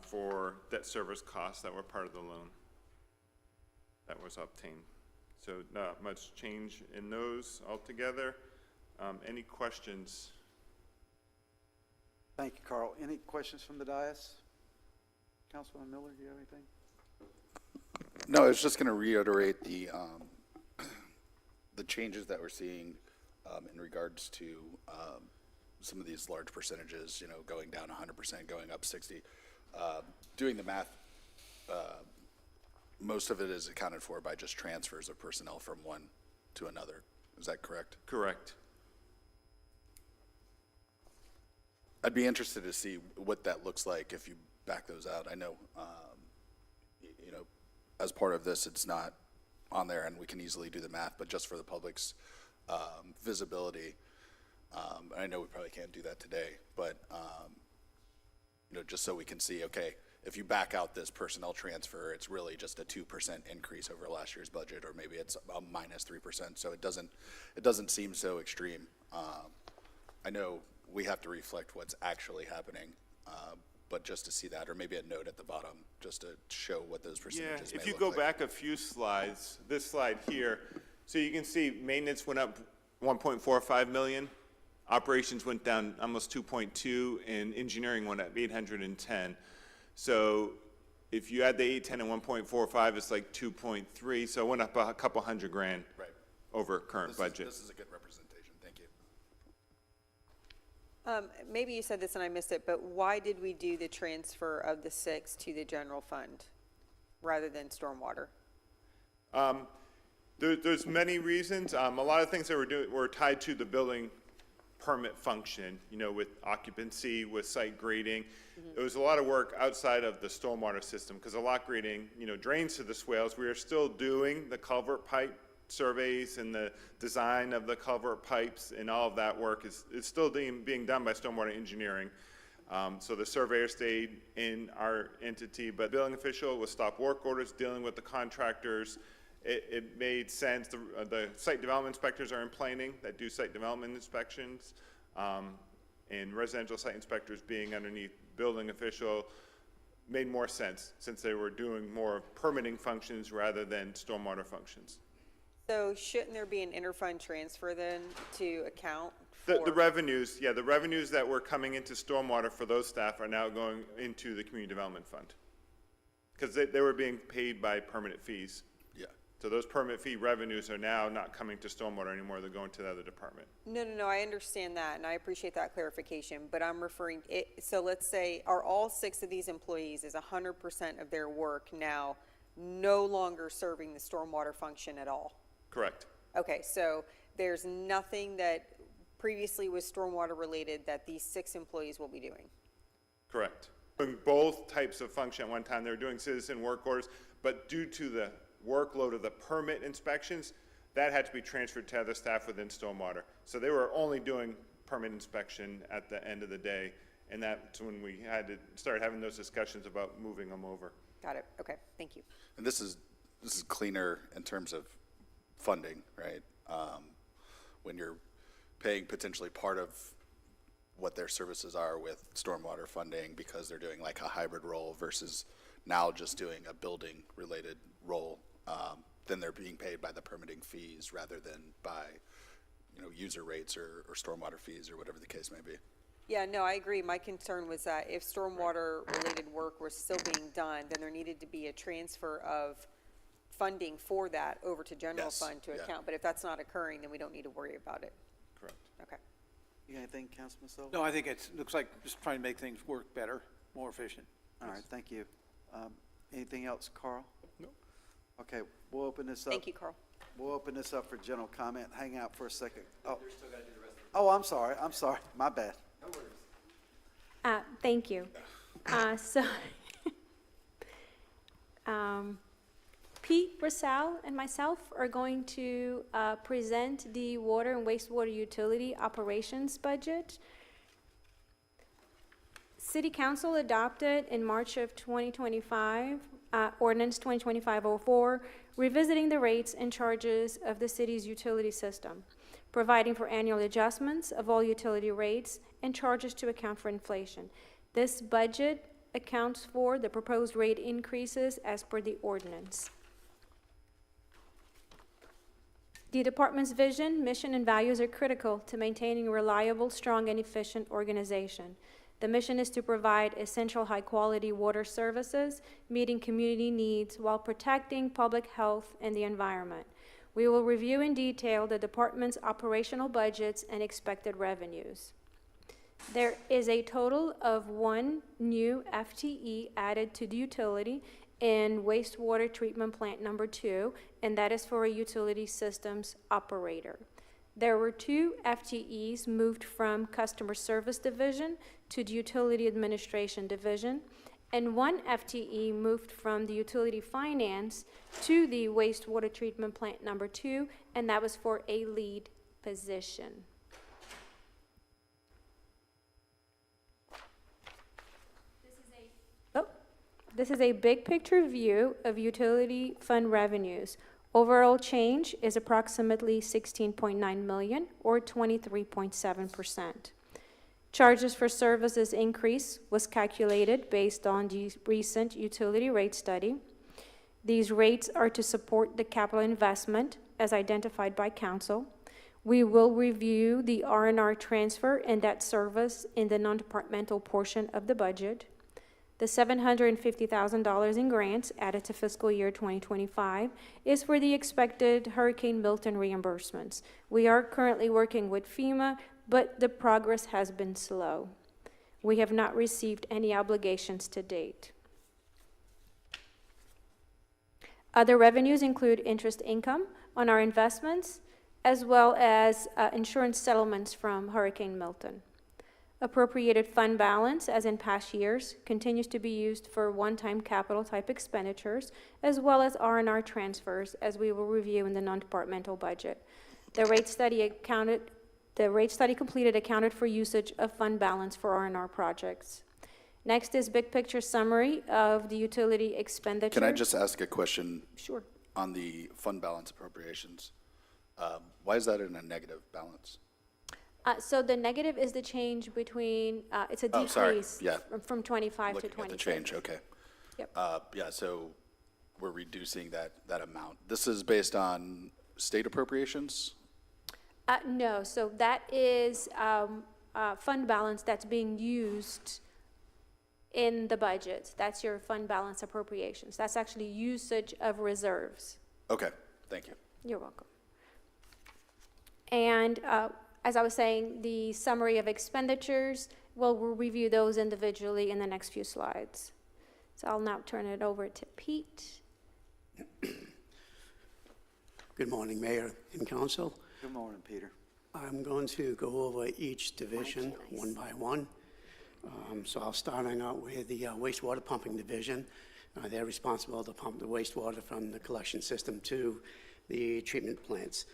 for debt service costs that were part of the loan that was obtained. So not much change in those altogether. Any questions? Thank you, Carl. Any questions from the dais? Councilman Miller, do you have anything? No, I was just going to reiterate the changes that we're seeing in regards to some of these large percentages, going down 100%, going up 60. Doing the math, most of it is accounted for by just transfers of personnel from one to another. Is that correct? Correct. I'd be interested to see what that looks like if you back those out. I know, as part of this, it's not on there and we can easily do the math, but just for the public's visibility, I know we probably can't do that today, but just so we can see, okay, if you back out this personnel transfer, it's really just a 2% increase over last year's budget, or maybe it's a minus 3%. So it doesn't seem so extreme. I know we have to reflect what's actually happening, but just to see that, or maybe a note at the bottom, just to show what those percentages may if you look go like. back a few slides, this slide here, so you can see maintenance went up 1.45 million, operations went down almost 2.2, and engineering went up 810. So if you add the 810 and 1.45, it's like 2.3, so it went up a couple $100,000 over current budget. This is a good representation. Thank you. Maybe you said this and I missed it, but why did we do the transfer of the 6 to the general fund rather than stormwater? There's many reasons. A lot of things that we're doing were tied to the building permit function, with occupancy, with site grading. It was a lot of work outside of the stormwater system because a lot grading, drains to the swales. We are still doing the culvert pipe surveys and the design of the culvert pipes, and all of that work is still being done by stormwater engineering. So the surveyor stayed in our entity, but building official with stop work orders, dealing with the contractors. It made sense. The site development inspectors are in planning that do site development inspections, and residential site inspectors being underneath building official made more sense since they were doing more permitting functions rather than stormwater functions. So shouldn't there be an interfund transfer then to account for? The revenues, the revenues that were coming into stormwater for those staff are now going into the community development fund because they were being paid by permanent fees. Yeah. So those permit fee revenues are now not coming to stormwater anymore, they're going to the other department. No, I understand that, and I appreciate that clarification, but I'm referring, so let's say, are all 6 of these employees, is 100% of their work now no longer serving the stormwater function at all. Correct. Okay, so there's nothing that previously was stormwater related that these 6 employees will be doing? Correct. Doing both types of function at one time. They were doing citizen work orders, but due to the workload of the permit inspections, that had to be transferred to other staff within stormwater. So they were only doing permit inspection at the end of the day, and that's when we had to start having those discussions about moving them over. Got it, okay, thank you. And this is cleaner in terms of funding, right? When you're paying potentially part of what their services are with stormwater funding because they're doing like a hybrid role versus now just doing a building related role, then they're being paid by the permitting fees rather than by, user rates or stormwater fees or whatever the case may be. Yeah, no, I agree. My concern was that if stormwater-related work was still being done, then there needed to be a transfer of funding for that over to general Yes, fund to yeah. account. But if that's not occurring, then we don't need to worry about it. Correct. Okay. You got anything, Councilman Silva? No, I think it looks like just trying to make things work better, more efficient. All right, thank you. Anything else, Carl? No. Okay, we'll open this up. Thank you, Carl. We'll open this up for general comment. Hang out for a second. Oh, I'm sorry, my bad. Thank you. Pete Brissell and myself are going to present the water and wastewater utility operations budget. City Council adopted in March of 2025, Ordinance 2025-04, revisiting the rates and charges of the city's utility system, providing for annual adjustments of all utility rates and charges to account for inflation. This budget accounts for the proposed rate increases as per the ordinance. The department's vision, mission, and values are critical to maintaining a reliable, strong, and efficient organization. The mission is to provide essential high-quality water services, meeting community needs while protecting public health and the environment. We will review in detail the department's operational budgets and expected revenues. There is a total of 1 new FTE added to the utility in wastewater treatment plant number 2, and that is for a utility systems operator. There were 2 FTEs moved from customer service division to the utility administration division, and 1 FTE moved from the utility finance to the wastewater treatment plant number 2, and that was for a lead position. This is a big picture view of utility fund revenues. Overall change is approximately 16.9 million or 23.7%. Charges for services increase was calculated based on the recent utility rate study. These rates are to support the capital investment as identified by council. We will review the R&R transfer and debt service in the non-departmental portion of the budget. The $750,000 in grants added to fiscal year 2025 is for the expected Hurricane Milton reimbursements. We are currently working with FEMA, but the progress has been slow. We have not received any obligations to date. Other revenues include interest income on our investments, as well as insurance settlements from Hurricane Milton. Appropriated fund balance, as in past years, continues to be used for one-time capital type expenditures, as well as R&R transfers, as we will review in the non-departmental budget. The rate study completed accounted for usage of fund balance for R&R projects. Next is big picture summary of the utility expenditure. Can I just ask a question? Sure. On the fund balance appropriations, why is that in a negative balance? So the negative is the change between, it's a decrease from 25 to 26. Looking at the change, okay. Yep. Yeah, so we're reducing that amount. This is based on state appropriations? No, so that is fund balance that's being used in the budget. That's your fund balance appropriations. That's actually usage of reserves. Okay, thank you. You're welcome. And as I was saying, the summary of expenditures, we'll review those individually in the next few slides. So I'll now turn it over to Pete Good morning, Mayor and Council. Good morning, Peter. I'm going to go over each division one by one. So I'll starting out with the wastewater pumping division. They're responsible to pump the wastewater from the collection system to the treatment plants.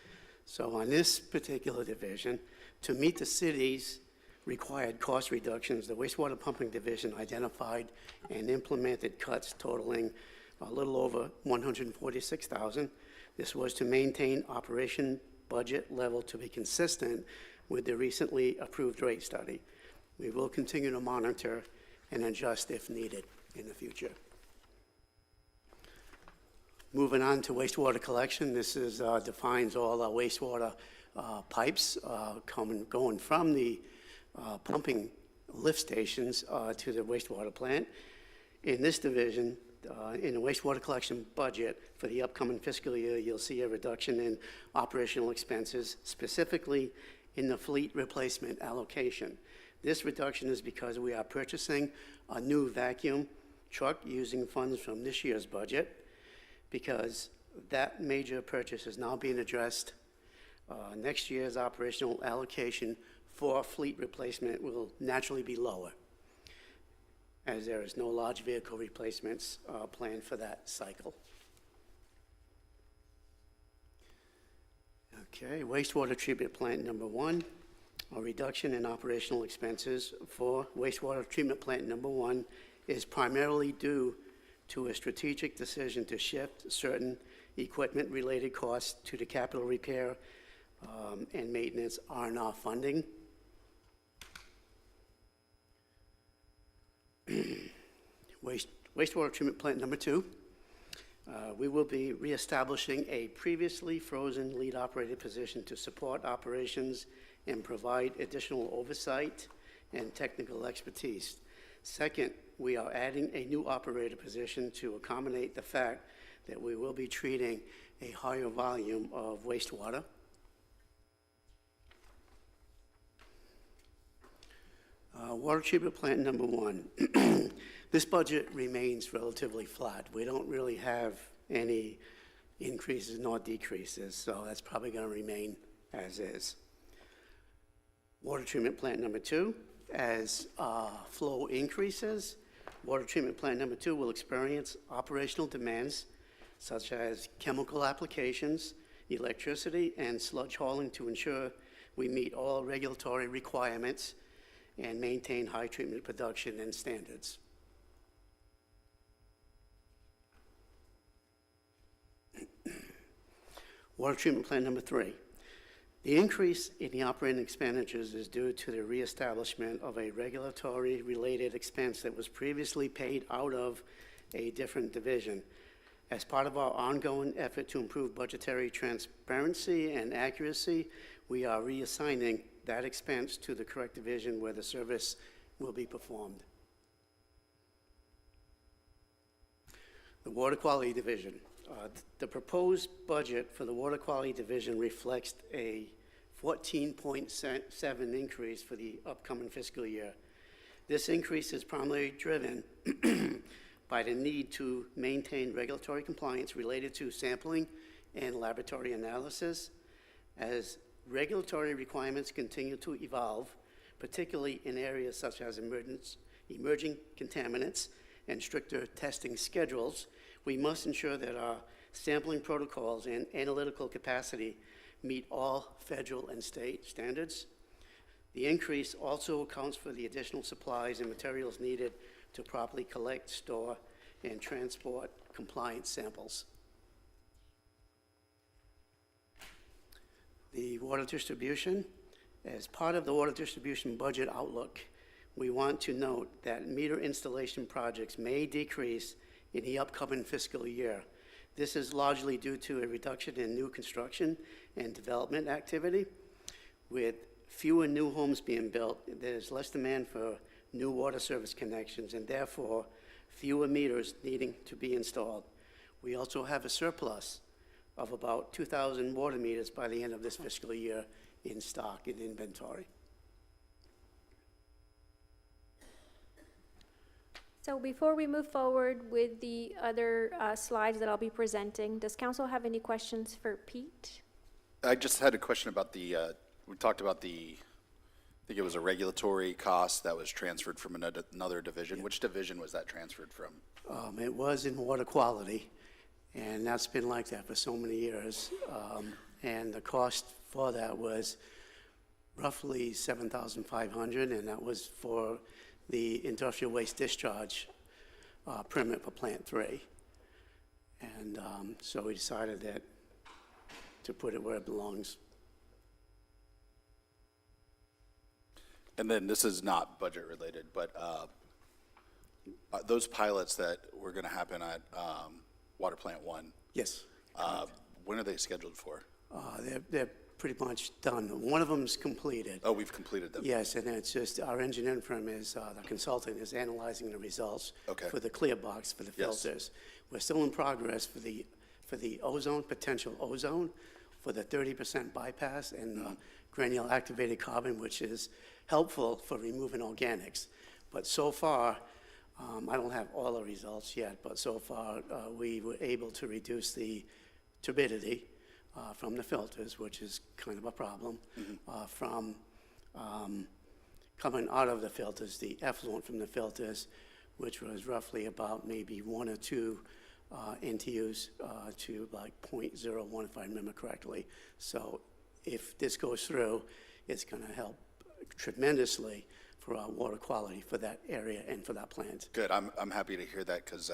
So on this particular division, to meet the city's required cost reductions, the wastewater pumping division identified and implemented cuts totaling a little over $146,000. This was to maintain operation budget level to be consistent with the recently approved rate study. We will continue to monitor and adjust if needed in the future. Moving on to wastewater collection, this is defines all our wastewater pipes going from the pumping lift stations to the wastewater plant. In this division, in the wastewater collection budget for the upcoming fiscal year, you'll see a reduction in operational expenses, specifically in the fleet replacement allocation. This reduction is because we are purchasing a new vacuum truck using funds from this year's budget, because that major purchase is now being addressed. Next year's operational allocation for fleet replacement will naturally be lower, as there is no large vehicle replacements planned for that cycle. Okay, wastewater treatment plant number 1, a reduction in operational expenses for wastewater treatment plant number 1 is primarily due to a strategic decision to shift certain equipment-related costs to the capital repair and maintenance R&R funding. Wastewater treatment plant number 2, we will be reestablishing a previously frozen lead operator position to support operations and provide additional oversight and technical expertise. Second, we are adding a new operator position to accommodate the fact that we will be treating a higher volume of wastewater. Water treatment plant number 1. This budget remains relatively flat. We don't really have any increases nor decreases, so that's probably going to remain as is. Water treatment plant number 2, as flow increases, water treatment plant number 2 will experience operational demands such as chemical applications, electricity, and sludge hauling to ensure we meet all regulatory requirements and maintain high treatment production and standards. Water treatment plant number 3. The increase in the operating expenditures is due to the reestablishment of a regulatory-related expense that was previously paid out of a different division. As part of our ongoing effort to improve budgetary transparency and accuracy, we are reassigning that expense to the correct division where the service will be performed. The Water Quality Division. The proposed budget for the Water Quality Division reflects a 14.7% increase for the upcoming fiscal year. This increase is primarily driven by the need to maintain regulatory compliance related to sampling and laboratory analysis. As regulatory requirements continue to evolve, particularly in areas such as emerging contaminants and stricter testing schedules, we must ensure that our sampling protocols and analytical capacity meet all federal and state standards. The increase also accounts for the additional supplies and materials needed to properly collect, store, and transport compliant samples. The water distribution. As part of the water distribution budget outlook, we want to note that meter installation projects may decrease in the upcoming fiscal year. This is largely due to a reduction in new construction and development activity. With fewer new homes being built, there's less demand for new water service connections and therefore fewer meters needing to be installed. We also have a surplus of about 2,000 water meters by the end of this fiscal year in stock and inventory. So before we move forward with the other slides that I'll be presenting, does council have any questions for Pete? I just had a question about we talked about I think it was a regulatory cost that was transferred from another division. Which division was that transferred from? It was in water quality, and that's been like that for so many years. And the cost for that was roughly $7,500, and that was for the industrial waste discharge permit for Plant 3. And so we decided to put it where it belongs. And then this is not budget related, but those pilots that were going to happen at Water Plant 1. Yes. When are they scheduled for? They're pretty much done. One of them's completed. Oh, we've completed them. Yes, and it's just our engineering firm is, the consultant is analyzing the results for the clear box for the Yes. filters. We're still in progress for the ozone, potential ozone, for the 30% bypass and granular activated carbon, which is helpful for removing organics. But so far, I don't have all the results yet, but so far we were able to reduce the turbidity from the filters, which is kind of a problem, from coming out of the filters, the effluent from the filters, which was roughly about maybe 1 or 2 NTUs to like 0.01, if I remember correctly. So if this goes through, it's going to help tremendously for our water quality for that area and for that plant. Good. I'm happy to hear that because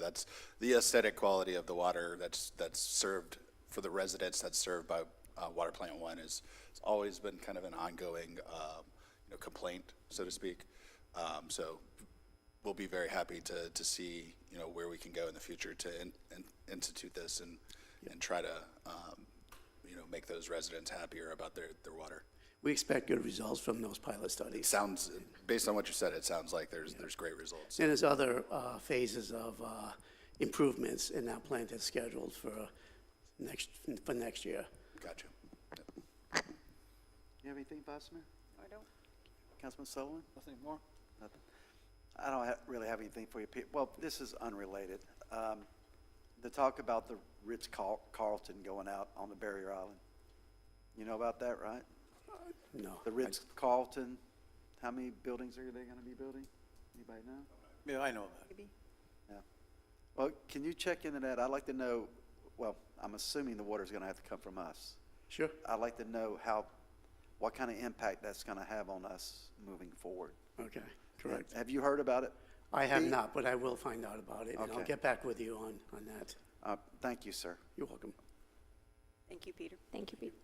that's the aesthetic quality of the water that's served for the residents that's served by Water Plant 1 it's always been kind of an ongoing complaint, so to speak. So we'll be very happy to see where we can go in the future to institute this and try to make those residents happier about their water. We expect good results from those pilot studies. Sounds, based on what you said, it sounds like there's great results. And there's other phases of improvements in that plant that's scheduled for next year. Gotcha. You have anything, Vice Mayor? I don't. Councilman Sullivan? Nothing more? Nothing. I don't really have anything for you, Pete. Well, this is unrelated. The talk about the Ritz-Carlton going out on the Barrier Island. You know about that, right? No. The Ritz-Carlton, how many buildings are they going to be building? Anybody know? Yeah, I know that. Yeah. Well, can you check into that? I'd like to know, well, I'm assuming the water's going to have to come from us. Sure. I'd like to know what kind of impact that's going to have on us moving forward. Okay, correct. Have you heard about it? I have Pete? not, but I will find out about it, and I'll Okay. get back with you on that. Thank you, sir. You're welcome. Thank you, Peter. Thank you, Pete.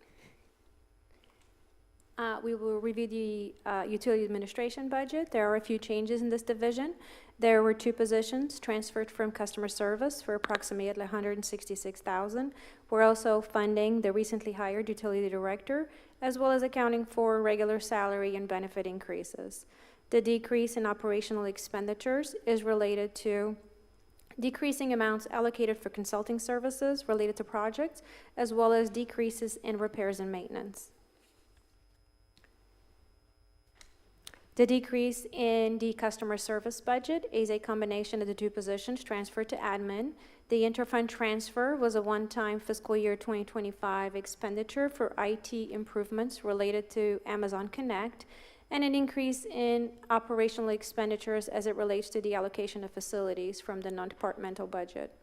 We will review the utility administration budget. There are a few changes in this division. There were 2 positions transferred from customer service for approximately $166,000. We're also funding the recently hired utility director, as well as accounting for regular salary and benefit increases. The decrease in operational expenditures is related to decreasing amounts allocated for consulting services related to projects, as well as decreases in repairs and maintenance. The decrease in the customer service budget is a combination of the 2 positions transferred to admin. The interfund transfer was a one-time fiscal year 2025 expenditure for IT improvements related to Amazon Connect, and an increase in operational expenditures as it relates to the allocation of facilities from the non-departmental budget.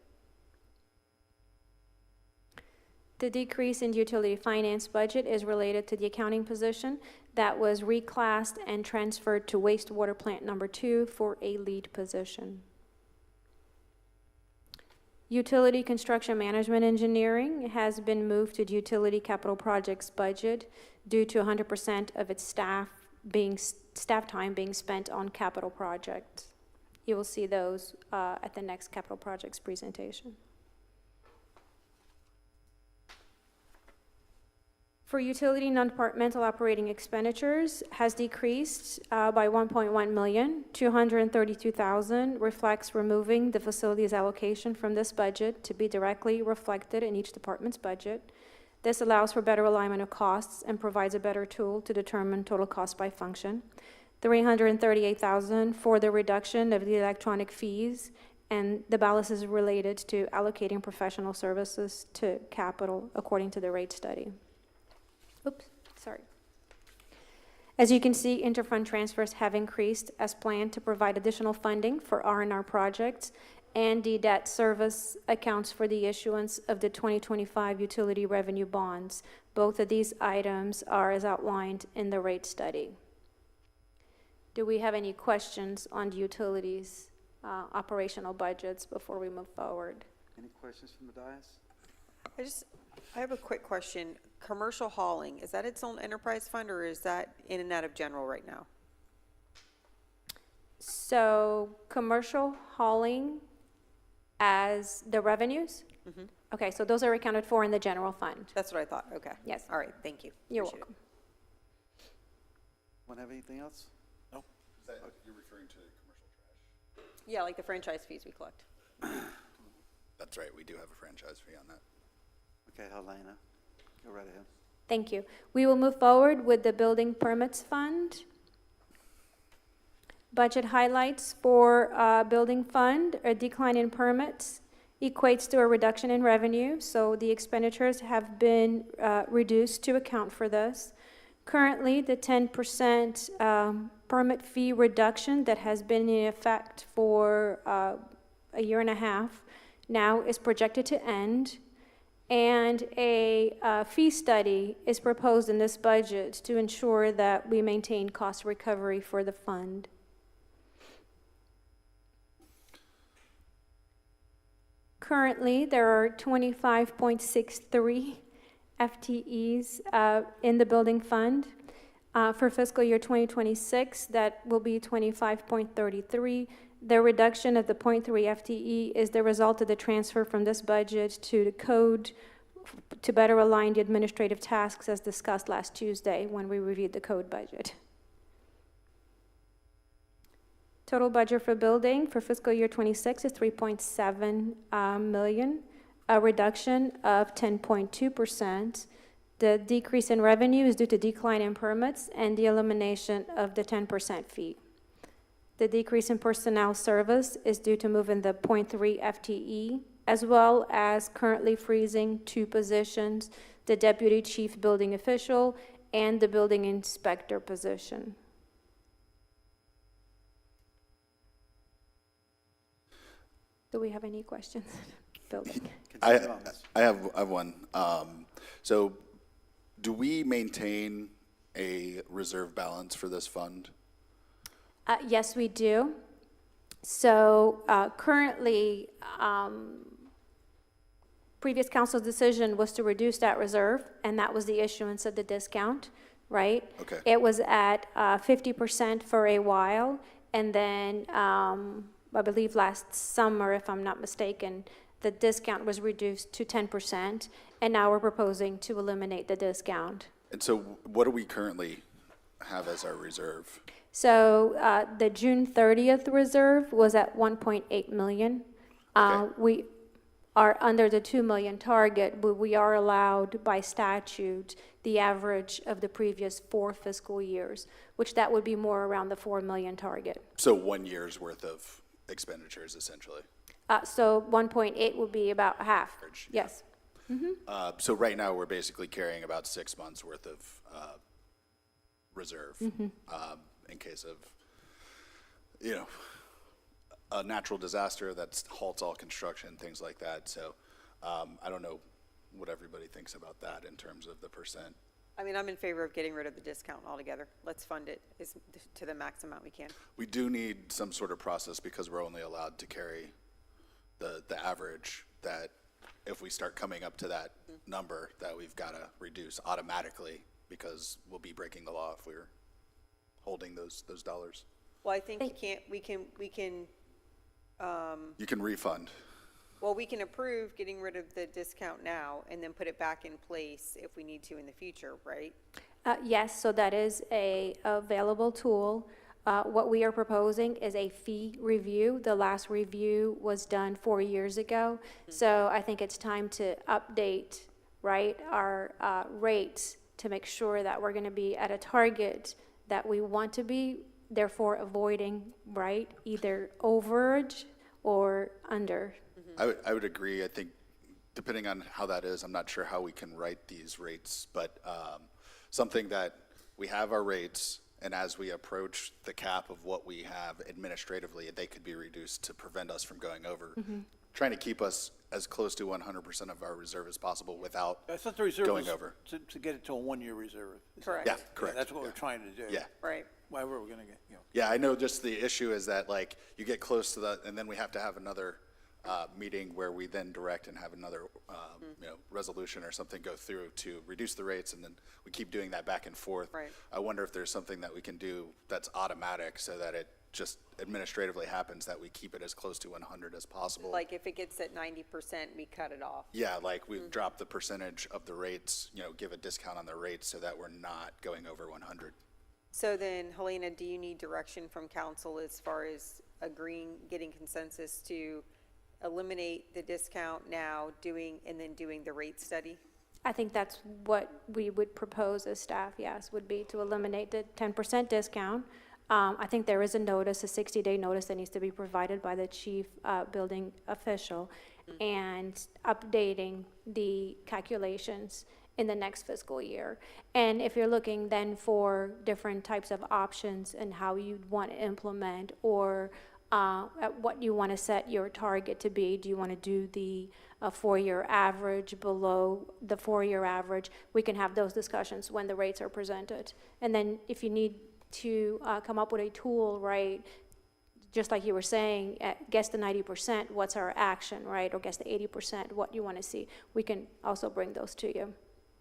The decrease in utility finance budget is related to the accounting position that was reclassed and transferred to wastewater plant number 2 for a lead position. Utility construction management engineering has been moved to the utility capital projects budget due to 100% of its staff time being spent on capital projects. You will see those at the next capital projects presentation. For utility non-departmental operating expenditures has decreased by $1.1 million. $232,000 reflects removing the facilities allocation from this budget to be directly reflected in each department's budget. This allows for better alignment of costs and provides a better tool to determine total cost by function. $338,000 for the reduction of the electronic fees, and the balance is related to allocating professional services to capital according to the rate study. Oops, sorry. As you can see, interfund transfers have increased as planned to provide additional funding for R&R projects, and the debt service accounts for the issuance of the 2025 utility revenue bonds. Both of these items are as outlined in the rate study. Do we have any questions on the utilities operational budgets before we move forward? Any questions from the dais? I have a quick question. Commercial hauling, is that its own enterprise fund, or is that in and out of general right now? So commercial hauling as the revenues? Mm-hmm. Okay, so those are accounted for in the general fund. That's what I thought. Okay. Yes. All right. Thank you. You're Appreciate welcome. Want to have anything else? No. Is that, you're referring to commercial trash? Yeah, like the franchise fees we collect. That's right, we do have a franchise fee on that. Okay, Helena, go right ahead. Thank you. We will move forward with the building permits fund. Budget highlights for building fund: a decline in permits equates to a reduction in revenue, so the expenditures have been reduced to account for this. Currently, the 10% permit fee reduction that has been in effect for a year and a half now is projected to end, and a fee study is proposed in this budget to ensure that we maintain cost recovery for the fund. Currently, there are 25.63 FTEs in the building fund. For fiscal year 2026, that will be 25.33. The reduction of the 0.3 FTE is the result of the transfer from this budget to the code to better align the administrative tasks as discussed last Tuesday when we reviewed the code budget. Total budget for building for fiscal year 26 is $3.7 million, a reduction of 10.2%. The decrease in revenue is due to decline in permits and the elimination of the 10% fee. The decrease in personnel service is due to moving the 0.3 FTE, as well as currently freezing 2 positions, the deputy chief building official and the building inspector position. Do we have any questions? Building. I have one. So do we maintain a reserve balance for this fund? Yes, we do. So currently, previous council's decision was to reduce that reserve, and that was the issuance of the discount, right? Okay. It was at 50% for a while, and then I believe last summer, if I'm not mistaken, the discount was reduced to 10%, and now we're proposing to eliminate the discount. And so what do we currently have as our reserve? So the June 30th reserve was at 1.8 million. We are under the 2 million target, but we are allowed by statute the average of the previous 4 fiscal years, which that would be more around the 4 million target. So 1 year's worth of expenditures, essentially. So 1.8 would be about half. Yes. So right now, we're basically carrying about 6 months worth of reserve in case of, a natural disaster that halts all construction, things like that. So I don't know what everybody thinks about that in terms of the percent. I mean, I'm in favor of getting rid of the discount altogether. Let's fund it to the max amount we can. We do need some sort of process because we're only allowed to carry the average, that if we start coming up to that number, that we've got to reduce automatically because we'll be breaking the law if we're holding those dollars. Well, I think we can. You can refund. Well, we can approve getting rid of the discount now and then put it back in place if we need to in the future, right? Yes, so that is a available tool. What we are proposing is a fee review. The last review was done 4 years ago. So I think it's time to update, right, our rates to make sure that we're going to be at a target that we want to be therefore avoiding, right, either overage or under. I would agree. I think depending on how that is, I'm not sure how we can write these rates, but something that we have our rates, and as we approach the cap of what we have administratively, they could be reduced to prevent us from going over. Trying to keep us as close to 100% of our reserve as possible without I thought the reserve going was over. to get it to a one-year reserve. Is that Correct. Yeah, right? correct. That's what we're trying to do. Yeah. Right. Why were we gonna get, Yeah, I know just the issue is that like you get close to that and then we have to have another meeting where we then direct and have another resolution or something go through to reduce the rates, and then we keep doing that back and forth. Right. I wonder if there's something that we can do that's automatic so that it just administratively happens, that we keep it as close to 100 as possible. Like if it gets at 90%, we cut it off. Yeah, like we've dropped the percentage of the rates, give a discount on the rates so that we're not going over 100. So then, Helena, do you need direction from council as far as getting consensus to eliminate the discount now, and then doing the rate study? I think that's what we would propose as staff, yes, would be to eliminate the 10% discount. I think there is a notice, a 60-day notice that needs to be provided by the chief building official, and updating the calculations in the next fiscal year. And if you're looking then for different types of options and how you'd want to implement, or at what you want to set your target to be, do you want to do the 4-year average, below the 4-year average? We can have those discussions when the rates are presented. And then if you need to come up with a tool, right, just like you were saying, guess the 90%, what's our action, right, or guess the 80%, what you want to see, we can also bring those to you.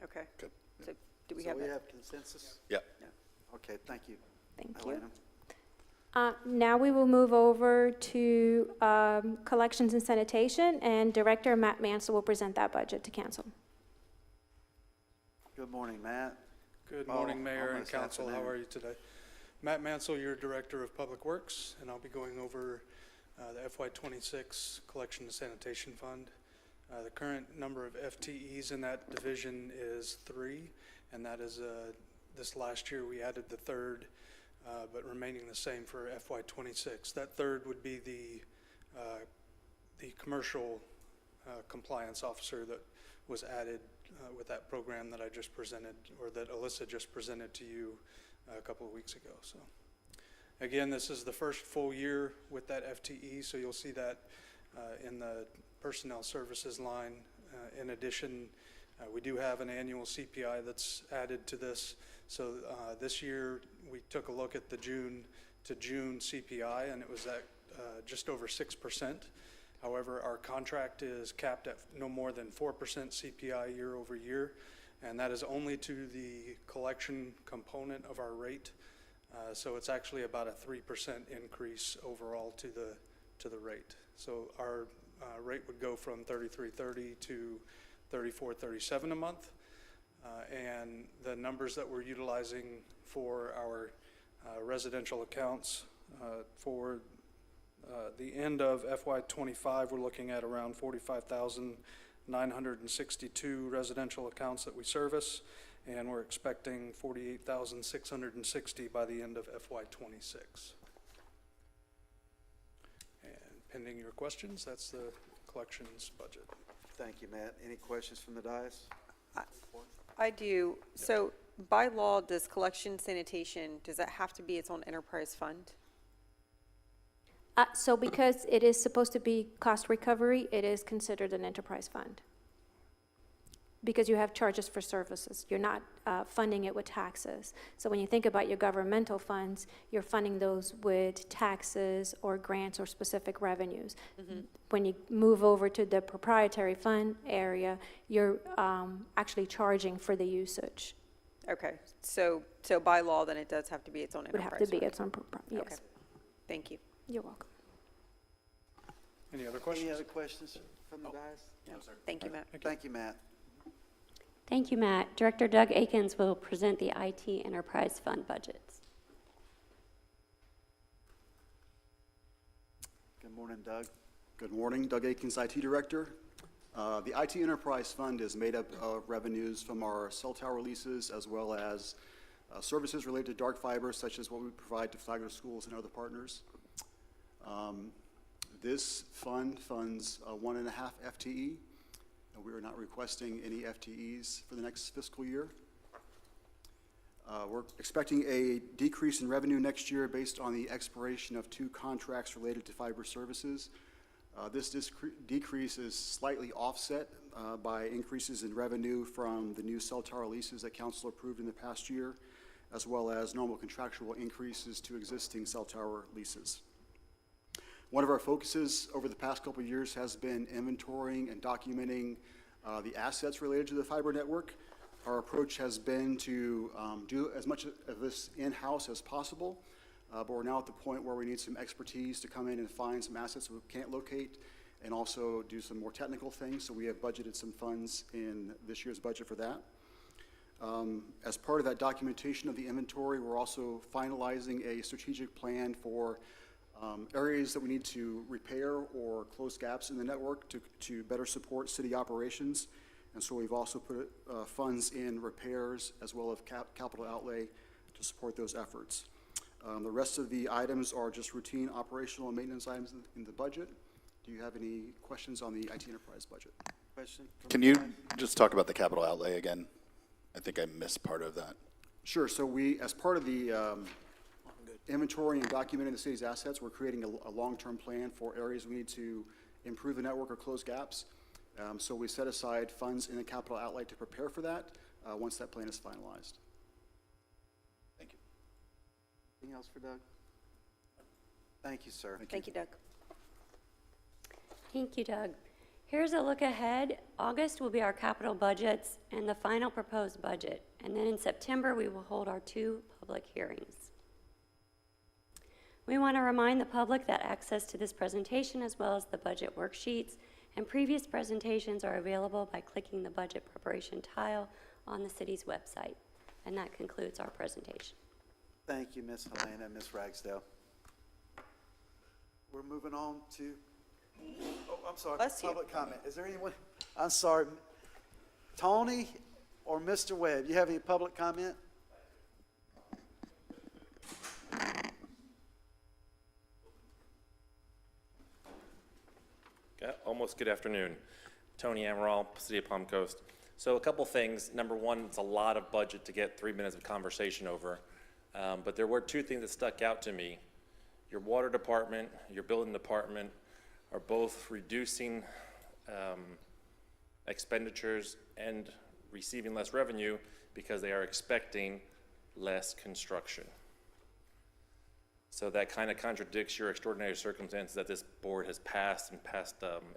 Okay. Good. So do we So have we that? have consensus? Yep. Okay, thank you. Thank you. Helena? Now we will move over to collections and sanitation, and Director Matt Mansell will present that budget to council. Good morning, Matt. Good morning, Mayor and almost council. How afternoon. are you today? Matt Mansell, your Director of Public Works, and I'll be going over the FY26 Collection and Sanitation Fund. The current number of FTEs in that division is 3, and that is this last year we added the 3rd, but remaining the same for FY26. That 3rd would be the commercial compliance officer that was added with that program that I just presented, or that Alyssa just presented to you a couple of weeks ago. So again, this is the first full year with that FTE, so you'll see that in the personnel services line. In addition, we do have an annual CPI that's added to this. So this year we took a look at the June to June CPI, and it was at just over 6%. However, our contract is capped at no more than 4% CPI year over year, and that is only to the collection component of our rate. So it's actually about a 3% increase overall to the rate. So our rate would go from $33.30 to $34.37 a month, and the numbers that we're utilizing for our residential accounts for the end of FY25, we're looking at around 45,962 residential accounts that we service, and we're expecting 48,660 by the end of FY26. And pending your questions, that's the collections budget. Thank you, Matt. Any questions from the dais? I do. So by law, does collection sanitation, does that have to be its own enterprise fund? So because it is supposed to be cost recovery, it is considered an enterprise fund. Because you have charges for services. You're not funding it with taxes. So when you think about your governmental funds, you're funding those with taxes or grants or specific revenues. When you move over to the proprietary fund area, you're actually charging for the usage. Okay, so by law, then it does have to be its own It would enterprise have to be fund. its own, yes. Okay. Thank you. You're welcome. Any other questions? Any other questions from the dais? No, thank you, Matt. Thank you, Matt. Thank you, Matt. Director Doug Akins will present the IT Enterprise Fund budgets. Good morning, Doug. Good morning, Doug Akins, IT Director. The IT Enterprise Fund is made up of revenues from our cell tower leases as well as services related to dark fiber, such as what we provide to Flagler Schools and other partners. This fund funds 1.5 FTE. We are not requesting any FTEs for the next fiscal year. We're expecting a decrease in revenue next year based on the expiration of 2 contracts related to fiber services. This decrease is slightly offset by increases in revenue from the new cell tower leases that council approved in the past year, as well as normal contractual increases to existing cell tower leases. One of our focuses over the past couple of years has been inventorying and documenting the assets related to the fiber network. Our approach has been to do as much of this in-house as possible, but we're now at the point where we need some expertise to come in and find some assets we can't locate and also do some more technical things. So we have budgeted some funds in this year's budget for that. As part of that documentation of the inventory, we're also finalizing a strategic plan for areas that we need to repair or close gaps in the network to better support city operations. And so we've also put funds in repairs as well as capital outlay to support those efforts. The rest of the items are just routine operational and maintenance items in the budget. Do you have any questions on the IT enterprise budget? Question? Can you just talk about the capital outlay again? I think I missed part of that. Sure. So we, as part of the inventory and documenting the city's assets, we're creating a long-term plan for areas we need to improve the network or close gaps. So we set aside funds in the capital outlay to prepare for that once that plan is finalized. Thank you. Anything else for Doug? Thank you, sir. Thank you, Doug. Thank you, Doug. Here's a look ahead. August will be our capital budgets and the final proposed budget. And then in September, we will hold our 2 public hearings. We want to remind the public that access to this presentation, as well as the budget worksheets and previous presentations, are available by clicking the budget preparation tile on the city's website. And that concludes our presentation. Thank you, Ms. Helena and Ms. Ragsdale. We're moving on to, oh, I'm sorry, Bless you. public comment. Is there anyone, I'm sorry, Tony or Mr. Webb, you have any public comment? Almost good afternoon. Tony Amaral, City of Palm Coast. So a couple things. Number one, it's a lot of budget to get 3 minutes of conversation over. But there were 2 things that stuck out to me. Your water department, your building department are both reducing expenditures and receiving less revenue because they are expecting less construction. So that kind of contradicts your extraordinary circumstances that this board has passed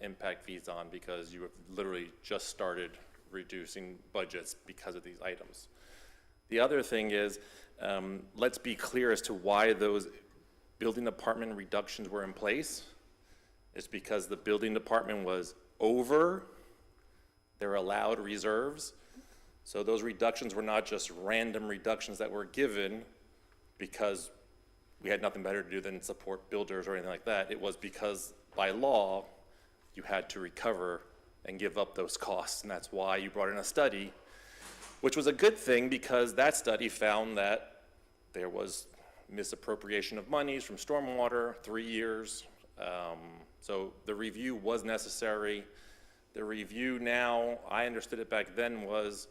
impact fees on, because you have literally just started reducing budgets because of these items. The other thing is, let's be clear as to why those building department reductions were in place. It's because the building department was over their allowed reserves. So those reductions were not just random reductions that were given because we had nothing better to do than support builders or anything like that. It was because by law, you had to recover and give up those costs. And that's why you brought in a study, which was a good thing, because that study found that there was misappropriation of monies from stormwater, 3 years. So the review was necessary. The review now, I understood it back then, was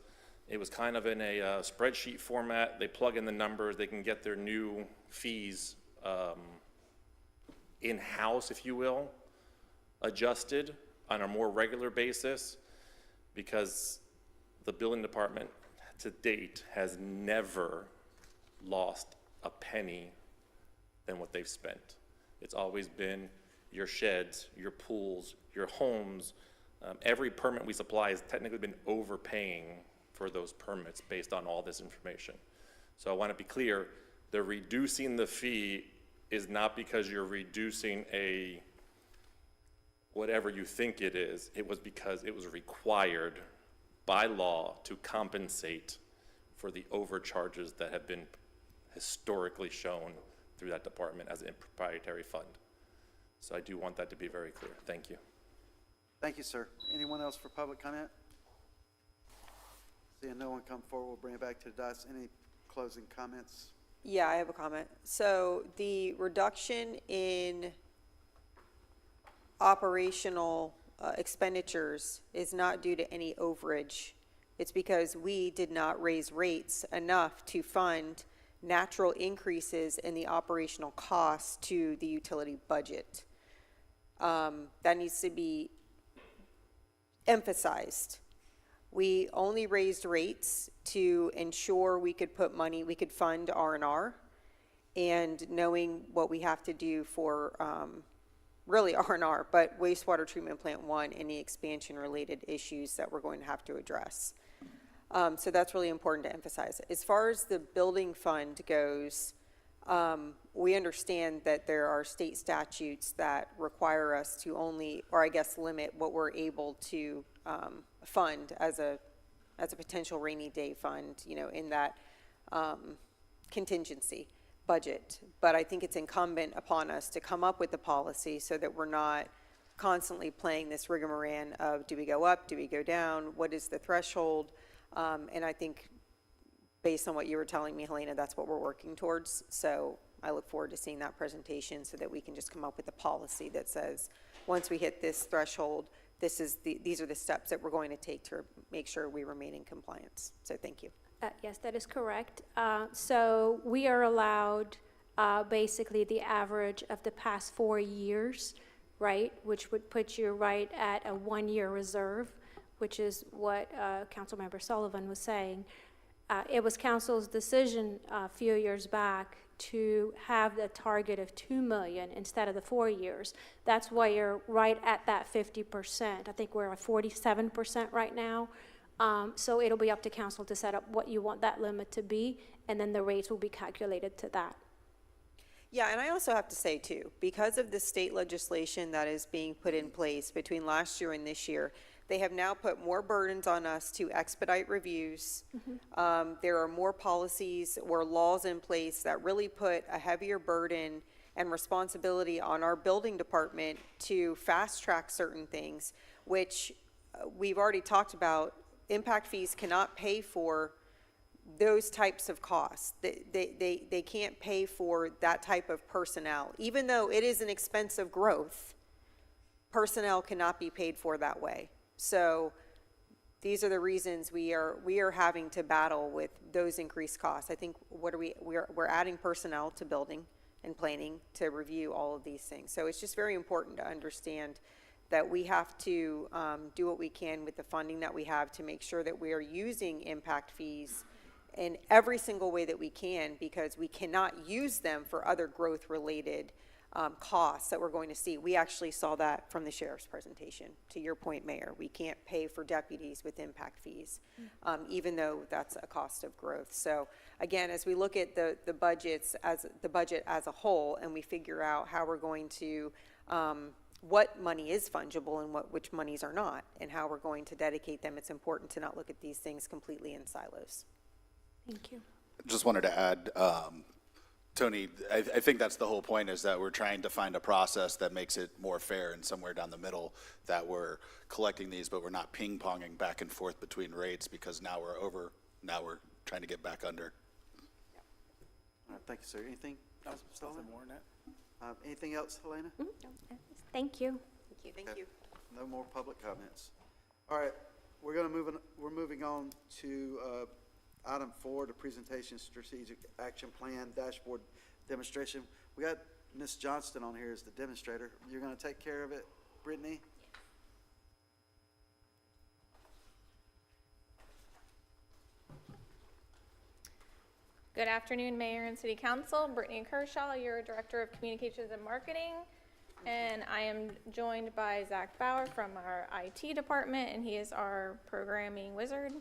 it was kind of in a spreadsheet format. They plug in the numbers, they can get their new fees in-house, if you will, adjusted on a more regular basis, because the building department to date has never lost a penny than what they've spent. It's always been your sheds, your pools, your homes. Every permit we supply has technically been overpaying for those permits based on all this information. So I want to be clear, the reducing the fee is not because you're reducing a whatever you think it is. It was because it was required by law to compensate for the overcharges that have been historically shown through that department as a proprietary fund. So I do want that to be very clear. Thank you. Thank you, sir. Anyone else for public comment? Seeing no one come forward, we'll bring it back to the dais. Any closing comments? Yeah, I have a comment. So the reduction in operational expenditures is not due to any overage. It's because we did not raise rates enough to fund natural increases in the operational costs to the utility budget. That needs to be emphasized. We only raised rates to ensure we could put money, we could fund R&R, and knowing what we have to do for really R&R, but wastewater treatment plant 1 and the expansion related issues that we're going to have to address. So that's really important to emphasize. As far as the building fund goes, we understand that there are state statutes that require us to only, or I guess limit what we're able to fund as a potential rainy day fund, you know, in that contingency budget. But I think it's incumbent upon us to come up with the policy so that we're not constantly playing this rigmarole of, do we go up, do we go down, what is the threshold? And I think based on what you were telling me, Helena, that's what we're working towards. So I look forward to seeing that presentation so that we can just come up with a policy that says, once we hit this threshold, these are the steps that we're going to take to make sure we remain in compliance. So thank you. Yes, that is correct. So we are allowed basically the average of the past 4 years, right, which would put you right at a 1-year reserve, which is what Councilmember Sullivan was saying. It was council's decision a few years back to have the target of 2 million instead of the 4 years. That's why you're right at that 50%. I think we're at 47% right now. So it'll be up to council to set up what you want that limit to be, and then the rates will be calculated to that. Yeah, and I also have to say too, because of the state legislation that is being put in place between last year and this year, they have now put more burdens on us to expedite reviews. There are more policies or laws in place that really put a heavier burden and responsibility on our building department to fast track certain things, which we've already talked about. Impact fees cannot pay for those types of costs. They can't pay for that type of personnel. Even though it is an expensive growth, personnel cannot be paid for that way. So these are the reasons we are having to battle with those increased costs. I think we're adding personnel to building and planning to review all of these things. So it's just very important to understand that we have to do what we can with the funding that we have to make sure that we are using impact fees in every single way that we can, because we cannot use them for other growth-related costs that we're going to see. We actually saw that from the sheriff's presentation. To your point, Mayor, we can't pay for deputies with impact fees, even though that's a cost of growth. So again, as we look at the budget as a whole, and we figure out how we're going to what money is fungible and which monies are not, and how we're going to dedicate them, it's important to not look at these things completely in silos. Thank you. Just wanted to add, Tony, I think that's the whole point, is that we're trying to find a process that makes it more fair, and somewhere down the middle that we're collecting these, but we're not ping-ponging back and forth between rates, because now we're over, now we're trying to get back under. All right, thank you, sir. Anything else, Sullivan? More than that. Anything else, Helena? Thank you. Thank you. No more public comments. All right, we're moving on to item 4, the presentation strategic action plan dashboard demonstration. We got Ms. Johnston on here as the demonstrator. You're going to take care of it, Brittany? Good afternoon, Mayor and City Council. Brittany Kershaw, your Director of Communications and Marketing. And I am joined by Zach Bauer from our IT department, and he is our programming wizard.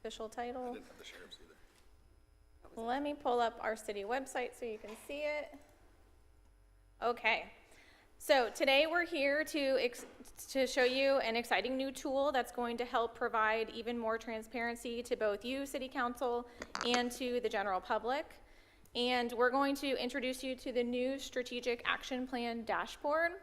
Official title. I didn't have the sheriff's either. Let me pull up our city website so you can see it. Okay. So today we're here to show you an exciting new tool that's going to help provide even more transparency to both you, City Council, and to the general public. And we're going to introduce you to the new Strategic Action Plan dashboard.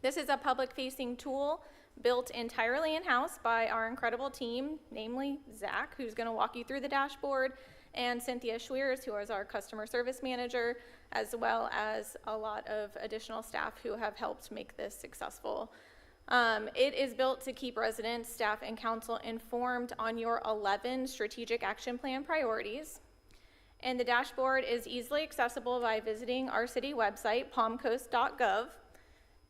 This is a public-facing tool built entirely in-house by our incredible team, namely Zach, who's going to walk you through the dashboard and Cynthia Schweers, who is our customer service manager, as well as a lot of additional staff who have helped make this successful. It is built to keep residents, staff, and council informed on your 11 strategic action plan priorities. And the dashboard is easily accessible by visiting our city website, palmcoast.gov.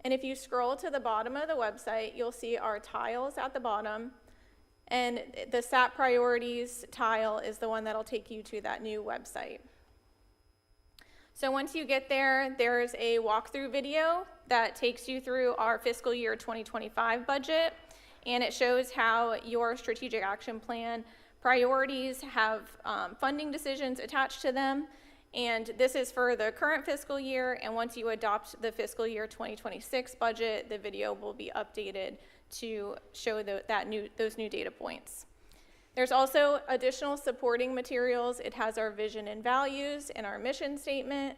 And if you scroll to the bottom of the website, you'll see our tiles at the bottom. And the SAP priorities tile is the one that'll take you to that new website. So once you get there, there's a walkthrough video that takes you through our fiscal year 2025 budget, and it shows how your strategic action plan priorities have funding decisions attached to them. And this is for the current fiscal year, and once you adopt the fiscal year 2026 budget, the video will be updated to show those new data points. There's also additional supporting materials. It has our vision and values and our mission statement.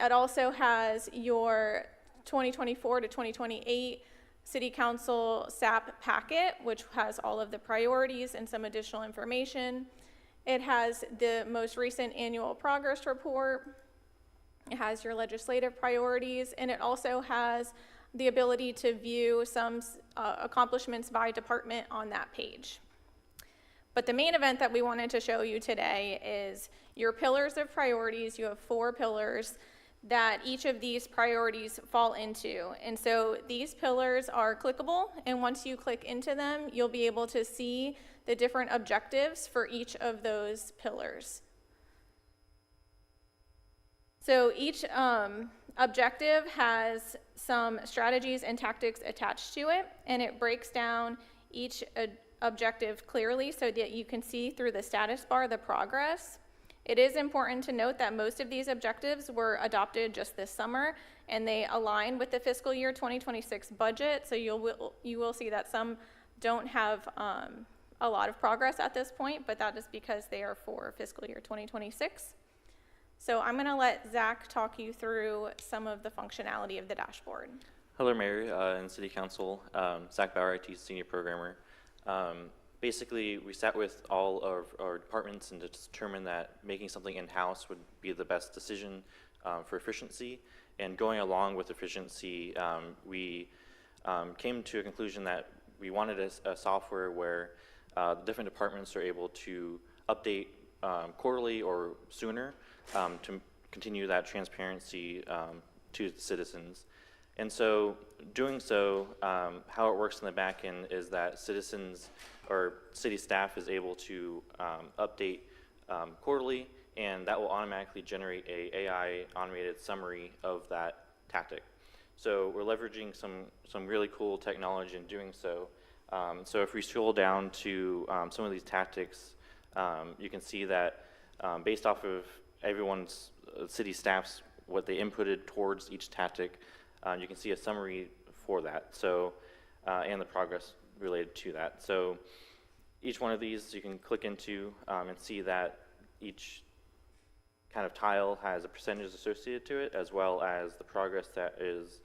It also has your 2024 to 2028 City Council SAP packet, which has all of the priorities and some additional information. It has the most recent annual progress report. It has your legislative priorities, and it also has the ability to view some accomplishments by department on that page. But the main event that we wanted to show you today is your pillars of priorities. You have 4 pillars that each of these priorities fall into. And so these pillars are clickable, and once you click into them, you'll be able to see the different objectives for each of those pillars. So each objective has some strategies and tactics attached to it, and it breaks down each objective clearly so that you can see through the status bar the progress. It is important to note that most of these objectives were adopted just this summer, and they align with the fiscal year 2026 budget, so you will see that some don't have a lot of progress at this point, but that is because they are for fiscal year 2026. So I'm going to let Zach talk you through some of the functionality of the dashboard. Hello, Mayor and City Council. Zach Bauer, IT Senior Programmer. Basically, we sat with all of our departments and determined that making something in-house would be the best decision for efficiency. And going along with efficiency, we came to a conclusion that we wanted a software where the different departments are able to update quarterly or sooner to continue that transparency to citizens. And so doing so, how it works in the back end is that citizens or city staff is able to update quarterly, and that will automatically generate a AI automated summary of that tactic. So we're leveraging some really cool technology in doing so. So if we scroll down to some of these tactics, you can see that based off of everyone's city staff's, what they inputted towards each tactic, you can see a summary for that, so and the progress related to that. So each one of these you can click into and see that each kind of tile has a percentage associated to it, as well as the progress that is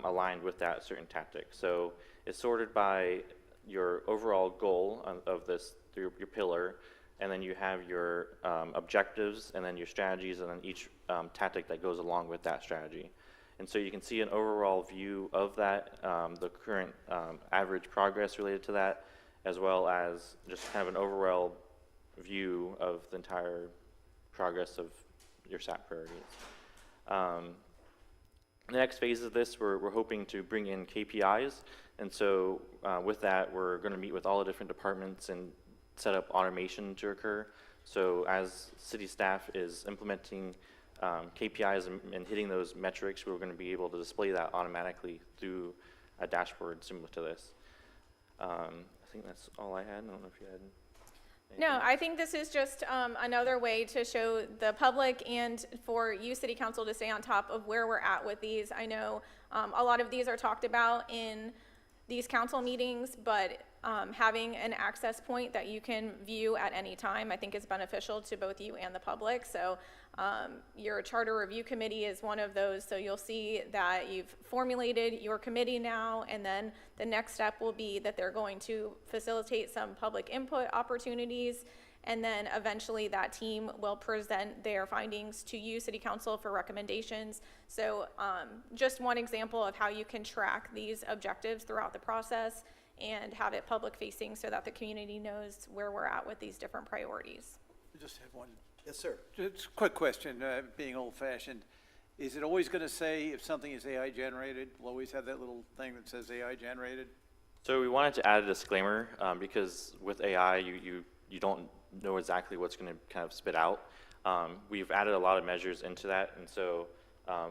aligned with that certain tactic. So it's sorted by your overall goal of this, through your pillar, and then you have your objectives, and then your strategies, and then each tactic that goes along with that strategy. And so you can see an overall view of that, the current average progress related to that, as well as just kind of an overall view of the entire progress of your SAP priorities. The next phase of this, we're hoping to bring in KPIs, and so with that, we're going to meet with all the different departments and set up automation to occur. So as city staff is implementing KPIs and hitting those metrics, we're going to be able to display that automatically through a dashboard similar to this. I think that's all I had. I don't know if you had anything. No, I think this is just another way to show the public and for you, City Council, to stay on top of where we're at with these. I know a lot of these are talked about in these council meetings, but having an access point that you can view at any time, I think is beneficial to both you and the public. So your charter review committee is one of those. So you'll see that you've formulated your committee now, and then the next step will be that they're going to facilitate some public input opportunities. And then eventually that team will present their findings to you, City Council, for recommendations. So just one example of how you can track these objectives throughout the process and have it public facing so that the community knows where we're at with these different priorities. I just have one. Yes, sir. Just a quick question, being old-fashioned. Is it always going to say if something is AI generated? Will always have that little thing that says AI generated? So we wanted to add a disclaimer because with AI, you don't know exactly what's going to kind of spit out. We've added a lot of measures into that, and so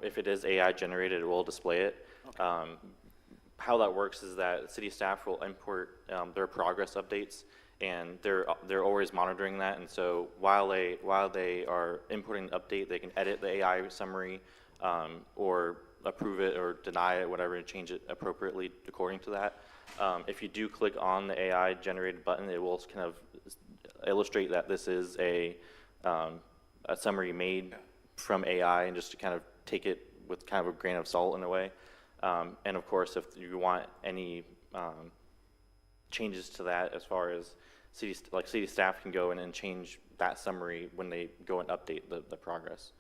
if it is AI generated, it will display it. Okay. How that works is that city staff will import their progress updates, and they're always monitoring that. And so while they are importing the update, they can edit the AI summary or approve it or deny it, whatever, and change it appropriately according to that. If you do click on the AI generated button, it will kind of illustrate that this is a summary made from AI, and just to kind of take it with kind of a grain of salt in a way. And of course, if you want any changes to that, as far as city staff can go in and change that summary when they go and update the progress.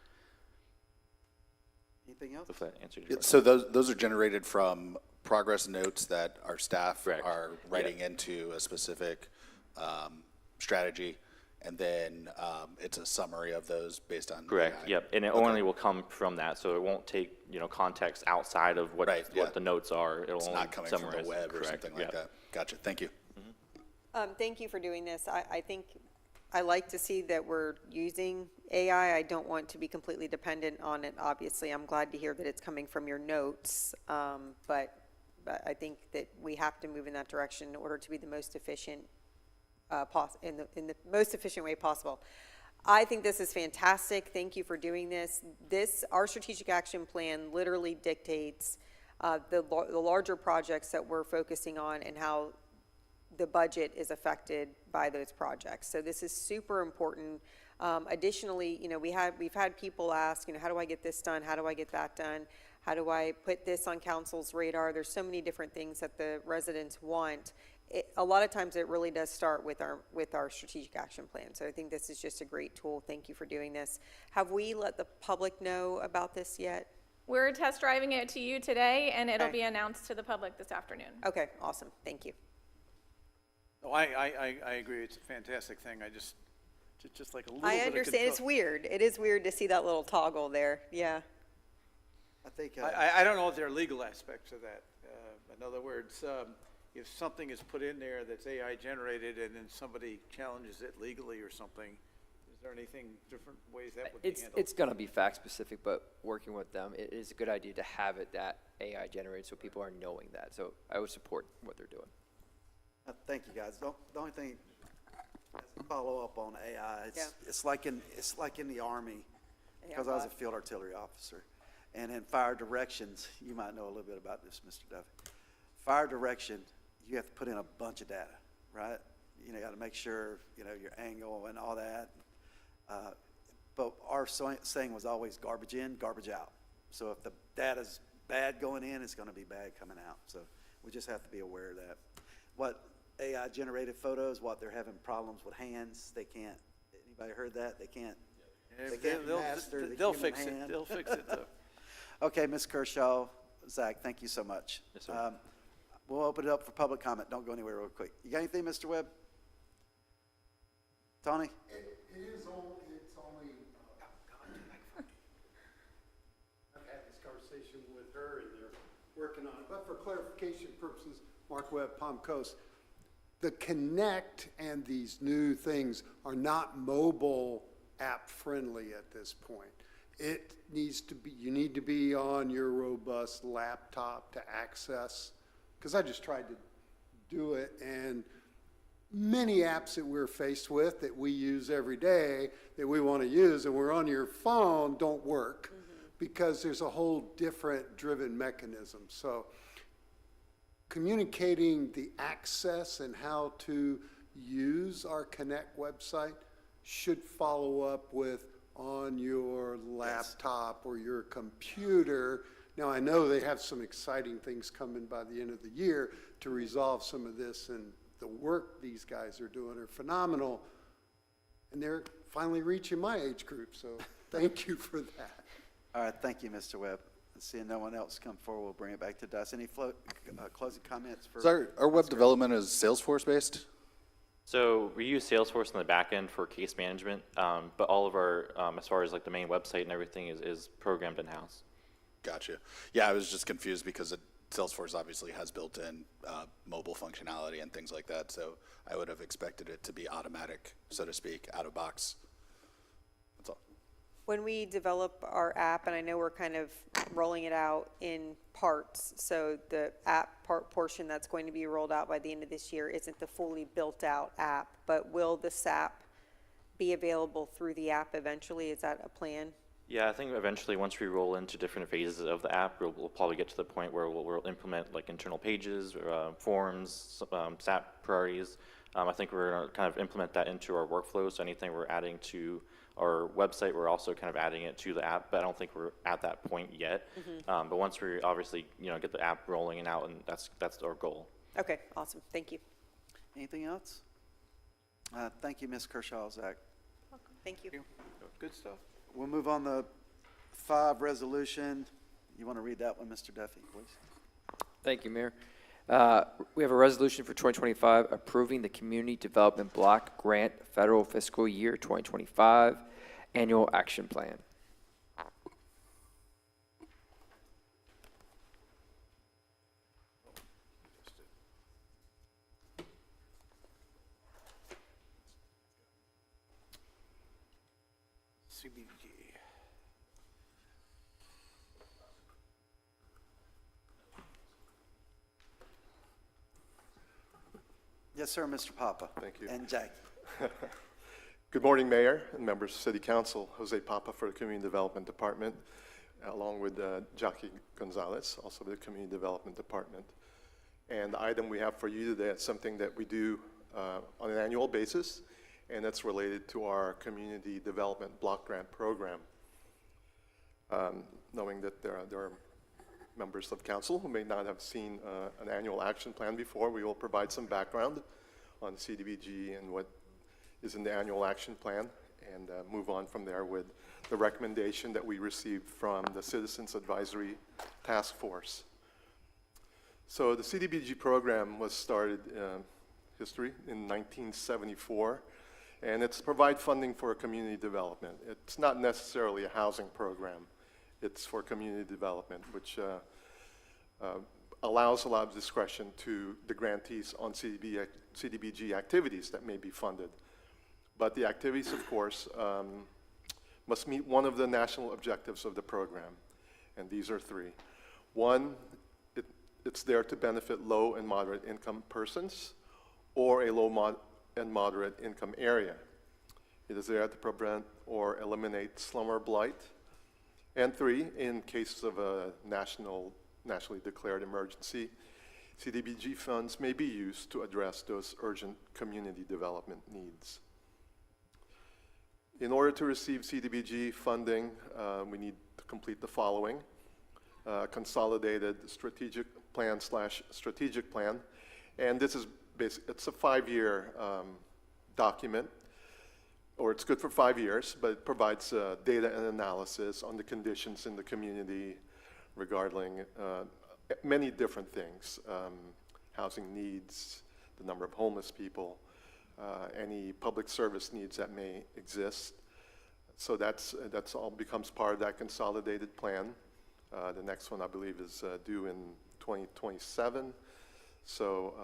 Anything else? If that answered your question. So those are generated from progress notes that our staff Correct. are writing into a specific strategy, and then it's a summary of those based on Correct, AI. yep, and it only will come from that, so it won't take, context outside of what the notes are. It'll It's only not coming from summarize the it. web or Correct, something like yep. that. Gotcha, thank you. Thank you for doing this. I think I like to see that we're using AI. I don't want to be completely dependent on it, obviously. I'm glad to hear that it's coming from your notes, but I think that we have to move in that direction in order to be the most efficient, in the most efficient way possible. I think this is fantastic. Thank you for doing this. Our strategic action plan literally dictates the larger projects that we're focusing on and how the budget is affected by those projects. So this is super important. Additionally, we've had people ask, how do I get this done? How do I get that done? How do I put this on council's radar? There's so many different things that the residents want. A lot of times it really does start with our strategic action plan. So I think this is just a great tool. Thank you for doing this. Have we let the public know about this yet? We're test driving it to you today, and it'll be announced to the public this afternoon. Okay, awesome. Thank you. Oh, I agree. It's a fantastic thing. Just like a little bit I of understand. It's control. weird. It is weird to see that little toggle there. Yeah. I think, I don't know if there are legal aspects of that. In other words, if something is put in there that's AI generated and then somebody challenges it legally or something, is there anything different ways that would be handled? It's going to be fact specific, but working with them, it is a good idea to have it that AI generated so people are knowing that. So I would support what they're doing. thank you, guys. The only thing, as a follow-up on AI, it's like in the Army, because I was a field artillery officer. And in fire directions, you might know a little bit about this, Mr. Duffy. Fire direction, you have to put in a bunch of data, right? You got to make sure, your angle and all that. But our saying was always garbage in, garbage out. So if the data's bad going in, it's going to be bad coming out. So we just have to be aware of that. What AI generated photos, they're having problems with hands. They can't, anybody heard that? They can't master the they'll human fix hand. it. They'll fix it, though. Okay, Ms. Kershaw, Zach, thank you so much. Yes, sir. We'll open it up for public comment. Don't go anywhere real quick. You got anything, Mr. Webb? Tony? It's only, I've had this conversation with her and they're working on it, but for clarification purposes, Mark Webb, Palm Coast, the Connect and these new things are not mobile app friendly at this point. It needs to be, you need to be on your robust laptop to access, because I just tried to do it, and many apps that we're faced with that we use every day that we want to use and we're on your phone don't work because there's a whole different driven mechanism. So communicating the access and how to use our Connect website should follow up with on your laptop or your computer. Now, I know they have some exciting things coming by the end of the year to resolve some of this, and the work these guys are doing are phenomenal. and they're finally reaching my age group, so thank you for that. All right, thank you, Mr. Webb. Seeing no one else come forward, we'll bring it back to Dust. Any closing comments for? So our web development is Salesforce-based? So we use Salesforce in the back end for case management, but all of our, as far as like the main website and everything is programmed in-house. Gotcha. Yeah, I was just confused because Salesforce obviously has built-in mobile functionality and things like that, so I would have expected it to be automatic, so to speak, out of box. That's all. When we develop our app, and I know we're kind of rolling it out in parts, so the app part portion that's going to be rolled out by the end of this year isn't the fully built-out app, but will the SAP be available through the app eventually? Is that a plan? Yeah, I think eventually once we roll into different phases of the app, we'll probably get to the point where we'll implement like internal pages, forms, SAP priorities. I think we're going to kind of implement that into our workflows. So anything we're adding to our website, we're also kind of adding it to the app, but I don't think we're at that point yet. But once we obviously, get the app rolling and out, and that's our goal. Okay, awesome. Thank you. Anything else? Thank you, Ms. Kershaw, Zach. Thank you. Good stuff. We'll move on to 5 resolution. You want to read that one, Mr. Duffy, please? Thank you, Mayor. We have a resolution for 2025 approving the Community Development Block Grant Federal Fiscal Year 2025 Annual Action Plan. CBG. Yes, sir, Mr. Papa. Thank you. And Jackie. Good morning, Mayor and members of City Council. Jose Papa for the Community Development Department, along with Jackie Gonzalez, also with the Community Development Department. And the item we have for you today is something that we do on an annual basis, and it's related to our Community Development Block Grant Program. Knowing that there are members of council who may not have seen an annual action plan before, we will provide some background on CDBG and what is in the annual action plan, and move on from there with the recommendation that we received from the Citizens Advisory Task Force. So the CDBG program was started history in 1974, and it's to provide funding for community development. It's not necessarily a housing program. It's for community development, which allows a lot of discretion to the grantees on CDBG activities that may be funded. But the activities, of course, must meet one of the national objectives of the program, and these are 3. One, it's there to benefit low and moderate income persons or a low and moderate income area. It is there to prevent or eliminate slum or blight. And 3, in cases of a nationally declared emergency, CDBG funds may be used to address those urgent community development needs. In order to receive CDBG funding, we need to complete the following: consolidated strategic plan/strategic plan, and this is it's a 5-year document, or it's good for 5 years, but it provides data and analysis on the conditions in the community regarding many different things: housing needs, the number of homeless people, any public service needs that may exist. So that's all becomes part of that consolidated plan. The next one, I believe, is due in 2027. So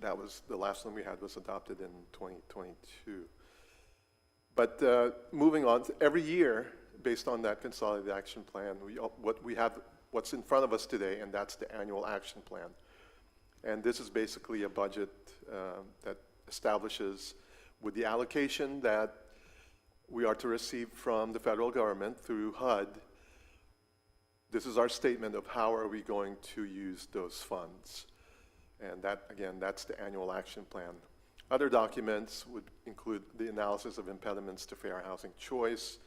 that was the last one we had was adopted in 2022. But moving on, every year, based on that consolidated action plan, what's in front of us today, and that's the annual action plan. And this is basically a budget that establishes, with the allocation that we are to receive from the federal government through HUD, this is our statement of how are we going to use those funds. And that, again, that's the annual action plan. Other documents would include the analysis of impediments to fair housing choice,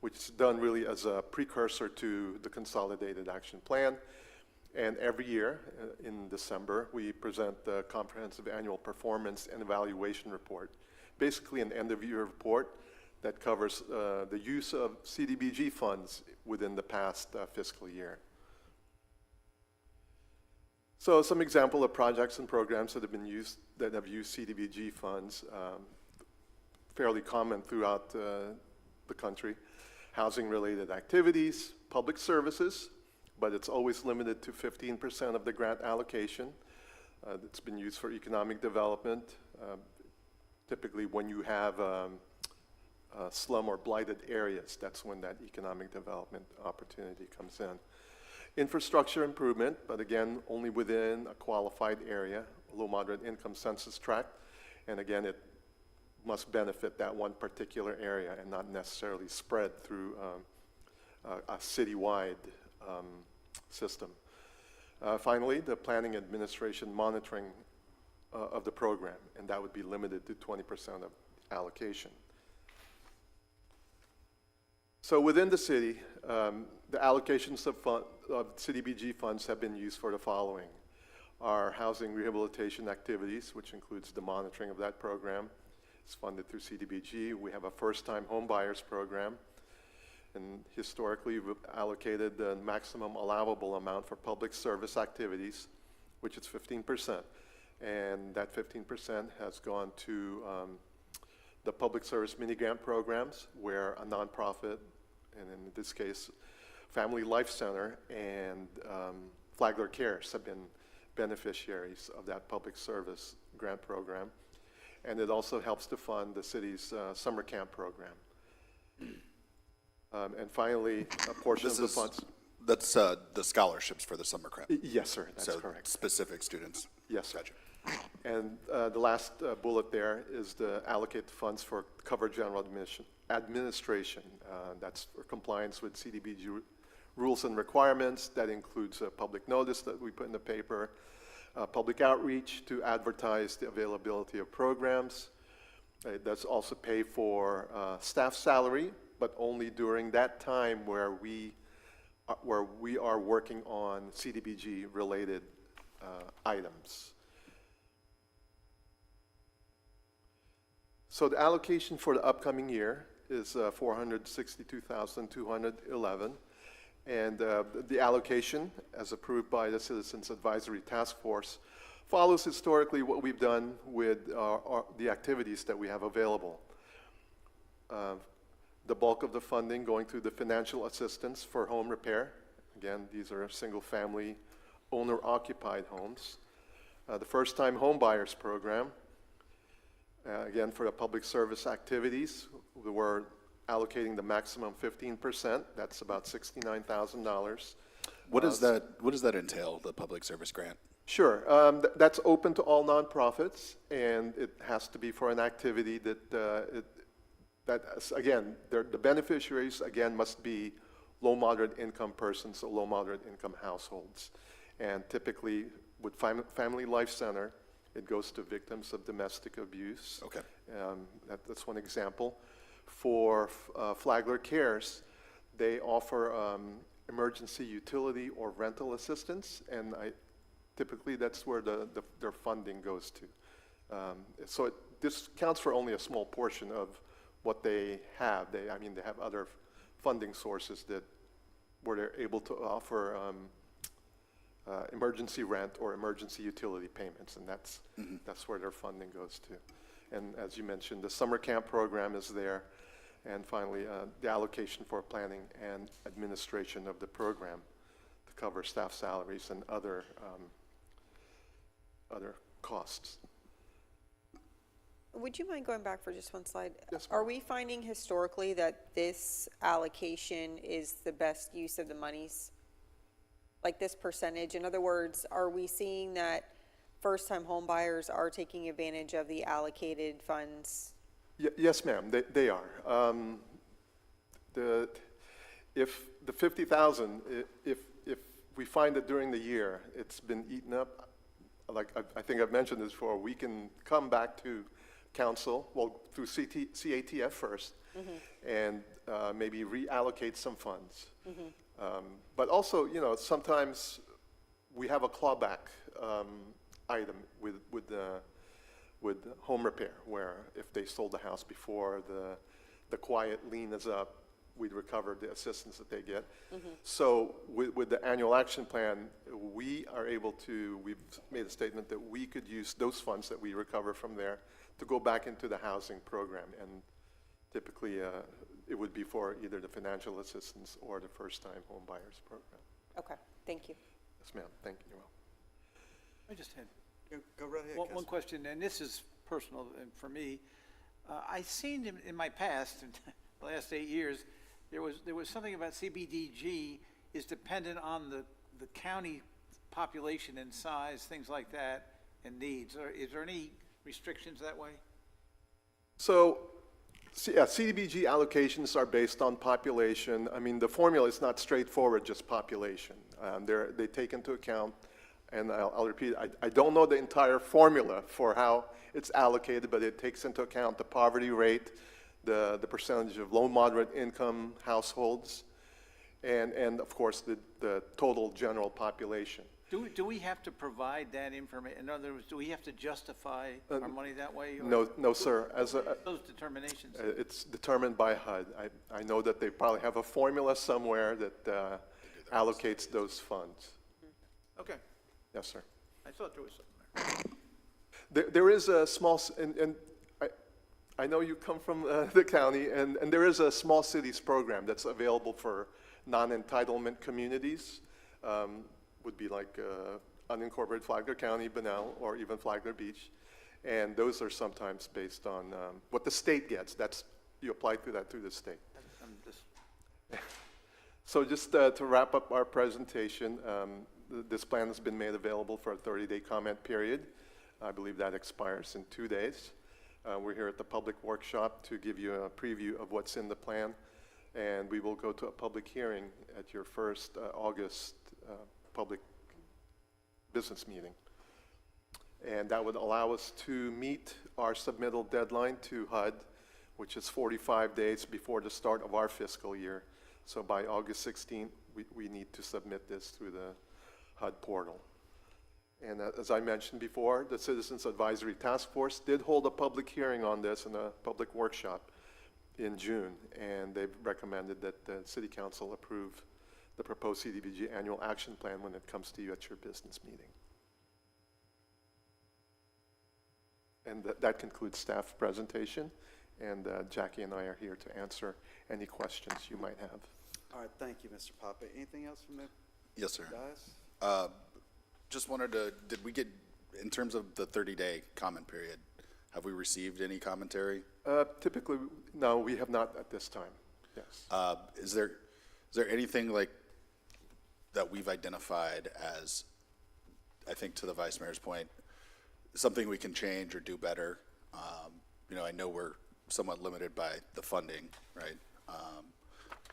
which is done really as a precursor to the consolidated action plan. And every year in December, we present the comprehensive annual performance and evaluation report basically an end-of-year report that covers the use of CDBG funds within the past fiscal year. So some example of projects and programs that have used CDBG funds, fairly common throughout the country. Housing-related activities, public services, but it's always limited to 15% of the grant allocation. It's been used for economic development. Typically when you have slum or blighted areas, that's when that economic development opportunity comes in. Infrastructure improvement, but again, only within a qualified area, low moderate income census tract, and again, it must benefit that one particular area and not necessarily spread through a citywide system. Finally, the planning administration monitoring of the program, and that would be limited to 20% of allocation. So within the city, the allocations of CDBG funds have been used for the following. Our housing rehabilitation activities, which includes the monitoring of that program, is funded through CDBG. We have a first-time home buyers program, and historically we've allocated the maximum allowable amount for public service activities, which is 15%. And that 15% has gone to the public service mini-grant programs, where a nonprofit, and in this case, Family Life Center and Flagler Cares have been beneficiaries of that public service grant program. And it also helps to fund the city's summer camp program. And finally, a portion of the funds. That's the scholarships for the summer camp. Yes, sir, that's correct. Specific students. Yes, sir. Gotcha. And the last bullet there is to allocate funds for cover general administration. That's for compliance with CDBG rules and requirements. That includes a public notice that we put in the paper, public outreach to advertise the availability of programs. It does also pay for staff salary, but only during that time where we are working on CDBG-related items. So the allocation for the upcoming year is $462,211, and the allocation, as approved by the Citizens Advisory Task Force, follows historically what we've done with the activities that we have available. The bulk of the funding going through the financial assistance for home repair. Again, these are single-family owner-occupied homes. The first-time home buyers program. Again, for the public service activities, we're allocating the maximum 15%. That's about $69,000. What does that entail, the public service grant? Sure. That's open to all nonprofits, and it has to be for an activity that, again, the beneficiaries, again, must be low moderate income persons or low moderate income households. And typically, with Family Life Center, it goes to victims of domestic abuse. Okay. That's one example. For Flagler Cares, they offer emergency utility or rental assistance, and typically that's where their funding goes to. So this counts for only a small portion of what they have. They have other funding sources where they're able to offer emergency rent or emergency utility payments, and that's where their funding goes to. And as you mentioned, the summer camp program is there, and finally, the allocation for planning and administration of the program to cover staff salaries and other costs. Would you mind going back for just one slide? Yes, Are we finding historically that this allocation is the best use of the monies? Like this percentage? In other words, are we seeing that first-time home buyers are taking advantage of the allocated funds? Yes, ma'am, they are. If the 50,000, if we find that during the year it's been eaten up, like I think I've mentioned this before, we can come back to council, well, through CATF first, and maybe reallocate some funds. But also, sometimes we have a clawback item with with home repair, where if they sold the house before the quiet lien is up, we'd recover the assistance that they get. So with the annual action plan, we are able to, we've made a statement that we could use those funds that we recover from there to go back into the housing program. And typically, it would be for either the financial assistance or the first-time home buyers program. Okay, thank you. Yes, ma'am. Thank you. I just had Go right ahead, one Councilman. question, and this is personal for me. I've seen in my past, in the last 8 years, there was something about CBDG is dependent on the county population and size, things like that, and needs. Is there any restrictions that way? So, yeah, CDBG allocations are based on population. I mean, the formula is not straightforward, just population. They take into account, and I'll repeat, I don't know the entire formula for how it's allocated, but it takes into account the poverty rate, the percentage of low, moderate income households, and of course, the total general population. Do we have to provide that information? In other words, do we have to justify our money that way? Or No, sir. those determinations? It's determined by HUD. I know that they probably have a formula somewhere that allocates those funds. Okay, Yes, sir. I thought there was something there. There is a small, and I know you come from the county, and there is a small cities program that's available for non-entitlement communities. Would be like unincorporated Flagler County, Bunnell, or even Flagler Beach. And those are sometimes based on what the state gets. That's, you apply to that through the state. I'm just So just to wrap up our presentation, this plan has been made available for a 30-day comment period. I believe that expires in 2 days. We're here at the public workshop to give you a preview of what's in the plan. And we will go to a public hearing at your first August public business meeting. And that would allow us to meet our submittal deadline to HUD, which is 45 days before the start of our fiscal year. So by August 16th, we need to submit this through the HUD portal. And as I mentioned before, the Citizens Advisory Task Force did hold a public hearing on this in a public workshop in June, and they've recommended that the City Council approve the proposed CDBG annual action plan when it comes to you at your business meeting. And that concludes staff presentation, and Jackie and I are here to answer any questions you might have. All right, thank you, Mr. Papa. Anything else from the Yes, sir. guys? Just wanted to, did we get, in terms of the 30-day comment period, have we received any commentary? Typically, no, we have not at this time, yes. Is there anything like that we've identified as, I think to the Vice Mayor's point, something we can change or do better? You know, I know we're somewhat limited by the funding, right?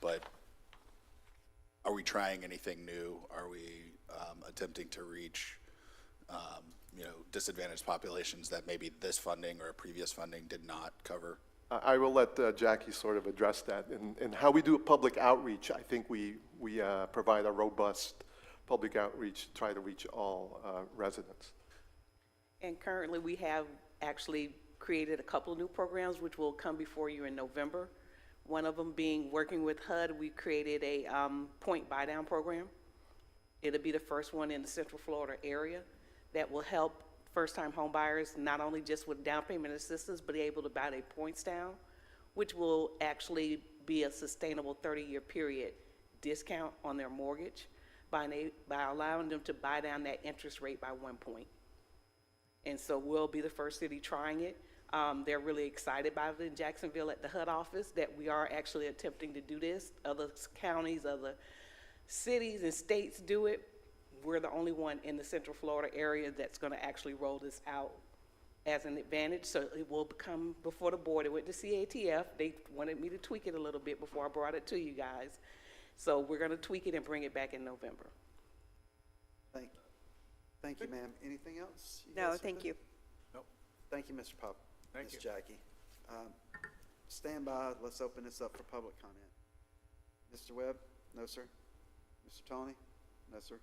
But are we trying anything new? Are we attempting to reach, you know, disadvantaged populations that maybe this funding or previous funding did not cover? I will let Jackie sort of address that. And how we do a public outreach, I think we provide a robust public outreach to try to reach all residents. And currently, we have actually created a couple of new programs which will come before you in November. One of them being working with HUD, we created a point buy-down program. It'll be the first one in the Central Florida area that will help first-time home buyers not only just with down payment assistance, but able to buy their points down, which will actually be a sustainable 30-year period discount on their mortgage by allowing them to buy down that interest rate by 1 point. And so we'll be the first city trying it. They're really excited about it in Jacksonville at the HUD office that we are actually attempting to do this. Other counties, other cities and states do it. We're the only one in the Central Florida area that's going to actually roll this out as an advantage. So it will come before the board. It went to CATF. They wanted me to tweak it a little bit before I brought it to you guys. So we're going to tweak it and bring it back in November. Thank you, ma'am. Anything else? No, thank you. Nope. Thank you, Mr. Pop. Thank Ms. Jackie. Stand by. Let's open this up for public comment. Mr. Webb? No, sir. Mr. Tony? No, sir.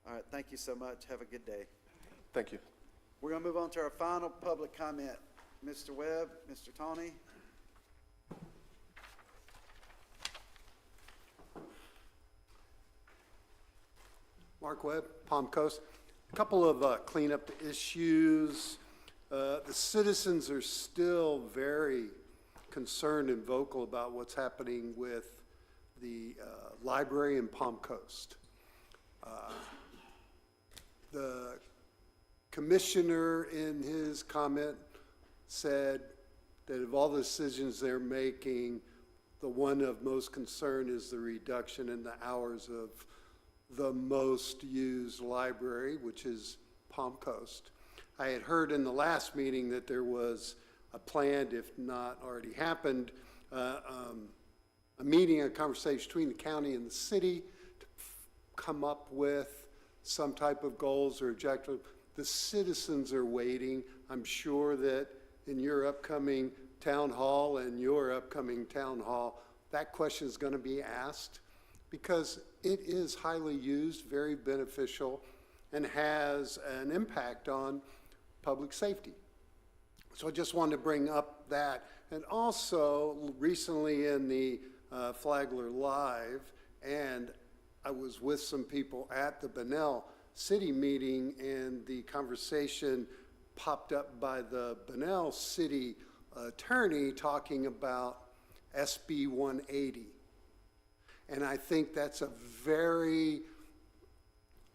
All right. Thank you so much. Have a good day. Thank you. We're going to move on to our final public comment. Mr. Webb, Mr. Tawney. Mark Webb, Palm Coast. A couple of cleanup issues. The citizens are still very concerned and vocal about what's happening with the library in Palm Coast. The commissioner in his comment said that of all the decisions they're making, the one of most concern is the reduction in the hours of the most used library, which is Palm Coast. I had heard in the last meeting that there was a planned, if not already happened, a meeting, a conversation between the county and the city to come up with some type of goals or objective. The citizens are waiting. I'm sure that in your upcoming town hall and your upcoming town hall, that question is going to be asked, because it is highly used, very beneficial, and has an impact on public safety. So I just wanted to bring up that. And also, recently in the Flagler Live, and I was with some people at the Bunnell City meeting, and the conversation popped up by the Bunnell City attorney talking about SB 180. And I think that's a very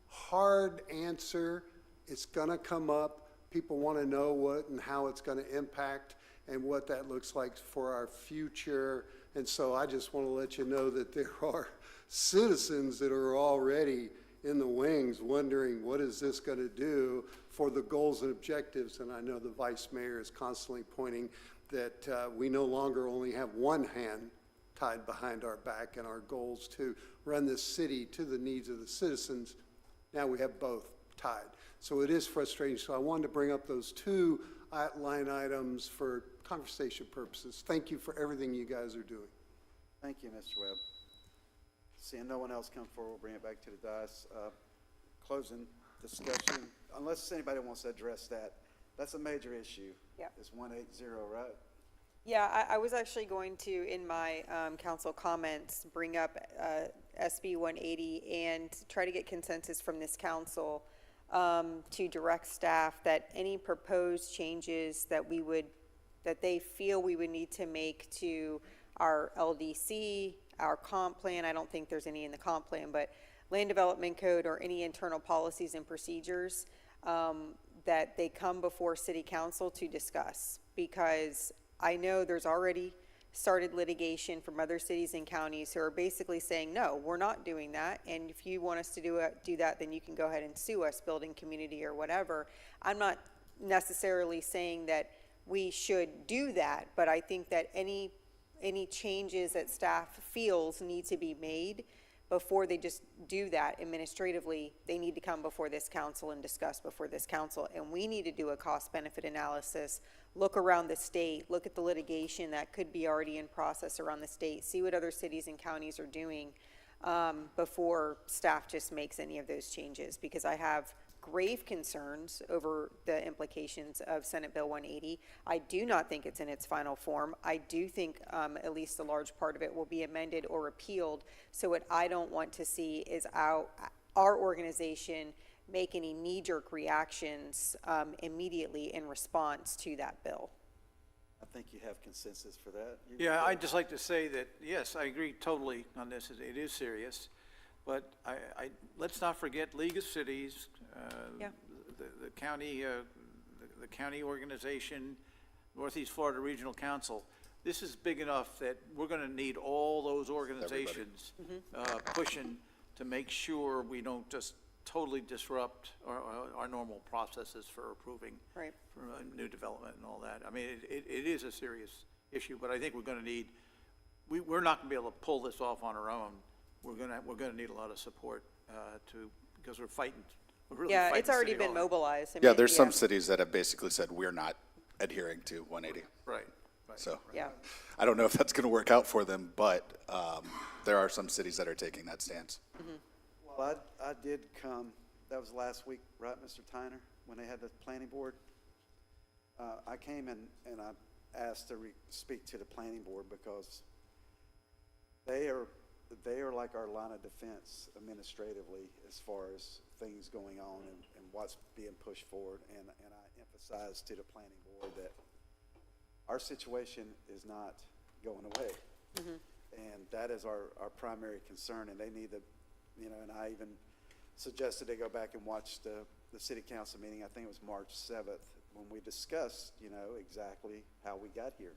hard answer. It's going to come up. People want to know what and how it's going to impact and what that looks like for our future. And so I just want to let you know that there are citizens that are already in the wings wondering, what is this going to do for the goals and objectives? And I know the vice mayor is constantly pointing that we no longer only have one hand tied behind our back and our goals to run this city to the needs of the citizens. Now we have both tied. So it is frustrating. So I wanted to bring up those two line items for conversation purposes. Thank you for everything you guys are doing. Thank you, Mr. Webb. Seeing no one else come forward, we'll bring it back to the dais. Closing discussion, unless anybody wants to address that. That's a major issue. Yep. It's 180, right? Yeah, I was actually going to, in my council comments, bring up SB 180 and try to get consensus from this council to direct staff that any proposed changes that they feel we would need to make to our LDC, our comp plan, I don't think there's any in the comp plan, but land development code or any internal policies and procedures, that they come before city council to discuss. Because I know there's already started litigation from other cities and counties who are basically saying, no, we're not doing that. And if you want us to do that, then you can go ahead and sue us, building community or whatever. I'm not necessarily saying that we should do that, but I think that any changes that staff feels need to be made before they just do that administratively. They need to come before this council and discuss before this council. And we need to do a cost-benefit analysis, look around the state, look at the litigation that could be already in process around the state, see what other cities and counties are doing before staff just makes any of those changes. Because I have grave concerns over the implications of Senate Bill 180. I do not think it's in its final form. I do think at least a large part of it will be amended or repealed. So what I don't want to see is our organization make any knee-jerk reactions immediately in response to that bill. I think you have consensus for that. Yeah, I'd just like to say that, yes, I agree totally on this. It is serious. But let's not forget League of Cities, the county organization, Northeast Florida Regional Council. This is big enough that we're going to need all those organizations pushing to make sure we don't just totally disrupt our normal processes for approving for new development and all that. I mean, it is a serious issue, but I think we're going to need, we're not going to be able to pull this off on our own. We're gonna need a lot of support because we're fighting. We're really fighting it's already City been Hall. mobilized. I Yeah, mean, there's some cities that have basically said we're not adhering to 180. Right. So Yeah. I don't know if that's going to work out for them, but there are some cities that are taking that stance. Well, I did come that was last week, right, Mr. Tyner, when they had the planning board? I came and I asked to speak to the planning board because they are like our line of defense administratively as far as things going on and what's being pushed forward. And I emphasized to the planning board that our situation is not going away. And that is our primary concern, and they need to, and I even suggested they go back and watch the city council meeting, I think it was March 7th, when we discussed, exactly how we got here.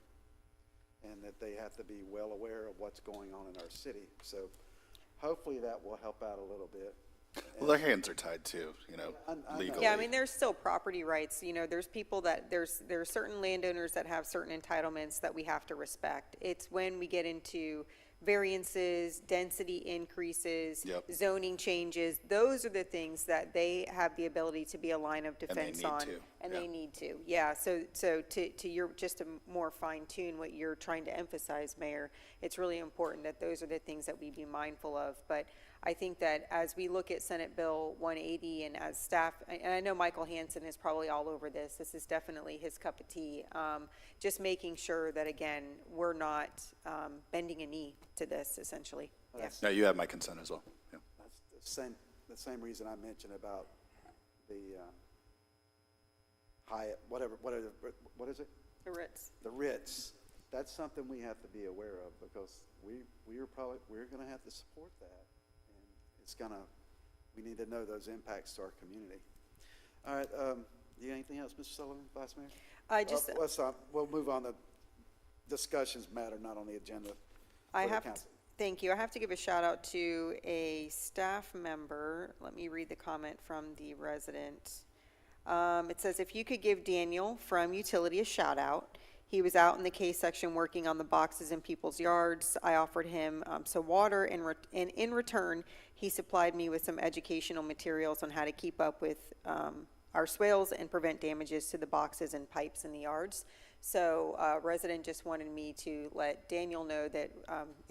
And that they have to be well aware of what's going on in our city. So hopefully that will help out a little bit. Well, their hands are tied too, legally. Yeah, I mean, there's still property rights, there's people that, there are certain landowners that have certain entitlements that we have to respect. It's when we get into variances, density increases, zoning changes, those are the things that they have the ability to be a line of defense on. And they need to, yeah. So to your, just to more fine tune what you're trying to emphasize, Mayor, it's really important that those are the things that we be mindful of. But I think that as we look at Senate Bill 180 and as staff, and I know Michael Hansen is probably all over this, this is definitely his cup of tea, just making sure that, again, we're not bending a knee to this, essentially. Yeah. No, you have my consent as well. Yeah. That's the same reason I mentioned about the Hyatt, what is it? The Ritz. The Ritz. That's something we have to be aware of because we're going to have to support that. We need to know those impacts to our community. All right, you got anything else, Mr. Sullivan, Vice Mayor? We'll move on. The discussions matter, not on the agenda. Thank you. I have to give a shout out to a staff member. Let me read the comment from the resident. It says, if you could give Daniel from Utility a shout out. He was out in the K section working on the boxes in people's yards. I offered him some water, and in return, he supplied me with some educational materials on how to keep up with our swales and prevent damages to the boxes and pipes in the yards. So a resident just wanted me to let Daniel know that,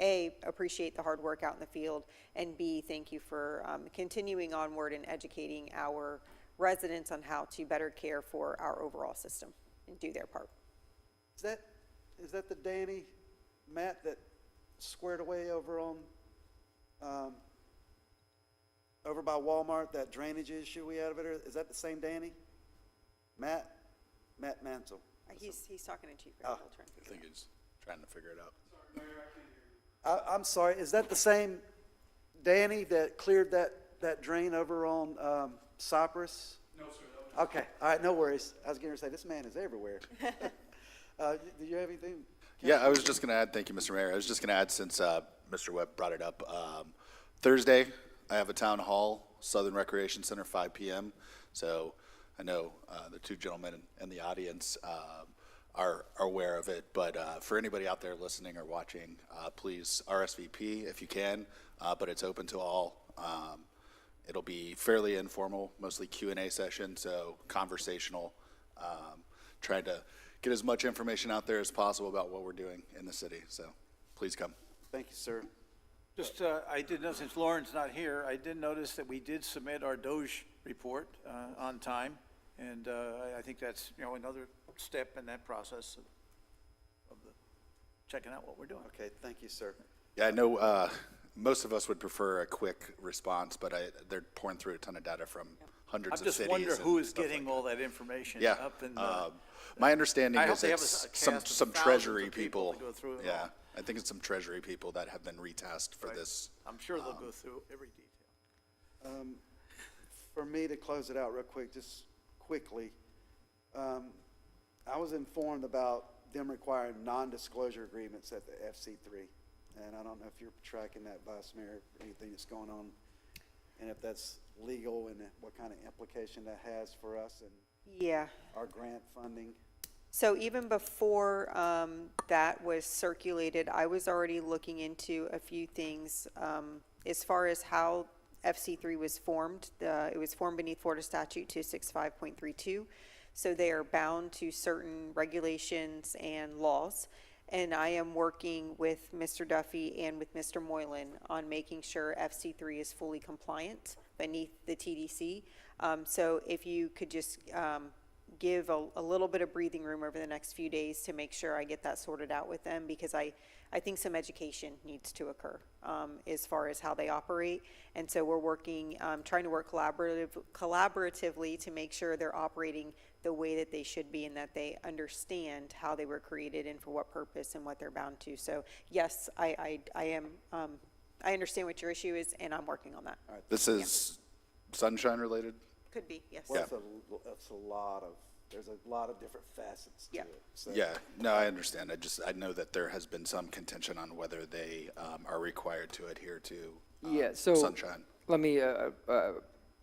A, appreciate the hard work out in the field, and B, thank you for continuing onward and educating our residents on how to better care for our overall system and do their part. Is that the Danny, Matt, that squared away over on, over by Walmart, that drainage issue we had over there? Is that the same Danny? Matt Mansell. He's talking to Chief I think he's trying to figure it out. I'm sorry, is that the same Danny that cleared that drain over on Cypress? No, sir. Okay, all right, no worries. I was going to say, this man is everywhere. Do you have anything? Yeah, I was just going to add, thank you, Mr. Mayor. I was just going to add, since Mr. Webb brought it up, Thursday, I have a town hall, Southern Recreation Center, 5 p.m. So I know the two gentlemen in the audience are aware of it, but for anybody out there listening or watching, please RSVP if you can, but it's open to all. It'll be fairly informal, mostly Q&A session, so conversational, trying to get as much information out there as possible about what we're doing in the city, so please come. Thank you, sir. Just, I did know, since Lauren's not here, I did notice that we did submit our Doge report on time, and I think that's, another step in that process of checking out what we're doing. Okay, thank you, sir. Yeah, I know most of us would prefer a quick response, but they're pouring through a ton of data from hundreds of cities. I just wonder who is getting all that information up in the... my understanding is they have it's a cast some of treasury thousands of people people. to go through it Yeah, all. I think it's some treasury people that have been retasked for this. I'm sure they'll go through every detail. For me to close it out real quick, just quickly, I was informed about them requiring non-disclosure agreements at the FC3. And I don't know if you're tracking that, Vice Mayor, anything that's going on, and if that's legal and what kind of implication that has for us and our grant funding. So even before that was circulated, I was already looking into a few things as far as how FC3 was formed. It was formed beneath Florida Statute 265.32. So they are bound to certain regulations and laws. And I am working with Mr. Duffy and with Mr. Moylan on making sure FC3 is fully compliant beneath the TDC. So if you could just give a little bit of breathing room over the next few days to make sure I get that sorted out with them, because I think some education needs to occur as far as how they operate. And so we're working, trying to work collaboratively to make sure they're operating the way that they should be and that they understand how they were created and for what purpose and what they're bound to. So yes, I understand what your issue is, and I'm working on that. This is sunshine related? Could be, yes. Well, it's a lot of, there's a lot of different facets to Yeah. it. So- Yeah, no, I understand. I know that there has been some contention on whether they are required to adhere to sunshine. Let me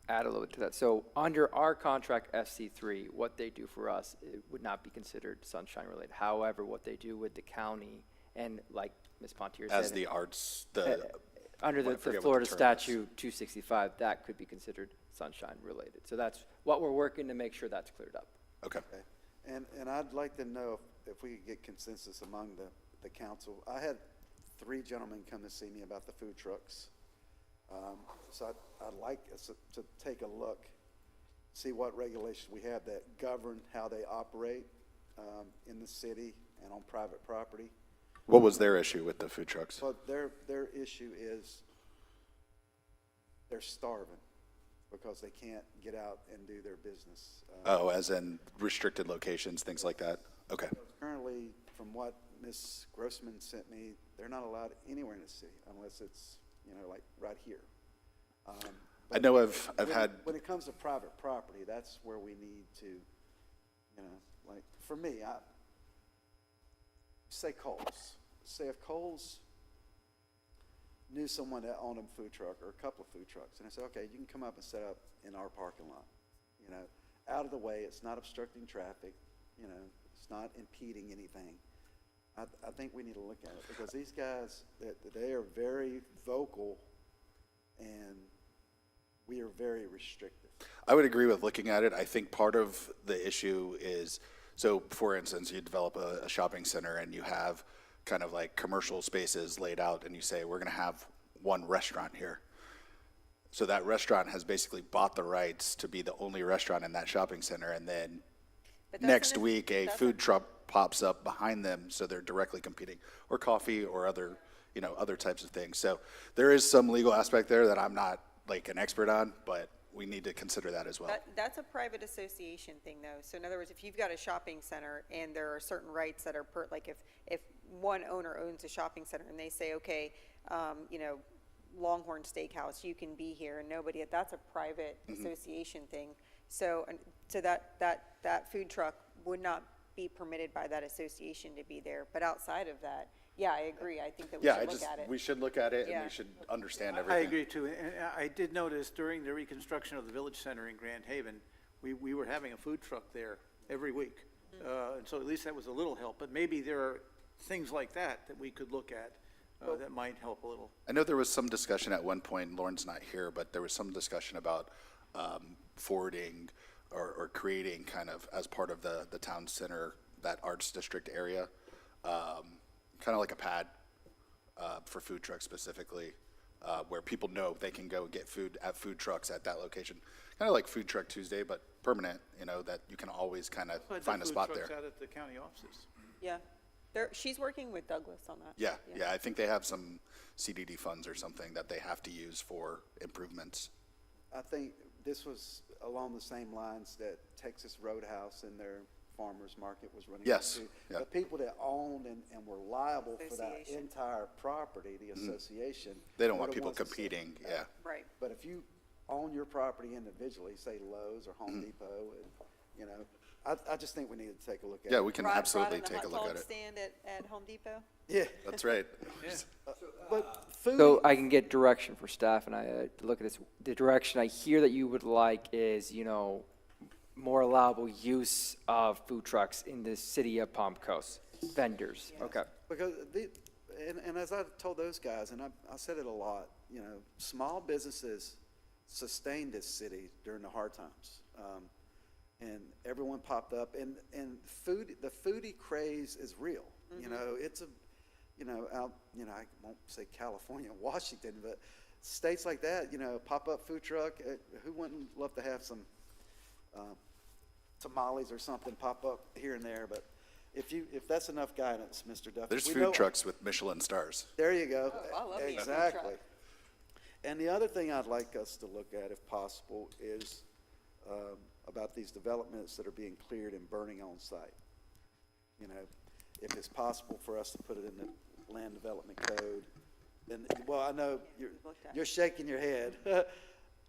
add a little bit to that. So under our contract FC3, what they do for us, it would not be considered sunshine related. However, what they do with the county, and like Ms. Pontier said. As the arts, Under I the forget what the Florida term is. statute 265, that could be considered sunshine related. So that's what we're working to make sure that's cleared up. Okay. And I'd like to know if we could get consensus among the council. I had 3 gentlemen come to see me about the food trucks. So I'd like us to take a look, see what regulations we have that govern how they operate in the city and on private property. What was their issue with the food trucks? Well, their issue is they're starving because they can't get out and do their business. Oh, as in restricted locations, things like that? Okay. Currently, from what Ms. Grossman sent me, they're not allowed anywhere in the city unless it's, like right here. I know I've had. When it comes to private property, that's where we need to, like, for me, say Kohl's. Say if Kohl's knew someone that owned a food truck or a couple of food trucks, and I said, okay, you can come up and set up in our parking lot, out of the way, it's not obstructing traffic, it's not impeding anything. I think we need to look at it, because these guys, they are very vocal, and we are very restrictive. I would agree with looking at it. I think part of the issue is, so for instance, you develop a shopping center and you have kind of like commercial spaces laid out and you say, we're going to have one restaurant here. So that restaurant has basically bought the rights to be the only restaurant in that shopping center, and then next week a food truck pops up behind them, so they're directly competing, or coffee or other, other types of things. So there is some legal aspect there that I'm not like an expert on, but we need to consider that as well. That's a private association thing, though. So in other words, if you've got a shopping center and there are certain rights that are like if one owner owns a shopping center and they say, okay, Longhorn Steakhouse, you can be here, and nobody, that's a private association thing. So that food truck would not be permitted by that association to be there. But outside of that, yeah, I agree. I think that we should look at it. We should look at it, and Yeah. we should understand I everything. agree too, and I did notice during the reconstruction of the Village Center in Grand Haven, we were having a food truck there every week. And so at least that was a little help, but maybe there are things like that we could look at that might help a little. I know there was some discussion at one point, Lauren's not here, but there was some discussion about forwarding or creating kind of as part of the town center, that arts district area, kind of like a pad for food trucks specifically, where people know they can go get food at food trucks at that location. Kind of like Food Truck Tuesday, but permanent, that you can always kind of find a spot there. Food trucks out at the county offices. Yeah. She's working with Douglas on that. Yeah, I think they have some CDD funds or something that they have to use for improvements. I think this was along the same lines that Texas Roadhouse and their farmers market was running. Yes, into. yeah. The people that owned and were liable for that Association. entire property, the association. They don't were want the people ones that said, competing, yeah. Right. But if you own your property individually, say Lowe's or Home Depot, and, I just think we need to take a look at it. Yeah, we can Rod absolutely in the take a hot look dog at it. stand at Home Depot? Yeah. That's right. But food. So I can get direction for staff, and to look at this. The direction I hear that you would like is, more allowable use of food trucks in the city of Palm Coast, vendors. Okay. Because and as I told those guys, and I said it a lot, small businesses sustained this city during the hard times. And everyone popped up, and the foodie craze is real. You know, it's a, you know, out, you know, I won't say California, Washington, but states like that, you know, pop-up food truck, who wouldn't love to have some tamales or something pop up here and there? But if that's enough guidance, Mr. Duffy. There's we food know- trucks with Michelin stars. There you go. Oh, I love me a food Exactly. truck. And the other thing I'd like us to look at, if possible, is about these developments that are being cleared and burning on site. You know, if it's possible for us to put it in the land development code. And, well, I know you're shaking your head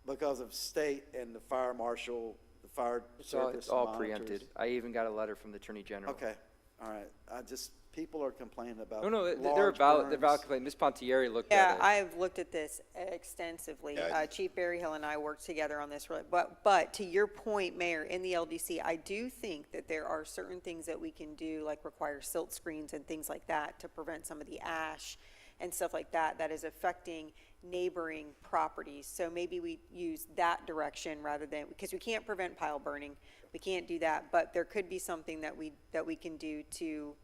because of state and the fire marshal, the fire service. It's all monitors. preempted. I even got a letter from the Attorney General. Okay, all right. People are complaining about No, they're large valid burns. complaint. Ms. Pontieri looked Yeah, at it. I've looked at this extensively. Yeah. Chief Berryhill and I worked together on this, really. But to your point, Mayor, in the LDC, I do think that there are certain things that we can do, like require silt screens and things like that to prevent some of the ash and stuff like that, that is affecting neighboring properties. So maybe we use that direction rather than, because we can't prevent pile burning. We can't do that, but there could be something that we can do to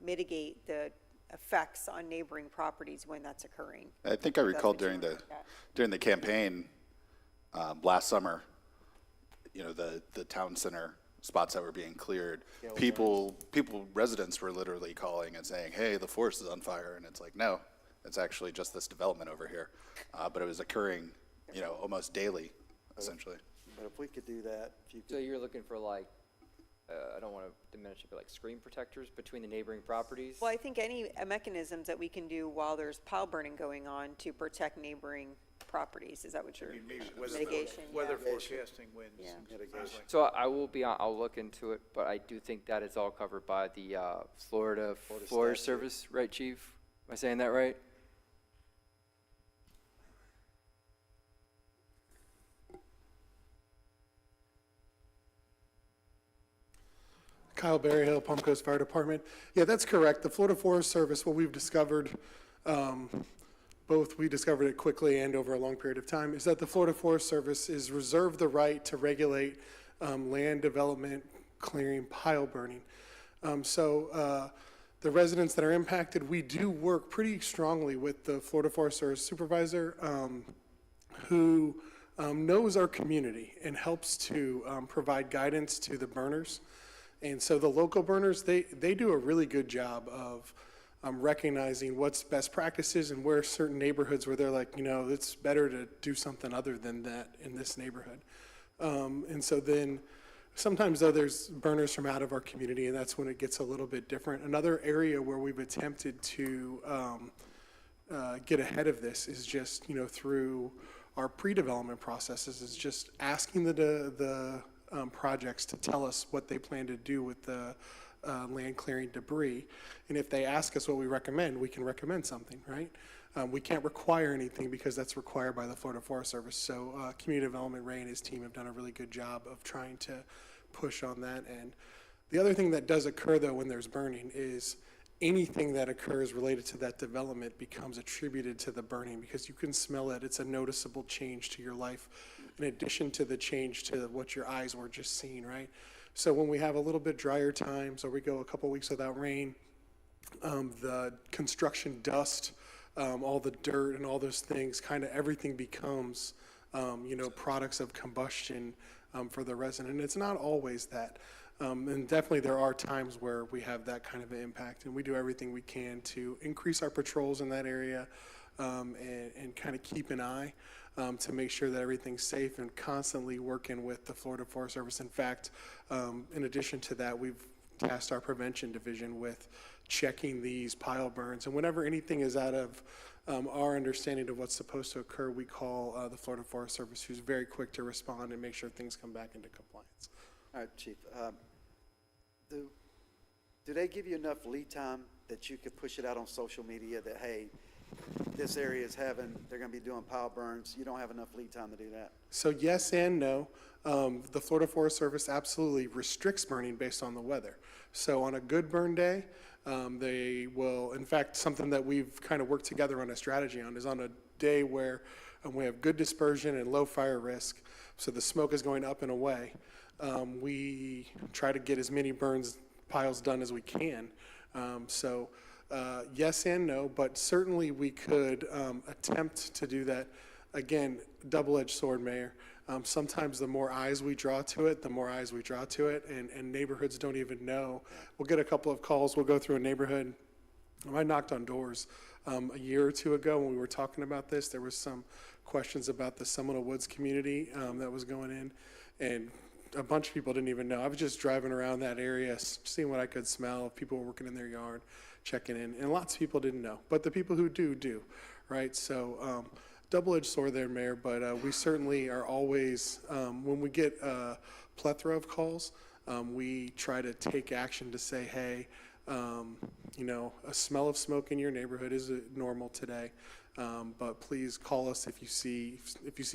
mitigate the effects on neighboring properties when that's occurring. I think I That's recall what you during wanna the, look at. during the campaign, last summer, you know, the town center spots that were being cleared, residents were literally calling and saying, hey, the forest is on fire, and it's like, no, it's actually just this development over here. But it was occurring, you know, almost daily, essentially. But if we could do that, if you So could, you're looking for like, I don't want to diminish it, but like screen protectors between the neighboring properties? Well, I think any mechanisms that we can do while there's pile burning going on to protect neighboring properties, is that what you're, mitigation? Weather yeah. forecasting, winds. Yeah. and things like that. So I will be on, I'll look into it, but I do think that is all covered by the Florida Forest statute. Service, right, Chief? Am I saying that right? Kyle Berryhill, Palm Coast Fire Department. Yeah, that's correct. The Florida Forest Service, what we've discovered, both we discovered it quickly and over a long period of time, is that the Florida Forest Service is reserved the right to regulate land development, clearing, pile burning. The residents that are impacted, we do work pretty strongly with the Florida Forest Service supervisor who knows our community and helps to provide guidance to the burners. And so the local burners, they do a really good job of recognizing what's best practices and where certain neighborhoods where they're like, you know, it's better to do something other than that in this neighborhood. And so then sometimes though there's burners from out of our community, and that's when it gets a little bit different. Another area where we've attempted to get ahead of this is just, you know, through our pre-development processes, is just asking the projects to tell us what they plan to do with the land clearing debris. And if they ask us what we recommend, we can recommend something, right? We can't require anything because that's required by the Florida Forest Service. So Community Development, Ray and his team have done a really good job of trying to push on that. And the other thing that does occur though when there's burning is anything that occurs related to that development becomes attributed to the burning because you can smell it. It's a noticeable change to your life in addition to the change to what your eyes were just seeing, right? So when we have a little bit drier times or we go a couple weeks without rain, the construction dust, all the dirt and all those things, kind of everything becomes, you know, products of combustion for the resident. And it's not always that. And definitely there are times where we have that kind of an impact, and we do everything we can to increase our patrols in that area and kind of keep an eye to make sure that everything's safe and constantly working with the Florida Forest Service. In fact, in addition to that, we've tasked our prevention division with checking these pile burns. And whenever anything is out of our understanding of what's supposed to occur, we call the Florida Forest Service, who's very quick to respond and make sure things come back into compliance. all right, Chief. Do they give you enough lead time that you could push it out on social media that, hey, this area is they're going to be doing pile burns? You don't have enough lead time to do that? So yes and no. The Florida Forest Service absolutely restricts burning based on the weather. So on a good burn day, they will, in fact, something that we've kind of worked together on a strategy on is on a day where we have good dispersion and low fire risk, so the smoke is going up and away. We try to get as many piles done as we can Yes and no, but certainly we could attempt to do that. Again, double-edged sword, Mayor. Sometimes the more eyes we draw to it, and neighborhoods don't even know. We'll get a couple of calls, we'll go through a neighborhood. I knocked on doors a year or two ago when we were talking about this. There was some questions about the Seminole Woods community that was going in, and a bunch of people didn't even know. I was just driving around that area, seeing what I could smell. People were working in their yard, checking in, and lots of people didn't know. But the people who do, right? So double-edged sword there, Mayor, but we certainly are always, when we get a plethora of calls, we try to take action to say, hey, you know, a smell of smoke in your neighborhood is normal today, but please call us if you see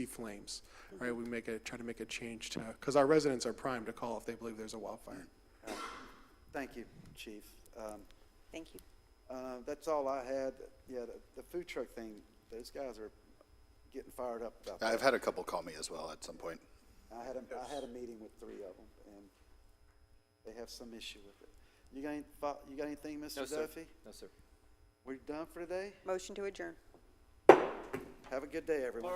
flames, right? We try to make a change to, because our residents are primed to call if they believe there's a wildfire. Thank you, Chief. Thank you. That's all I had. Yeah, the food truck thing, those guys are getting fired up about that. I've had a couple call me as well at some point. I had a meeting with 3 of them, and they have some issue with it. You got anything, Mr. Duffy? No, sir. We're done for today? Motion to adjourn. Have a good day, everyone.